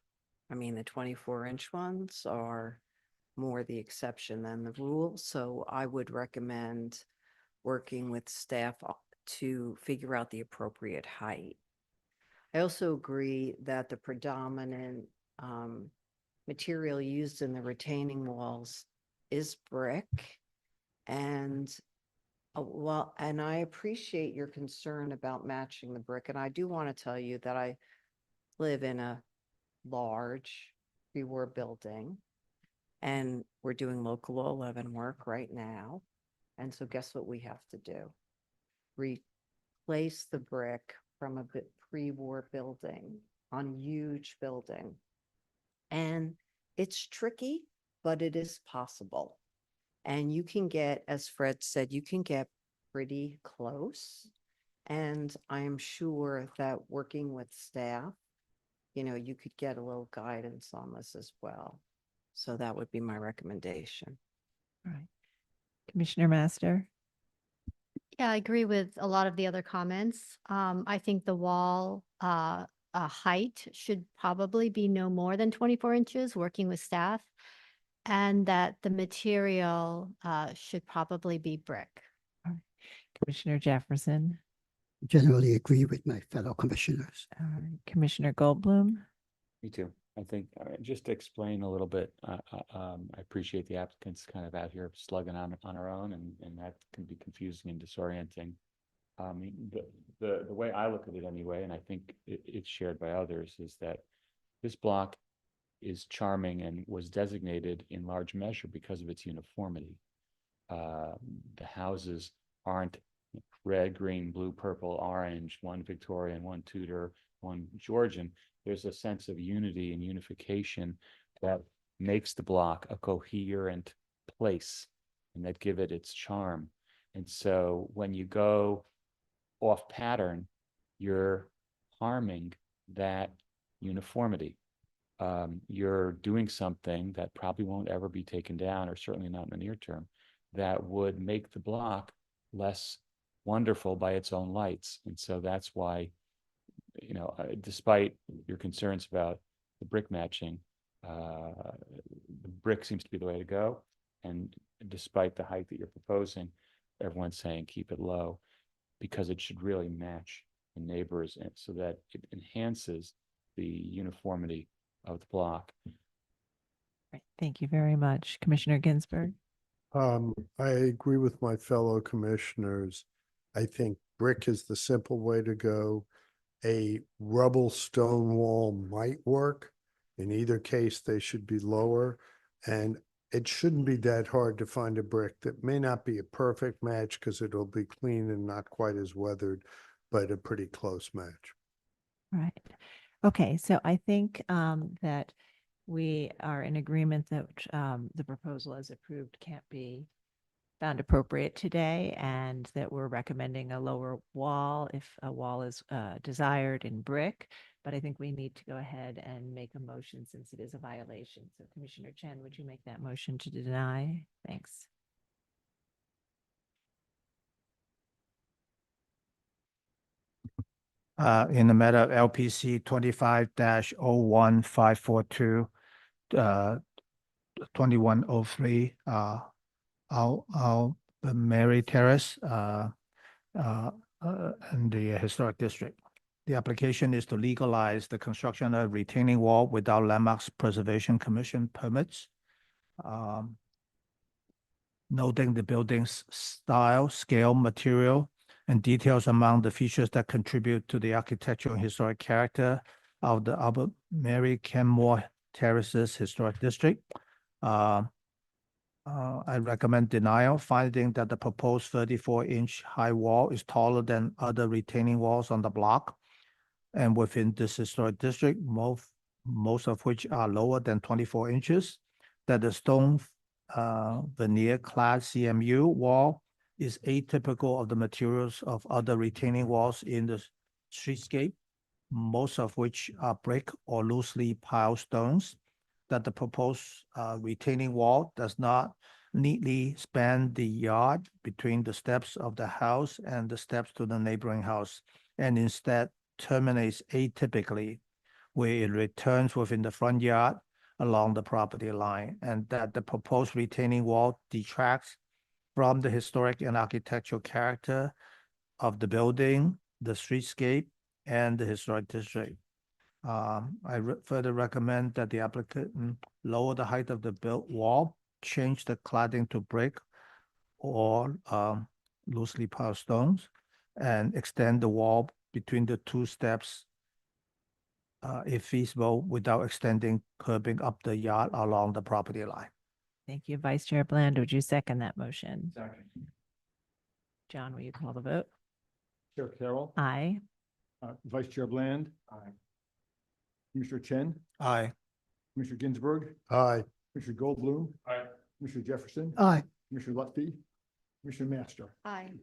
I mean, the 24-inch ones are more the exception than the rule. So I would recommend working with staff to figure out the appropriate height. I also agree that the predominant material used in the retaining walls is brick. And and I appreciate your concern about matching the brick. And I do want to tell you that I live in a large pre-war building, and we're doing local law 11 work right now. And so guess what we have to do? Replace the brick from a pre-war building on a huge building. And it's tricky, but it is possible. And you can get, as Fred said, you can get pretty close. And I am sure that working with staff, you know, you could get a little guidance on this as well. So that would be my recommendation. All right. Commissioner Master. Yeah, I agree with a lot of the other comments. I think the wall height should probably be no more than 24 inches, working with staff, and that the material should probably be brick. Commissioner Jefferson. Generally agree with my fellow commissioners. Commissioner Goldblum. Me too. I think just to explain a little bit, I appreciate the applicants kind of out here slugging on our own, and that can be confusing and disorienting. The way I look at it anyway, and I think it's shared by others, is that this block is charming and was designated in large measure because of its uniformity. The houses aren't red, green, blue, purple, orange, one Victorian, one Tudor, one Georgian. There's a sense of unity and unification that makes the block a coherent place and that give it its charm. And so when you go off pattern, you're harming that uniformity. You're doing something that probably won't ever be taken down, or certainly not in the near term, that would make the block less wonderful by its own lights. And so that's why, you know, despite your concerns about the brick matching, the brick seems to be the way to go. And despite the height that you're proposing, everyone's saying keep it low because it should really match the neighbors, and so that it enhances the uniformity of the block. Right. Thank you very much. Commissioner Ginsburg. I agree with my fellow commissioners. I think brick is the simple way to go. A rubble stone wall might work. In either case, they should be lower, and it shouldn't be that hard to find a brick that may not be a perfect match because it'll be clean and not quite as weathered, but a pretty close match. Right. Okay, so I think that we are in agreement that the proposal as approved can't be found appropriate today, and that we're recommending a lower wall if a wall is desired in brick. But I think we need to go ahead and make a motion since it is a violation. So Commissioner Chen, would you make that motion to deny? Thanks. In the matter of LPC 25-01542, 2103 Albemarle Terrace in the historic district. The application is to legalize the construction of retaining wall without Landmarks Preservation Commission permits. Noting the building's style, scale, material, and details among the features that contribute to the architectural and historic character of the Albemarle Kenmore Terraces Historic District. I recommend denial, finding that the proposed 34-inch high wall is taller than other retaining walls on the block and within this historic district, most of which are lower than 24 inches, that the stone veneer clad CMU wall is atypical of the materials of other retaining walls in the streetscape, most of which are brick or loosely piled stones, that the proposed retaining wall does not neatly span the yard between the steps of the house and the steps to the neighboring house, and instead terminates atypically where it returns within the front yard along the property line, and that the proposed retaining wall detracts from the historic and architectural character of the building, the streetscape, and the historic district. I further recommend that the applicant lower the height of the built wall, change the cladding to brick or loosely piled stones, and extend the wall between the two steps if feasible, without extending curbing up the yard along the property line. Thank you, Vice Chair Bland. Would you second that motion? Second. John, will you call the vote? Chair Carroll. Aye. Vice Chair Bland. Aye. Commissioner Chen. Aye. Commissioner Ginsburg. Aye. Commissioner Goldblum. Aye. Commissioner Jefferson. Aye. Commissioner Lutfi. Commissioner Master. Aye.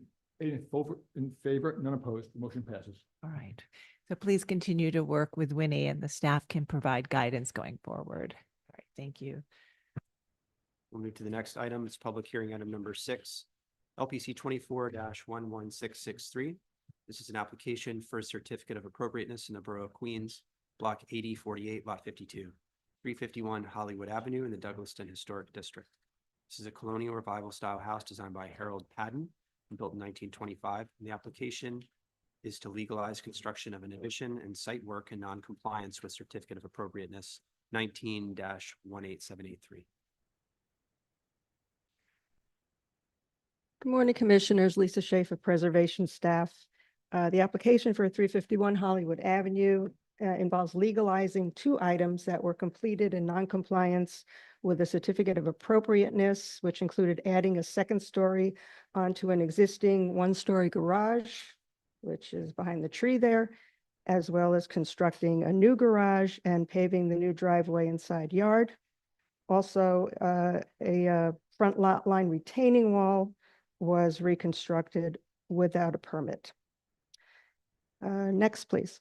8 in favor, none opposed. The motion passes. All right. So please continue to work with Winnie and the staff can provide guidance going forward. All right. Thank you. We'll move to the next item. It's public hearing item number 6, LPC 24-11663. This is an application for a certificate of appropriateness in the Borough of Queens, Block 8048, Lot 52, 351 Hollywood Avenue in the Douglaston Historic District. This is a colonial revival style house designed by Harold Padden and built in 1925. And the application is to legalize construction of an addition and site work in non-compliance with certificate of appropriateness 19-18783. Good morning, Commissioners. Lisa Schaefer, Preservation Staff. The application for 351 Hollywood Avenue involves legalizing 2 items that were completed in noncompliance with a certificate of appropriateness, which included adding a 2nd story onto an existing 1-story garage, which is behind the tree there, as well as constructing a new garage and paving the new driveway and side yard. Also, a front lot line retaining wall was reconstructed without a permit. Next, please.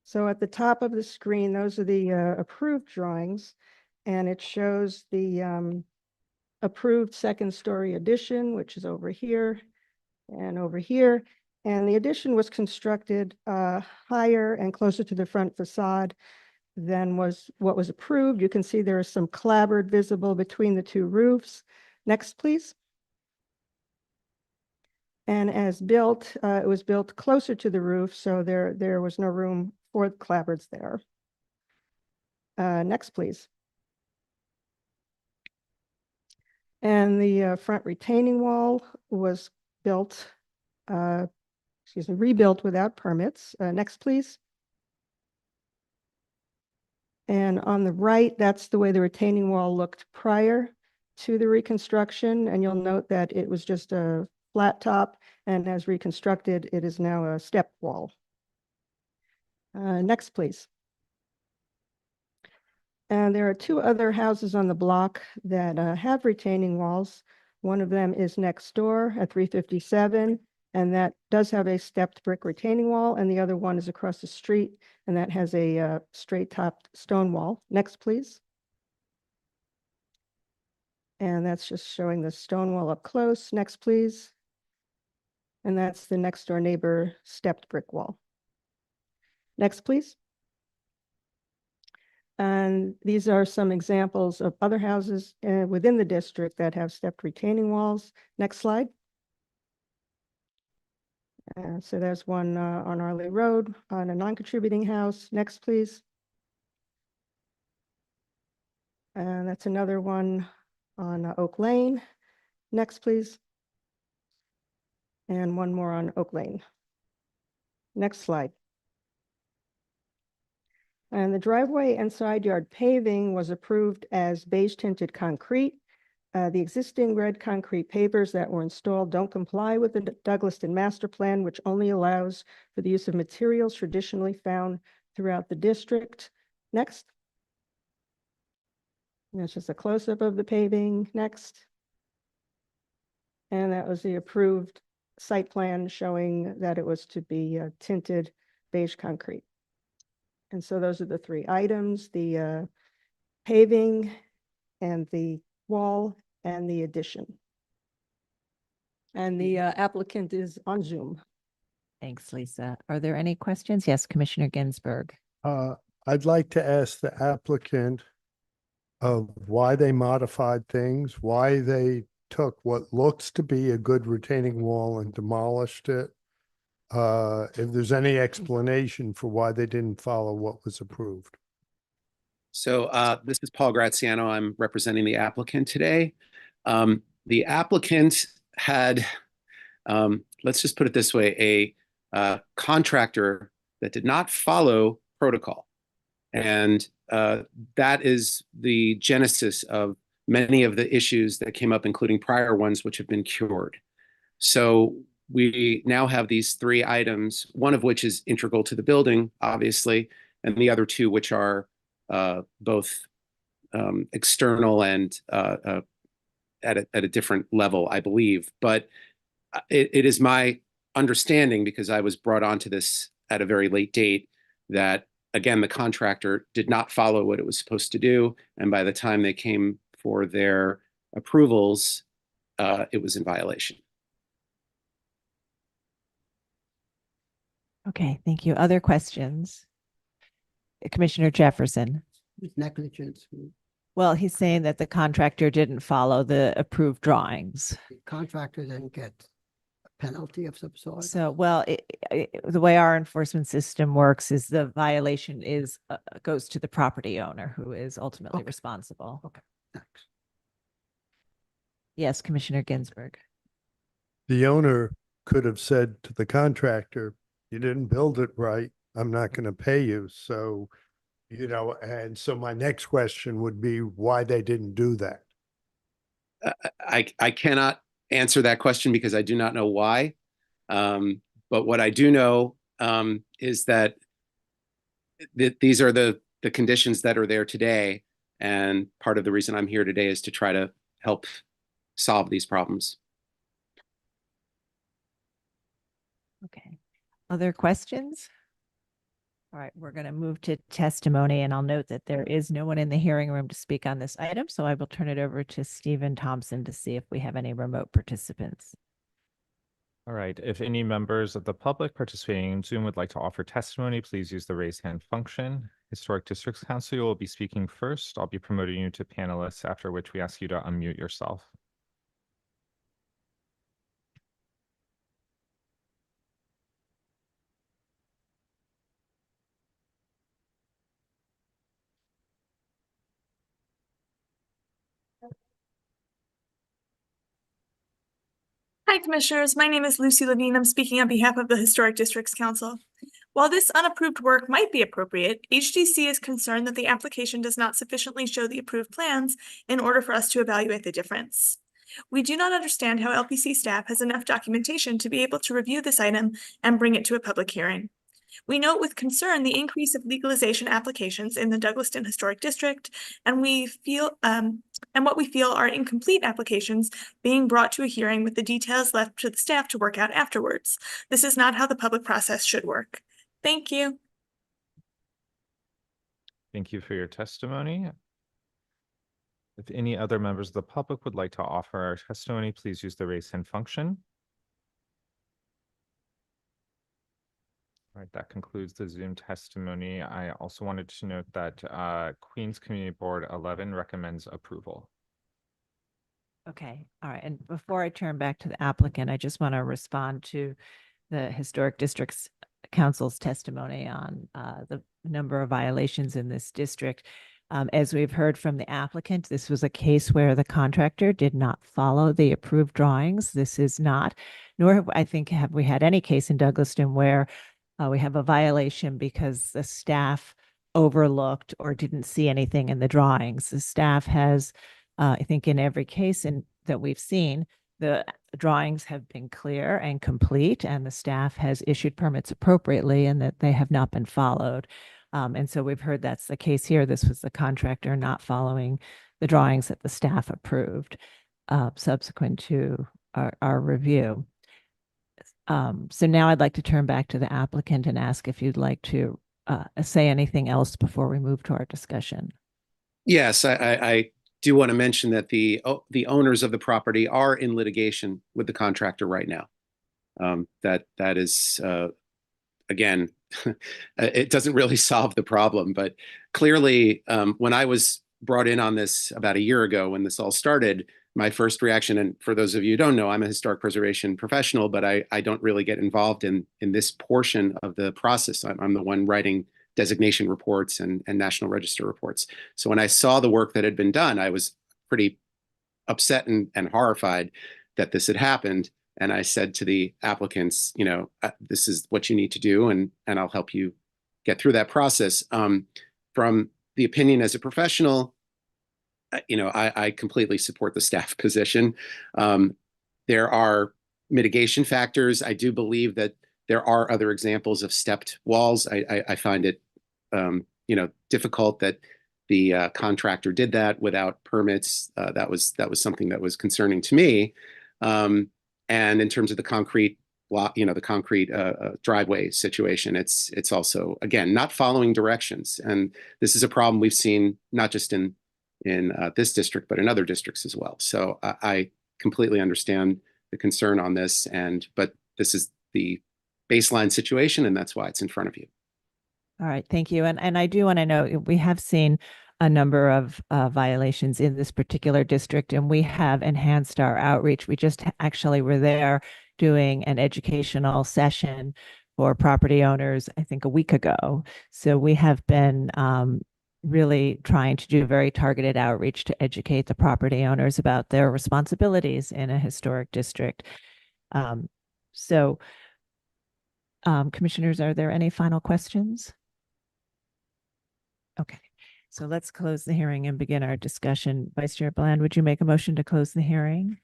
So at the top of the screen, those are the approved drawings, and it shows the approved 2nd story addition, which is over here and over here. And the addition was constructed higher and closer to the front facade than was what was approved. You can see there is some clapboard visible between the 2 roofs. Next, please. And as built, it was built closer to the roof, so there was no room for the clapboards there. Next, please. And the front retaining wall was rebuilt without permits. Next, please. And on the right, that's the way the retaining wall looked prior to the reconstruction. And you'll note that it was just a flat top, and as reconstructed, it is now a step wall. Next, please. And there are 2 other houses on the block that have retaining walls. One of them is next door at 357, and that does have a stepped brick retaining wall, and the other one is across the street, and that has a straight topped stone wall. Next, please. And that's just showing the stone wall up close. Next, please. And that's the next door neighbor stepped brick wall. Next, please. And these are some examples of other houses within the district that have stepped retaining walls. Next slide. So there's one on Arley Road on a non-contributing house. Next, please. And that's another one on Oak Lane. Next, please. And one more on Oak Lane. Next slide. And the driveway and side yard paving was approved as beige tinted concrete. The existing red concrete pavers that were installed don't comply with the Douglaston Master Plan, which only allows for the use of materials traditionally found throughout the district. Next. And that's just a close-up of the paving. Next. And that was the approved site plan showing that it was to be tinted beige concrete. And so those are the three items, the paving and the wall and the addition. And the applicant is on Zoom. Thanks, Lisa. Are there any questions? Yes, Commissioner Ginsburg. I'd like to ask the applicant of why they modified things, why they took what looks to be a good retaining wall and demolished it. If there's any explanation for why they didn't follow what was approved. So this is Paul Graziano. I'm representing the applicant today. The applicant had, let's just put it this way, a contractor that did not follow protocol. And that is the genesis of many of the issues that came up, including prior ones which have been cured. So we now have these three items, one of which is integral to the building, obviously, and the other two which are both external and at a different level, I believe. But it is my understanding, because I was brought onto this at a very late date, that again, the contractor did not follow what it was supposed to do. And by the time they came for their approvals, it was in violation. Okay, thank you. Other questions? Commissioner Jefferson. Negligence. Well, he's saying that the contractor didn't follow the approved drawings. The contractor didn't get a penalty of some sort. So, well, the way our enforcement system works is the violation is goes to the property owner, who is ultimately responsible. Okay, thanks. Yes, Commissioner Ginsburg. The owner could have said to the contractor, you didn't build it right, I'm not going to pay you. So, you know, and so my next question would be why they didn't do that. I cannot answer that question because I do not know why. But what I do know is that these are the conditions that are there today. And part of the reason I'm here today is to try to help solve these problems. Okay. Other questions? All right, we're going to move to testimony, and I'll note that there is no one in the hearing room to speak on this item, so I will turn it over to Stephen Thompson to see if we have any remote participants. All right, if any members of the public participating in Zoom would like to offer testimony, please use the raise hand function. Historic Districts Council, you will be speaking first. I'll be promoting you to panelists, after which we ask you to unmute yourself. Hi, Commissioners. My name is Lucy Levine. I'm speaking on behalf of the Historic Districts Council. While this unapproved work might be appropriate, HDC is concerned that the application does not sufficiently show the approved plans in order for us to evaluate the difference. We do not understand how LPC staff has enough documentation to be able to review this item and bring it to a public hearing. We note with concern the increase of legalization applications in the Douglaston Historic District, and what we feel are incomplete applications being brought to a hearing with the details left to the staff to work out afterwards. This is not how the public process should work. Thank you. Thank you for your testimony. If any other members of the public would like to offer our testimony, please use the raise hand function. All right, that concludes the Zoom testimony. I also wanted to note that Queens Community Board 11 recommends approval. Okay, all right. And before I turn back to the applicant, I just want to respond to the Historic Districts Council's testimony on the number of violations in this district. As we've heard from the applicant, this was a case where the contractor did not follow the approved drawings. This is not, nor have, I think, have we had any case in Douglaston where we have a violation because the staff overlooked or didn't see anything in the drawings. The staff has, I think in every case that we've seen, the drawings have been clear and complete, and the staff has issued permits appropriately and that they have not been followed. And so we've heard that's the case here. This was the contractor not following the drawings that the staff approved subsequent to our review. So now I'd like to turn back to the applicant and ask if you'd like to say anything else before we move to our discussion. Yes, I do want to mention that the owners of the property are in litigation with the contractor right now. That is, again, it doesn't really solve the problem, but clearly when I was brought in on this about a year ago, when this all started, my first reaction, and for those of you who don't know, I'm a historic preservation professional, but I don't really get involved in this portion of the process. I'm the one writing designation reports and National Register reports. So when I saw the work that had been done, I was pretty upset and horrified that this had happened. And I said to the applicants, you know, this is what you need to do, and I'll help you get through that process. From the opinion as a professional, you know, I completely support the staff position. There are mitigation factors. I do believe that there are other examples of stepped walls. I find it, you know, difficult that the contractor did that without permits. That was something that was concerning to me. And in terms of the concrete block, you know, the concrete driveway situation, it's also, again, not following directions. And this is a problem we've seen not just in this district, but in other districts as well. So I completely understand the concern on this, but this is the baseline situation, and that's why it's in front of you. All right, thank you. And I do want to know, we have seen a number of violations in this particular district, and we have enhanced our outreach. We just actually were there doing an educational session for property owners, I think a week ago. So we have been really trying to do very targeted outreach to educate the property owners about their responsibilities in a historic district. Commissioners, are there any final questions? Okay, so let's close the hearing and begin our discussion. Vice Chair Bland, would you make a motion to close the hearing?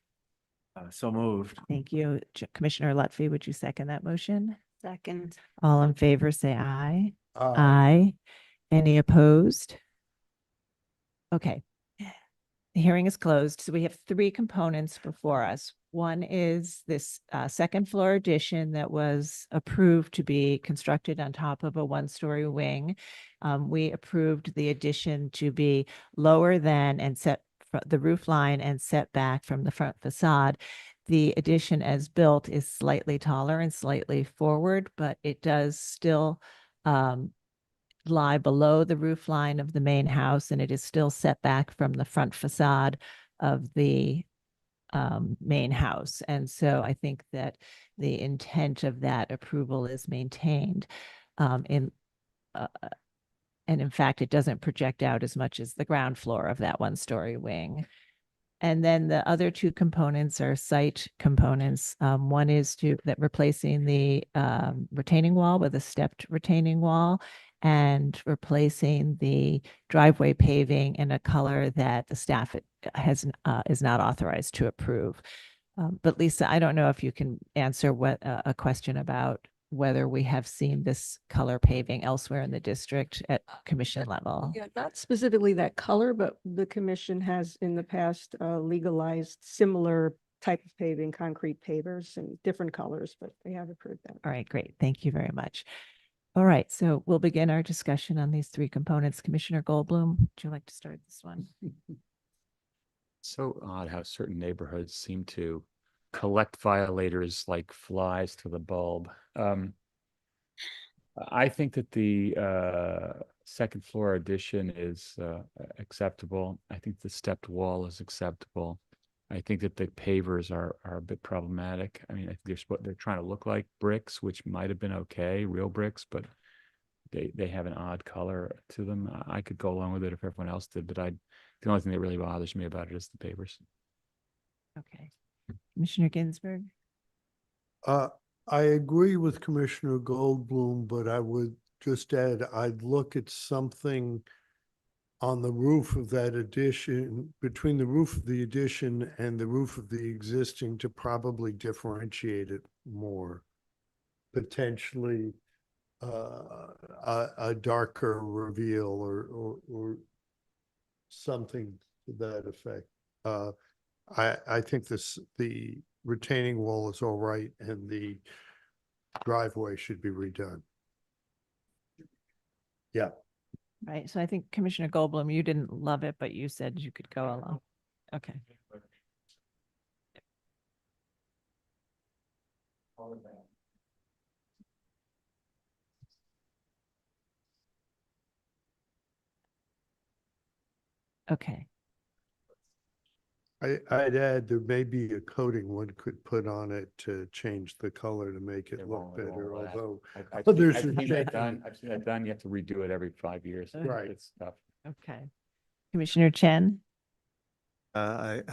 So moved. Thank you. Commissioner Lutfi, would you second that motion? Second. All in favor, say aye. Aye. Aye. Any opposed? Okay. The hearing is closed. So we have three components before us. One is this second floor addition that was approved to be constructed on top of a one-story wing. We approved the addition to be lower than and set the roof line and set back from the front facade. The addition as built is slightly taller and slightly forward, but it does still lie below the roof line of the main house, and it is still set back from the front facade of the main house. And so I think that the intent of that approval is maintained. And in fact, it doesn't project out as much as the ground floor of that one-story wing. And then the other two components are site components. One is replacing the retaining wall with a stepped retaining wall, and replacing the driveway paving in a color that the staff is not authorized to approve. But Lisa, I don't know if you can answer a question about whether we have seen this color paving elsewhere in the district at commission level. Yeah, not specifically that color, but the commission has in the past legalized similar type of paving, concrete pavers in different colors, but they have approved that. All right, great. Thank you very much. All right, so we'll begin our discussion on these three components. Commissioner Goldblum, would you like to start this one? So odd how certain neighborhoods seem to collect violators like flies to the bulb. I think that the second floor addition is acceptable. I think the stepped wall is acceptable. I think that the pavers are a bit problematic. I mean, I think they're trying to look like bricks, which might have been okay, real bricks, but they have an odd color to them. I could go along with it if everyone else did, but the only thing that really bothers me about it is the pavers. Okay. Commissioner Ginsburg? I agree with Commissioner Goldblum, but I would just add, I'd look at something on the roof of that addition, between the roof of the addition and the roof of the existing to probably differentiate it more. Potentially a darker reveal or something to that effect. I think the retaining wall is all right and the driveway should be redone. Yeah. Right. So I think Commissioner Goldblum, you didn't love it, but you said you could go along. Okay. Okay. I'd add there may be a coating one could put on it to change the color to make it look better, although I've others seen are that done. I've seen that done. You have to redo it every 5 years. Right. It's tough. Okay. Commissioner Chen? I'm,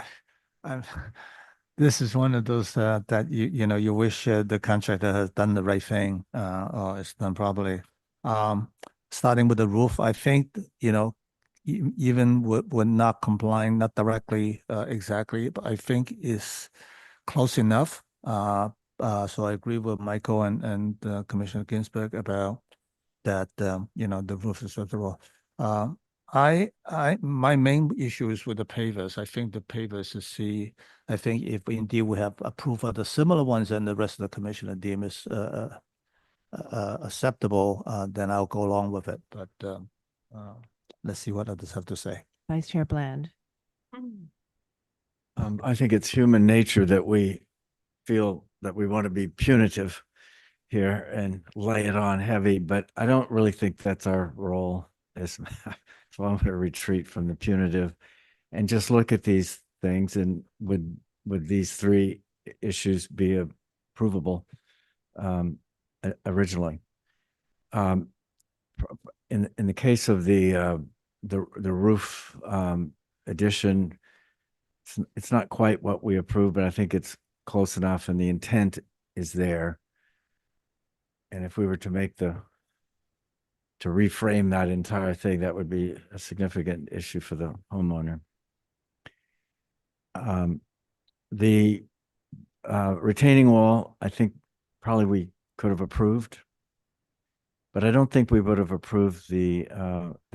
this is one of those that you wish the contractor has done the right thing or it's done properly. Starting with the roof, I think even with not complying, not directly exactly, but I think is close enough. So I agree with Michael and Commissioner Ginsburg about that. The roof is acceptable. My main issue is with the pavers. I think the pavers I think if indeed we have approved of the similar ones and the rest of the commission deem is acceptable, then I'll go along with it. But let's see what others have to say. Vice Chair Bland? I think it's human nature that we feel that we want to be punitive here and lay it on heavy, but I don't really think that's our role. So I'm going to retreat from the punitive and just look at these things, and would these three issues be approvable originally? In the case of the roof addition, it's not quite what we approved, but I think it's close enough, and the intent is there. And if we were to reframe that entire thing, that would be a significant issue for the homeowner. The retaining wall, I think probably we could have approved, but I don't think we would have approved the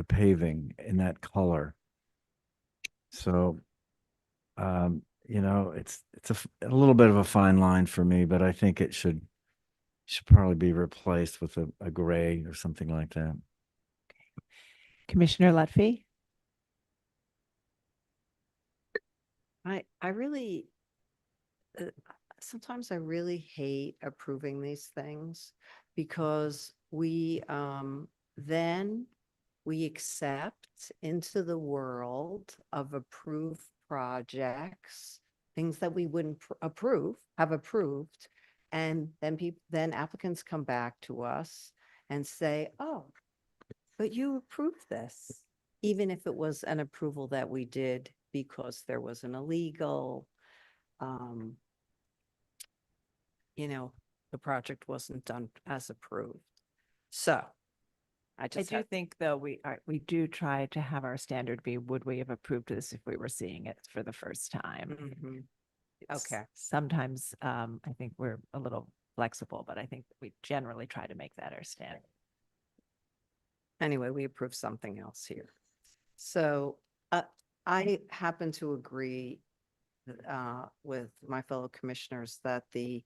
paving in that color. So, it's a little bit of a fine line for me, but I think it should probably be replaced with a gray or something like that. Commissioner Lutfi? I really, sometimes I really hate approving these things because then we accept into the world of approved projects, things that we wouldn't have approved. And then applicants come back to us and say, oh, but you approved this, even if it was an approval that we did because there was an illegal, the project wasn't done as approved. So I do think, though, we do try to have our standard be, would we have approved this if we were seeing it for the first time? Okay. Sometimes I think we're a little flexible, but I think we generally try to make that our standard. Anyway, we approved something else here. So I happen to agree with my fellow commissioners that the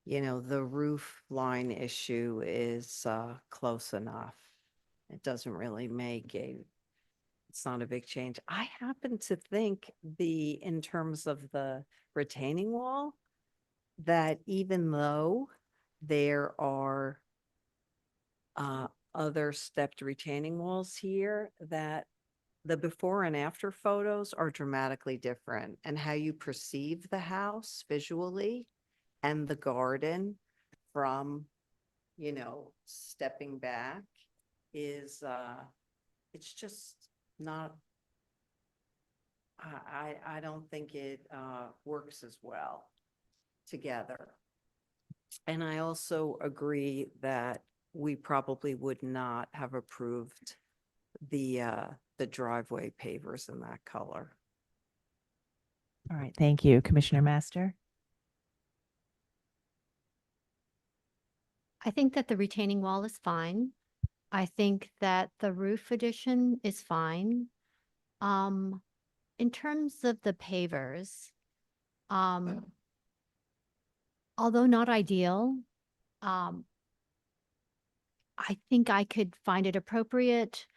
roof line issue is close enough. It doesn't really it's not a big change. I happen to think in terms of the retaining wall, that even though there are other stepped retaining walls here, that the before and after photos are dramatically different, and how you perceive the house visually and the garden from, you know, stepping back is, it's just not, I don't think it works as well together. And I also agree that we probably would not have approved the driveway pavers in that color. All right, thank you. Commissioner Master? I think that the retaining wall is fine. I think that the roof addition is fine. In terms of the pavers, although not ideal, I think I could find it appropriate,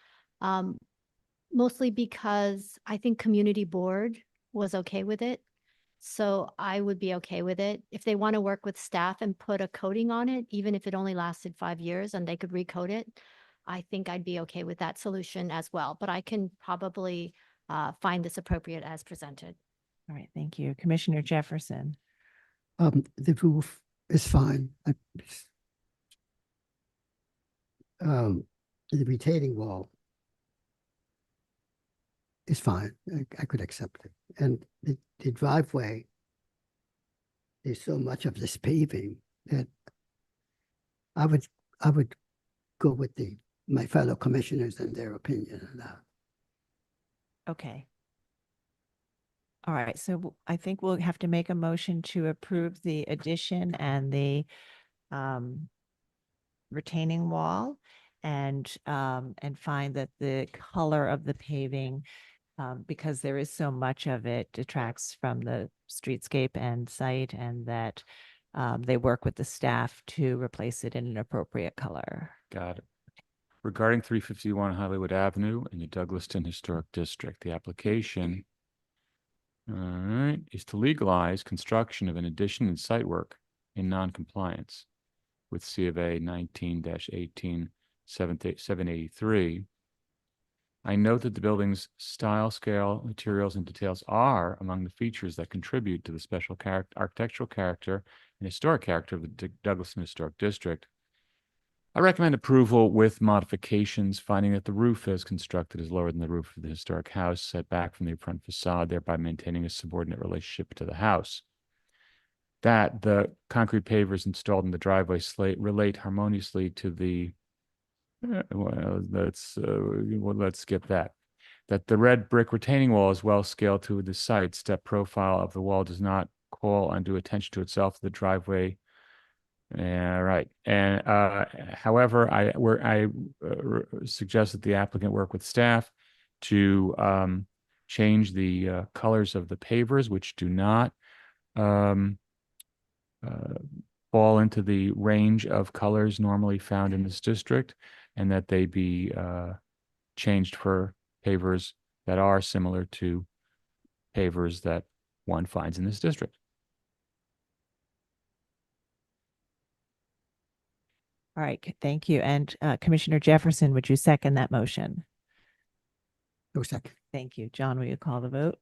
mostly because I think community board was okay with it. So I would be okay with it. If they want to work with staff and put a coating on it, even if it only lasted 5 years and they could recoat it, I think I'd be okay with that solution as well. But I can probably find this appropriate as presented. All right, thank you. Commissioner Jefferson? The roof is fine. The retaining wall is fine. I could accept it. And the driveway, there's so much of this paving that I would go with my fellow commissioners and their opinion on that. Okay. All right, so I think we'll have to make a motion to approve the addition and the retaining wall and find that the color of the paving, because there is so much of it, detracts from the streetscape and site, and that they work with the staff to replace it in an appropriate color. Got it. Regarding 351 Hollywood Avenue in the Douglaston Historic District, the application, all right, is to legalize construction of an addition and site work in non-compliance with C of A 19-18-783. I note that the building's style, scale, materials, and details are among the features that contribute to the special architectural character and historic character of the Douglaston Historic District. I recommend approval with modifications, finding that the roof as constructed is lower than the roof of the historic house, set back from the front facade, thereby maintaining a subordinate relationship to the house. That the concrete pavers installed in the driveway slate relate harmoniously to the let's skip that. That the red brick retaining wall is well scaled to the site. Step profile of the wall does not call undue attention to itself. The driveway, right. And however, I suggest that the applicant work with staff to change the colors of the pavers, which do not fall into the range of colors normally found in this district, and that they be changed for pavers that are similar to pavers that one finds in this district. All right, thank you. And Commissioner Jefferson, would you second that motion? No second. Thank you. John, will you call the vote?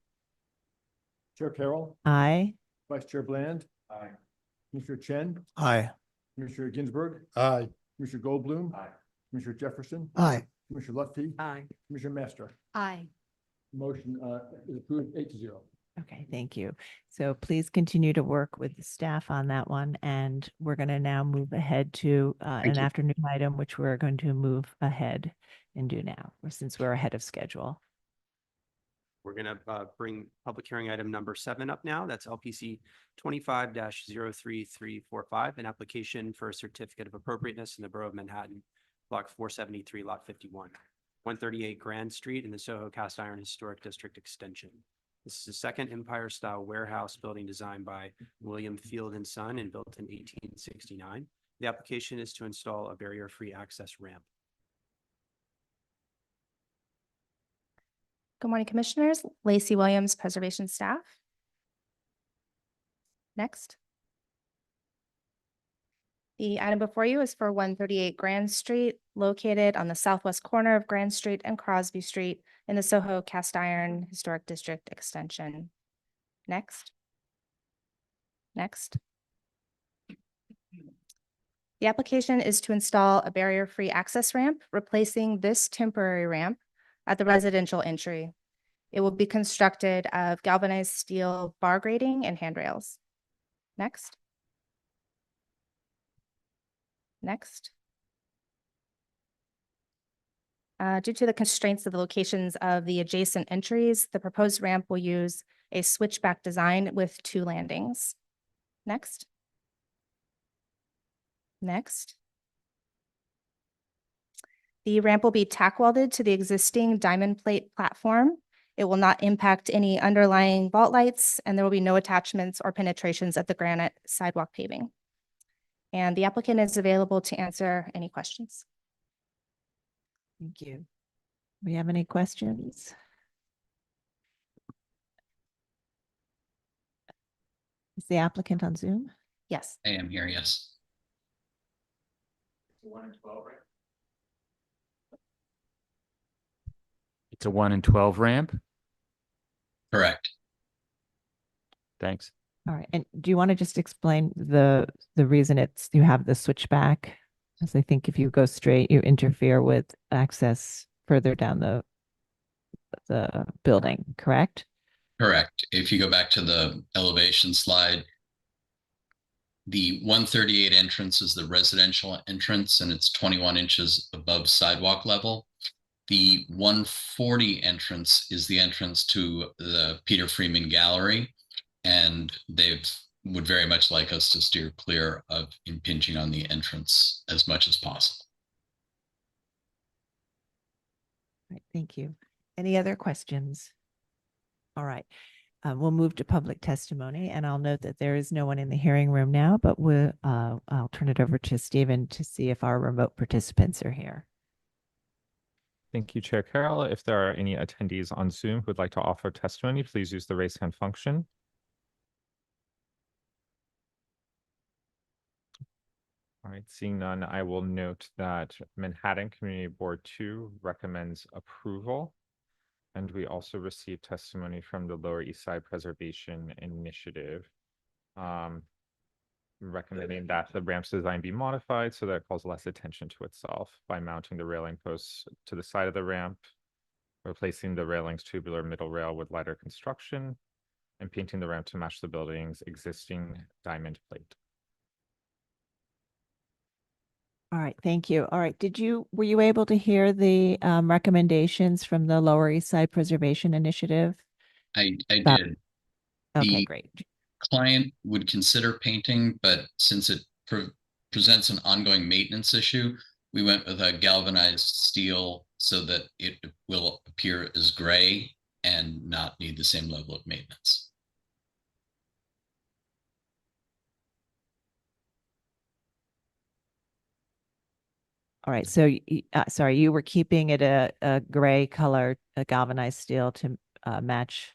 Chair Carroll, Aye. Vice Chair Bland. Aye. Commissioner Chen, Aye. Commissioner Ginsburg, Aye. Commissioner Goldblum. Aye. Commissioner Jefferson, Aye. Commissioner Lutfi, Aye. Commissioner Master. Aye. Motion is approved 8-0. Okay, thank you. So please continue to work with the staff on that one. And we're going to now move ahead to an you. afternoon item, which we're going to move ahead and do now, since we're ahead of schedule. We're going to bring public hearing item number 7 up now. That's LPC 25-03345, an application for a certificate of appropriateness in the Borough of Manhattan, Block 473, Lot 51, 138 Grand Street in the Soho Cast Iron Historic District Extension. This is a second Empire-style warehouse building designed by William Field and Son and built in 1869. The application is to install a barrier-free access ramp. Good morning, Commissioners. Lacey Williams, Preservation Staff. Next. The item before you is for 138 Grand Street, located on the southwest corner of Grand Street and Crosby Street in the Soho Cast Iron Historic District Extension. Next. Next. The application is to install a barrier-free access ramp, replacing this temporary ramp at the residential entry. It will be constructed of galvanized steel bar grating and handrails. Next. Next. Due to the constraints of the locations of the adjacent entries, the proposed ramp will use a switchback design with 2 landings. Next. Next. The ramp will be tack welded to the existing diamond plate platform. It will not impact any underlying vault lights, and there will be no attachments or penetrations of the granite sidewalk paving. And the applicant is available to answer any questions. Thank you. We have any questions? Is the applicant on Zoom? Yes. I am here, yes. 1 in 12 ramp. It's a 1 in 12 ramp? Correct. Thanks. All right. And do you want to just explain the reason you have the switchback? Because I think if you go straight, you interfere with access further down the building, correct? Correct. If you go back to the elevation slide, the 138 entrance is the residential entrance, and it's 21 inches above sidewalk level. The 140 entrance is the entrance to the Peter Freeman Gallery, and they would very much like us to steer clear of impinging on the entrance as much as possible. All right, thank you. Any other questions? All right. We'll move to public testimony, and I'll note that there is no one in the hearing room now, but I'll turn it over to Stephen to see if our remote participants are here. Thank you, Chair Carroll. If there are any attendees on Zoom who would like to offer testimony, please use the raise hand function. All right, seeing none, I will note that Manhattan Community Board 2 recommends approval. And we also received testimony from the Lower East Side Preservation Initiative, recommending that the ramp's design be modified so that it calls less attention to itself by mounting the railing posts to the side of the ramp, replacing the railing's tubular middle rail with lighter construction, and painting the ramp to match the building's existing diamond plate. All right, thank you. All right, were you able to hear the recommendations from the Lower East Side Preservation Initiative? I About- did. Okay, The great. client would consider painting, but since it presents an ongoing maintenance issue, we went with a galvanized steel so that it will appear as gray and not need the same level of maintenance. All right, so sorry, you were keeping it a gray color, a galvanized steel to match.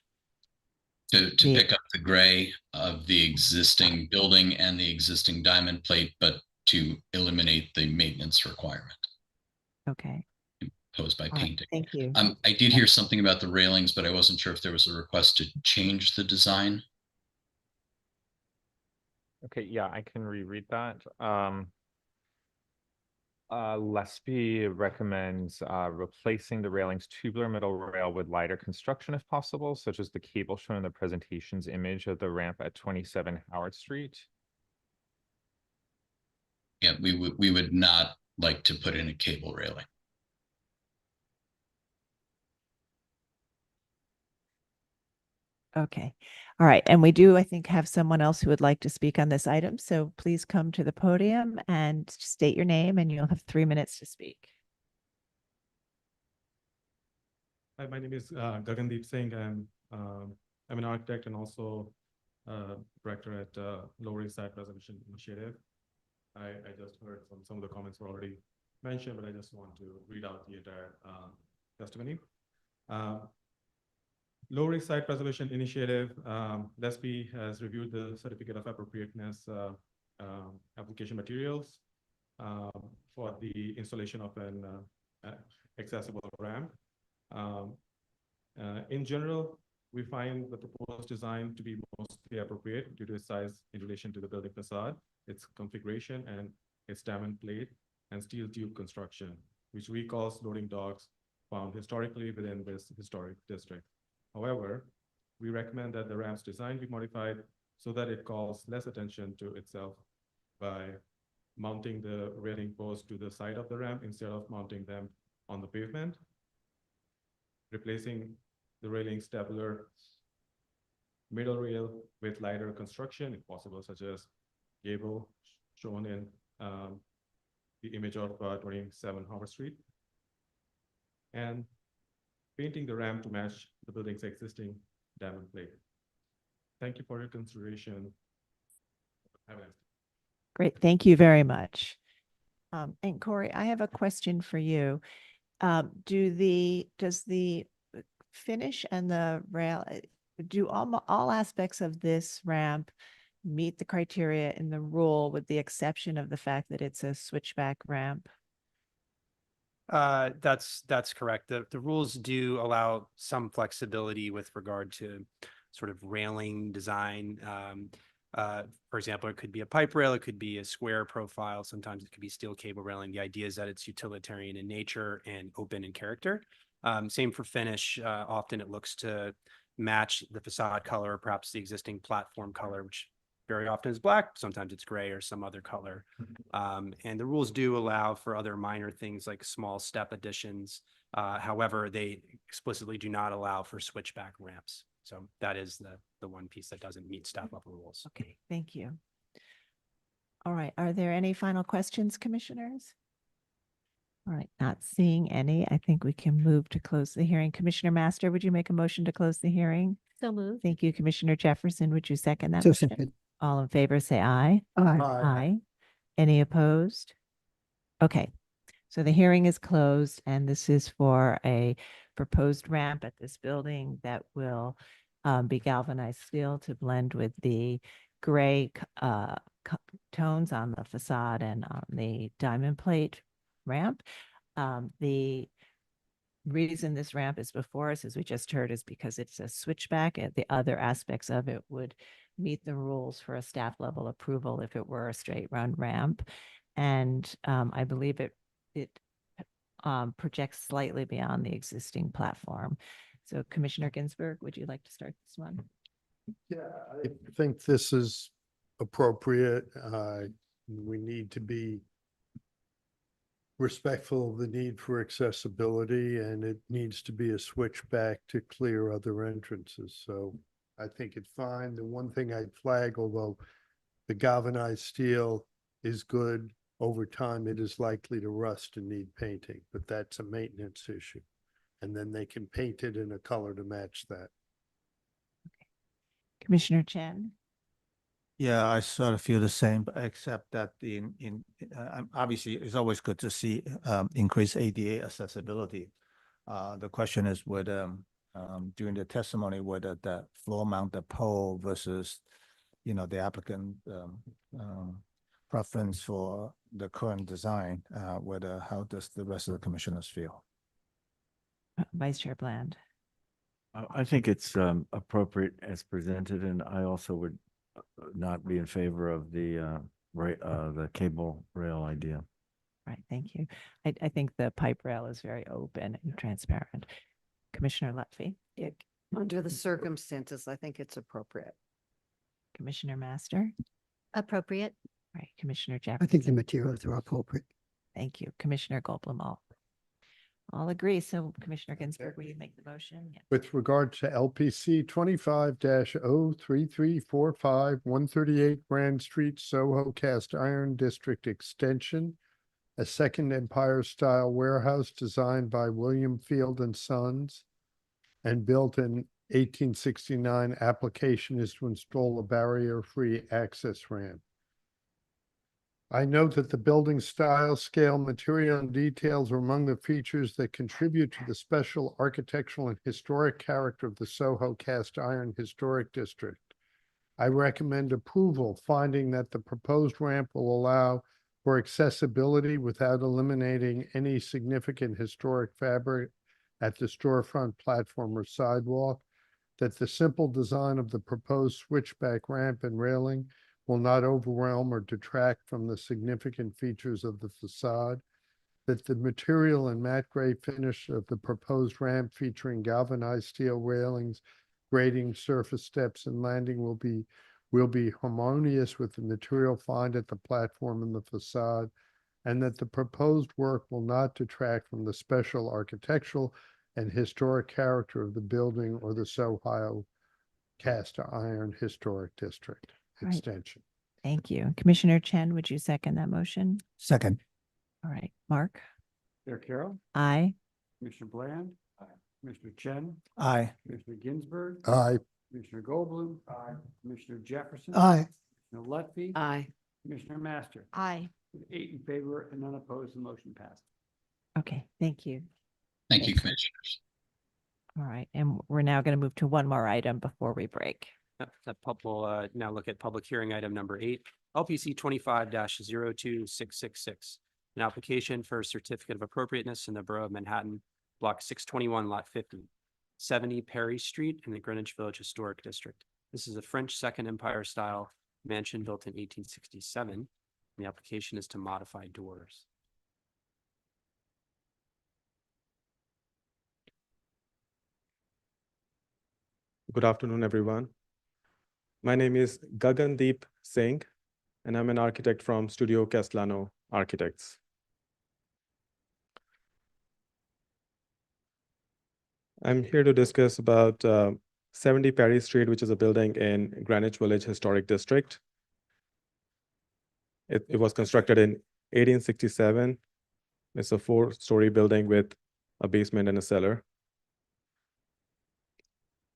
To pick up the gray of the existing building and the existing diamond plate, but to eliminate the maintenance requirement Okay. posed by All right, painting. thank you. I did hear something about the railings, but I wasn't sure if there was a request to change the design. Okay, yeah, I can reread that. Lesby recommends replacing the railing's tubular middle rail with lighter construction if possible, such as the cable shown in the presentation's image of the ramp at 27 Howard Street. Yeah, we would not like to put in a cable railing. Okay. All right. And we do, I think, have someone else who would like to speak on this item. So please come to the podium and state your name, and you'll have 3 minutes to speak. Hi, my name is Gagandeep Singh. I'm an architect and also director at Lower East Side Preservation Initiative. I just heard some of the comments were already mentioned, but I just want to read out the entire testimony. Lower East Side Preservation Initiative, Lesby has reviewed the certificate of appropriateness application materials for the installation of an accessible ramp. In general, we find the proposed design to be mostly appropriate due to its size in relation to the building facade, its configuration, and its diamond plate and steel tube construction, which recalls loading docks found historically within this historic district. However, we recommend that the ramp's design be modified so that it calls less attention to itself by mounting the railing posts to the side of the ramp instead of mounting them on the pavement, replacing the railing stapler middle rail with lighter construction, if possible, such as gable shown in the image of 27 Howard Street, and painting the ramp to match the building's existing diamond plate. Thank you for your consideration. Have a nice day. Great, thank you very much. And Corey, I have a question for you. Does the finish and the rail, do all aspects of this ramp meet the criteria in the rule with the exception of the fact that it's a switchback ramp? That's correct. The rules do allow some flexibility with regard to sort of railing design. For example, it could be a pipe rail, it could be a square profile, sometimes it could be steel cable railing. The idea is that it's utilitarian in nature and open in character. Same for finish. Often it looks to match the facade color, or perhaps the existing platform color, which very often is black, sometimes it's gray or some other color. And the rules do allow for other minor things like small step additions. However, they explicitly do not allow for switchback ramps. So that is the one piece that doesn't meet staff level rules. Okay, thank you. All right, are there any final questions, commissioners? All right, not seeing any. I think we can move to close the hearing. Commissioner Master, would you make a motion to close the hearing? So moved. Thank you, Commissioner Jefferson. Would you second that So motion? second. All in favor, say aye. Aye. Aye. Any opposed? Okay, so the hearing is closed and this is for a proposed ramp at this building that will be galvanized steel to blend with the gray tones on the facade and on the diamond plate ramp. The reason this ramp is before us, as we just heard, is because it's a switchback. The other aspects of it would meet the rules for a staff level approval if it were a straight run ramp. And I believe it projects slightly beyond the existing platform. So Commissioner Ginsburg, would you like to start this one? Yeah, I think this is appropriate. We need to be respectful of the need for accessibility, and it needs to be a switchback to clear other entrances. So I think it's fine. The one thing I'd flag, although the galvanized steel is good, over time it is likely to rust and need painting, but that's a maintenance issue. And then they can paint it in a color to match that. Commissioner Chen? Yeah, I sort of feel the same, but except that obviously it's always good to see increased ADA accessibility. The question is whether during the testimony whether that floor mounted pole versus the applicant preference for the current design, how does the rest of the commissioners feel? Vice Chair Bland. I think it's appropriate as presented, and I also would not be in favor of the cable rail idea. Right, thank you. I think the pipe rail is very open and transparent. Commissioner Lutfi? Under the circumstances, I think it's appropriate. Commissioner Master? Appropriate. Right, Commissioner I Jefferson? think the materials are appropriate. Thank you. Commissioner Goldblum? All agree. So Commissioner Ginsburg, will you make the motion? Yeah. With regard to LPC 25-03345, 138 Grand Street, Soho Cast Iron District Extension, a second Empire-style warehouse designed by William Field and Sons and built in 1869. Application is to install a barrier-free access ramp. I note that the building style, scale, material, and details are among the features that contribute to the special architectural and historic character of the Soho Cast Iron Historic District. I recommend approval, finding that the proposed ramp will allow for accessibility without eliminating any significant historic fabric at the storefront platform or sidewalk, that the simple design of the proposed switchback ramp and railing will not overwhelm or detract from the significant features of the facade, that the material and matte gray finish of the proposed ramp featuring galvanized steel railings, grading surface steps and landing will be harmonious with the material found at the platform and the facade, and that the proposed work will not detract from the special architectural and historic character of the building or the Soho cast iron historic district Right. extension. Thank you. Commissioner Chen, would you second that motion? Second. All right, Mark? Mayor Carroll, Aye. Commissioner Bland, Commissioner Chen, Aye. Commissioner Ginsburg, Aye. Commissioner Goldblum, Commissioner Jefferson. Aye. Commissioner Lutfi. Aye. Commissioner Master. Aye. With 8 in favor and none opposed, the motion passed. Okay, thank you. Thank you, Commissioners. All right, and we're now going to move to one more item before we break. We'll now look at public hearing item number 8, LPC 25-02666. An application for a certificate of appropriateness in the Borough of Manhattan, Block 621, Lot 50, 70 Perry Street in the Greenwich Village Historic District. This is a French Second Empire style mansion built in 1867. The application is to modify doors. Good afternoon, everyone. My name is Gagandeep Singh, and I'm an architect from Studio Castellano Architects. I'm here to discuss about 70 Perry Street, which is a building in Greenwich Village Historic District. It was constructed in 1867. It's a 4-story building with a basement and a cellar.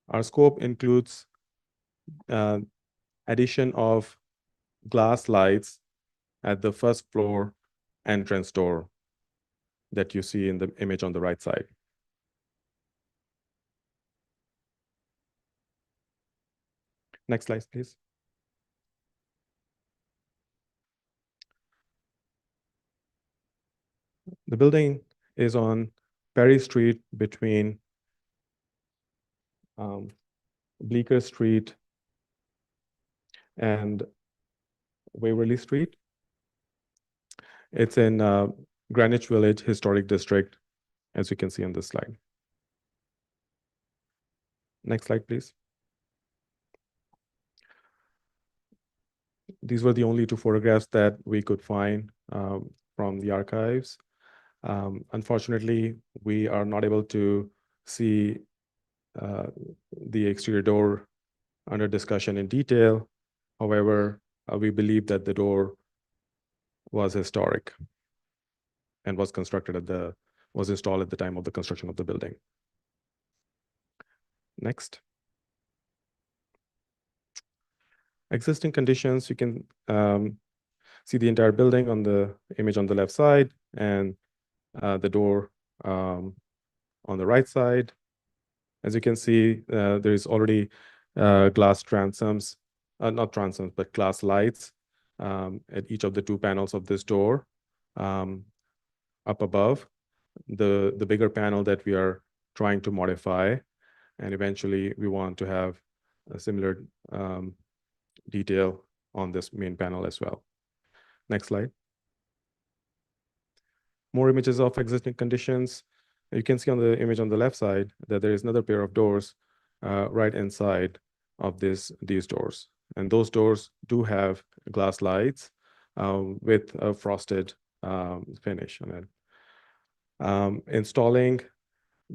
Our scope includes addition of glass lights at the first floor entrance door that you see in the image on the right side. Next slide, please. The building is on Perry Street between Bleecker Street and Waverly Street. It's in Greenwich Village Historic District, as you can see on this slide. Next slide, please. These were the only 2 photographs that we could find from the archives. Unfortunately, we are not able to see the exterior door under discussion in detail. However, we believe that the door was historic and was installed at the time of the construction of the building. Next. Existing conditions, you can see the entire building on the image on the left side and the door on the right side. As you can see, there is already glass transoms, not transoms, but glass lights at each of the 2 panels of this door. Up above, the bigger panel that we are trying to modify, and eventually we want to have a similar detail on this main panel as well. Next slide. More images of existing conditions. You can see on the image on the left side that there is another pair of doors right inside of these doors. And those doors do have glass lights with a frosted finish on it. Installing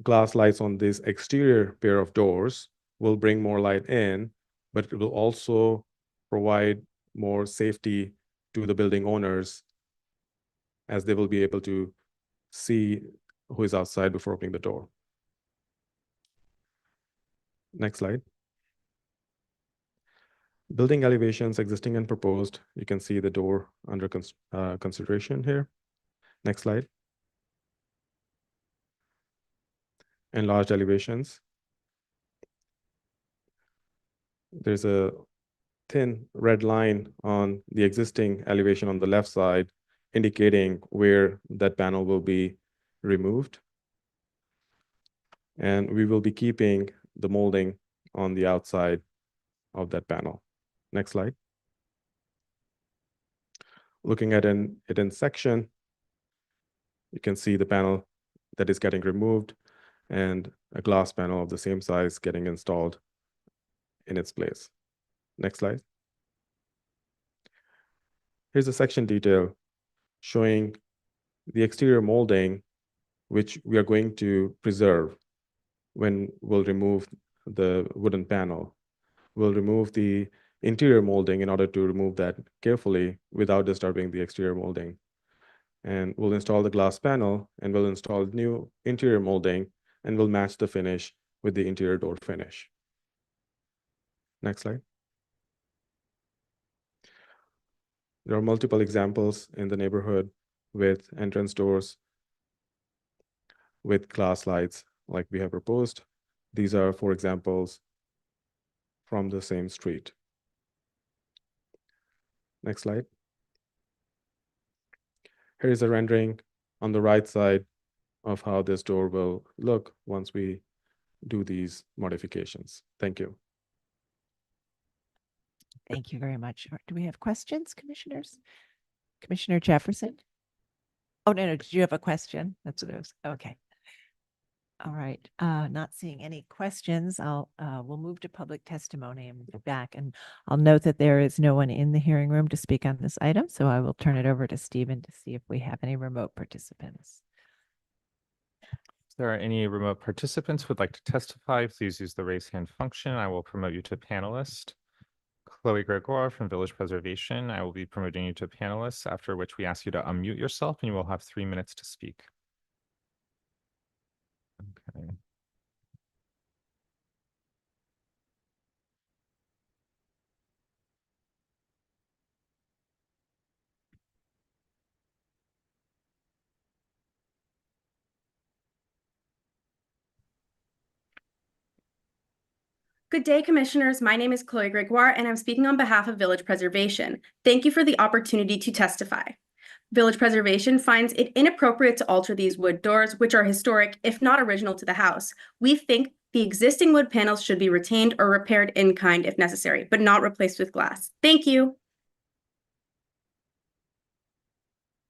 glass lights on this exterior pair of doors will bring more light in, but it will also provide more safety to the building owners, as they will be able to see who is outside before opening the door. Next slide. Building elevations, existing and proposed. You can see the door under consideration here. Next slide. Enlarged elevations. There's a thin red line on the existing elevation on the left side, indicating where that panel will be removed. And we will be keeping the molding on the outside of that panel. Next slide. Looking at it in section, you can see the panel that is getting removed and a glass panel of the same size getting installed in its place. Next slide. Here's a section detail showing the exterior molding, which we are going to preserve when we'll remove the wooden panel. We'll remove the interior molding in order to remove that carefully without disturbing the exterior molding. And we'll install the glass panel and we'll install new interior molding and we'll match the finish with the interior door finish. Next slide. There are multiple examples in the neighborhood with entrance doors with glass lights like we have proposed. These are 4 examples from the same street. Next slide. Here is a rendering on the right side of how this door will look once we do these modifications. Thank you. Thank you very much. Do we have questions, commissioners? Commissioner Jefferson? Oh, no, did you have a question? That's what it was. Okay. All right. Not seeing any questions. We'll move to public testimony and be back. And I'll note that there is no one in the hearing room to speak on this item. So I will turn it over to Stephen to see if we have any remote participants. If there are any remote participants who would like to testify, please use the raise hand function. I will promote you to panelist. Chloe Gregoire from Village Preservation. I will be promoting you to panelists, after which we ask you to unmute yourself and you will have 3 minutes to speak. Okay. Good day, Commissioners. My name is Chloe Gregoire, and I'm speaking on behalf of Village Preservation. Thank you for the opportunity to testify. Village Preservation finds it inappropriate to alter these wood doors, which are historic, if not original to the house. We think the existing wood panels should be retained or repaired in kind if necessary, but not replaced with glass. Thank you.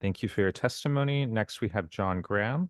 Thank you for your testimony. Next, we have John Graham.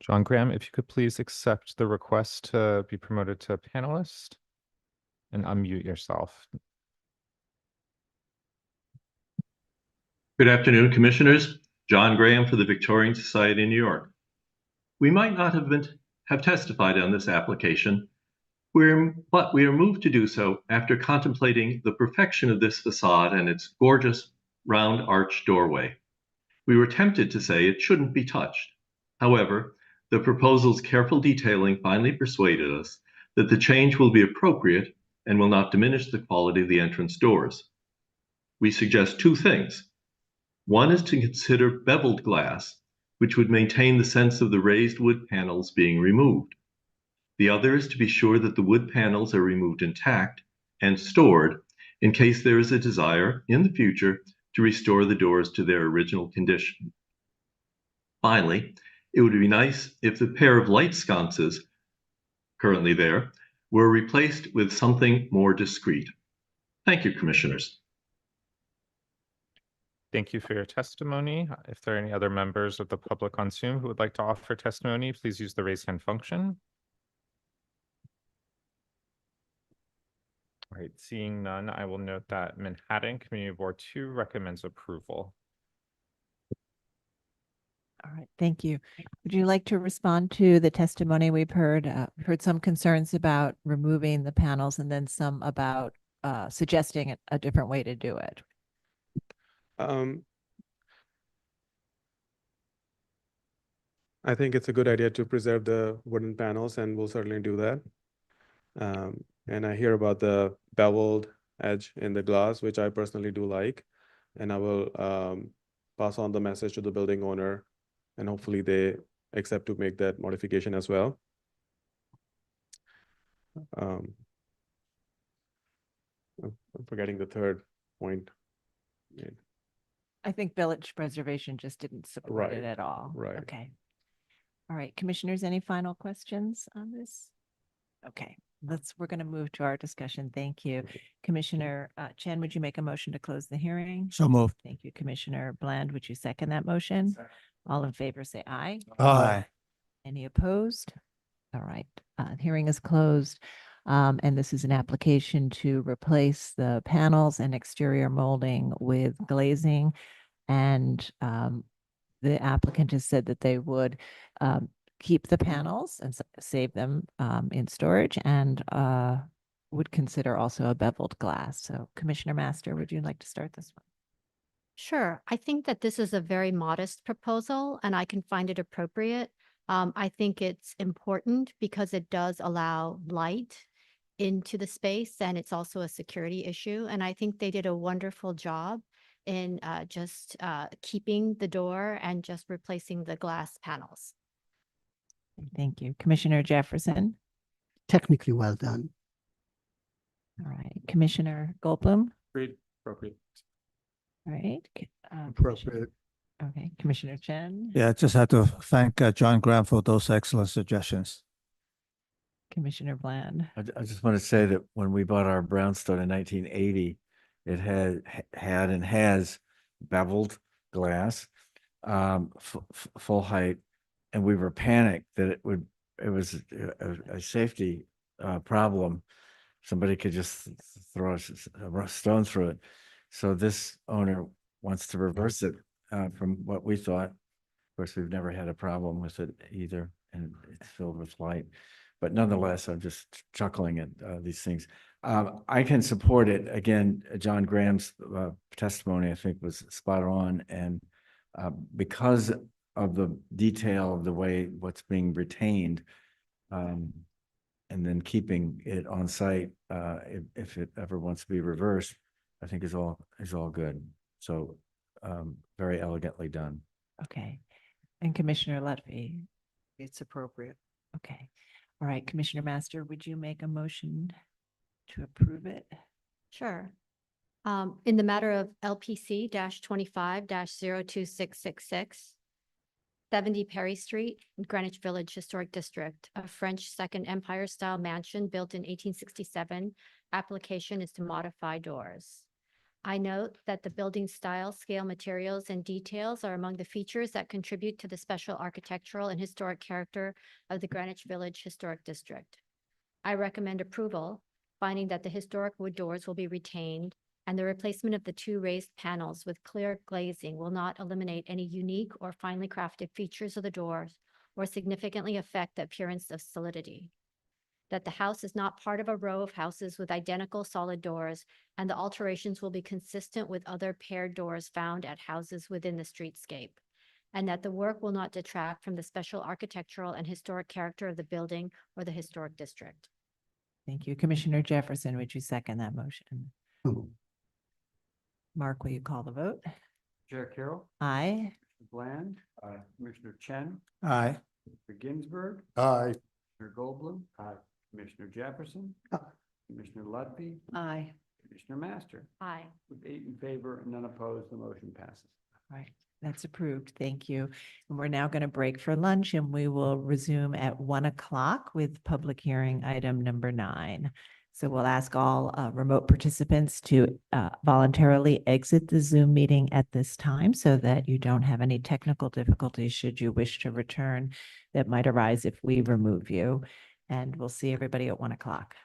John Graham, if you could please accept the request to be promoted to panelist and unmute yourself. Good afternoon, Commissioners. John Graham for the Victorian Society in New York. We might not have testified on this application, but we are moved to do so after contemplating the perfection of this facade and its gorgeous round arch doorway. We were tempted to say it shouldn't be touched. However, the proposal's careful detailing finally persuaded us that the change will be appropriate and will not diminish the quality of the entrance doors. We suggest 2 things. One is to consider beveled glass, which would maintain the sense of the raised wood panels being removed. The other is to be sure that the wood panels are removed intact and stored in case there is a desire in the future to restore the doors to their original condition. Finally, it would be nice if the pair of light sconces currently there were replaced with something more discreet. Thank you, Commissioners. Thank you for your testimony. If there are any other members of the public on Zoom who would like to offer testimony, please use the raise hand function. All right, seeing none, I will note that Manhattan Community Board 2 recommends approval. All right, thank you. Would you like to respond to the testimony we've heard? We've heard some concerns about removing the panels and then some about suggesting a different way to do it. I think it's a good idea to preserve the wooden panels, and we'll certainly do that. And I hear about the beveled edge in the glass, which I personally do like. And I will pass on the message to the building owner, and hopefully they accept to make that modification as well. I'm forgetting the third point. Yeah. I think Village Preservation just didn't support it Right, at all. right. Okay. All right, commissioners, any final questions on this? Okay, we're going to move to our discussion. Thank you. Commissioner Chen, would you make a motion to close the hearing? So moved. Thank you. Commissioner Bland, would you second that motion? All in favor, say aye. Aye. Any opposed? All right, hearing is closed. And this is an application to replace the panels and exterior molding with glazing. And the applicant has said that they would keep the panels and save them in storage, and would consider also a beveled glass. So Commissioner Master, would you like to start this one? Sure. I think that this is a very modest proposal and I can find it appropriate. I think it's important because it does allow light into the space and it's also a security issue. And I think they did a wonderful job in just keeping the door and just replacing the glass panels. Thank you. Commissioner Jefferson. Technically well done. All right. Commissioner Goldblum. Agreed, appropriate. All right. Appropriate. Okay. Commissioner Chen. Yeah, I just had to thank John Graham for those excellent suggestions. Commissioner Bland. I just want to say that when we bought our brownstone in 1980, it had and has beveled glass, full height, and we were panicked that it was a safety problem. Somebody could just throw a stone through it. So this owner wants to reverse it from what we thought. Of course, we've never had a problem with it either, and it's filled with light. But nonetheless, I'm just chuckling at these things. I can support it. Again, John Graham's testimony, I think, was spot on. And because of the detail of the way what's being retained, and then keeping it on site, if it ever wants to be reversed, I think is all good. So very elegantly done. Okay. And Commissioner Lutfi. It's appropriate. Okay. All right, Commissioner Master, would you make a motion to approve it? Sure. In the matter of LPC 25-02666, 70 Perry Street, Greenwich Village Historic District, a French Second Empire style mansion built in 1867. Application is to modify doors. I note that the building style, scale, materials, and details are among the features that contribute to the special architectural and historic character of the Greenwich Village Historic District. I recommend approval, finding that the historic wood doors will be retained and the replacement of the two raised panels with clear glazing will not eliminate any unique or finely crafted features of the doors or significantly affect the appearance of solidity. That the house is not part of a row of houses with identical solid doors, and the alterations will be consistent with other paired doors found at houses within the streetscape, and that the work will not detract from the special architectural and historic character of the building or the historic district. Thank you. Commissioner Jefferson, would you second that motion? Mark, will you call the vote? Chair Carroll. Aye. Mr. Bland. Aye. Commissioner Chen. Aye. Mr. Ginsburg. Aye. Commissioner Goldblum. Aye. Commissioner Jefferson. Aye. Commissioner Lutfi. Aye. Commissioner Master. Aye. With 8 in favor and none opposed, the motion passes. All right, that's approved. Thank you. And we're now going to break for lunch and we will resume at 1 o'clock with public hearing item number 9. So we'll ask all remote participants to voluntarily exit the Zoom meeting at this time so that you don't have any technical difficulties should you wish to return that might arise if we remove you. And we'll see everybody at 1 o'clock.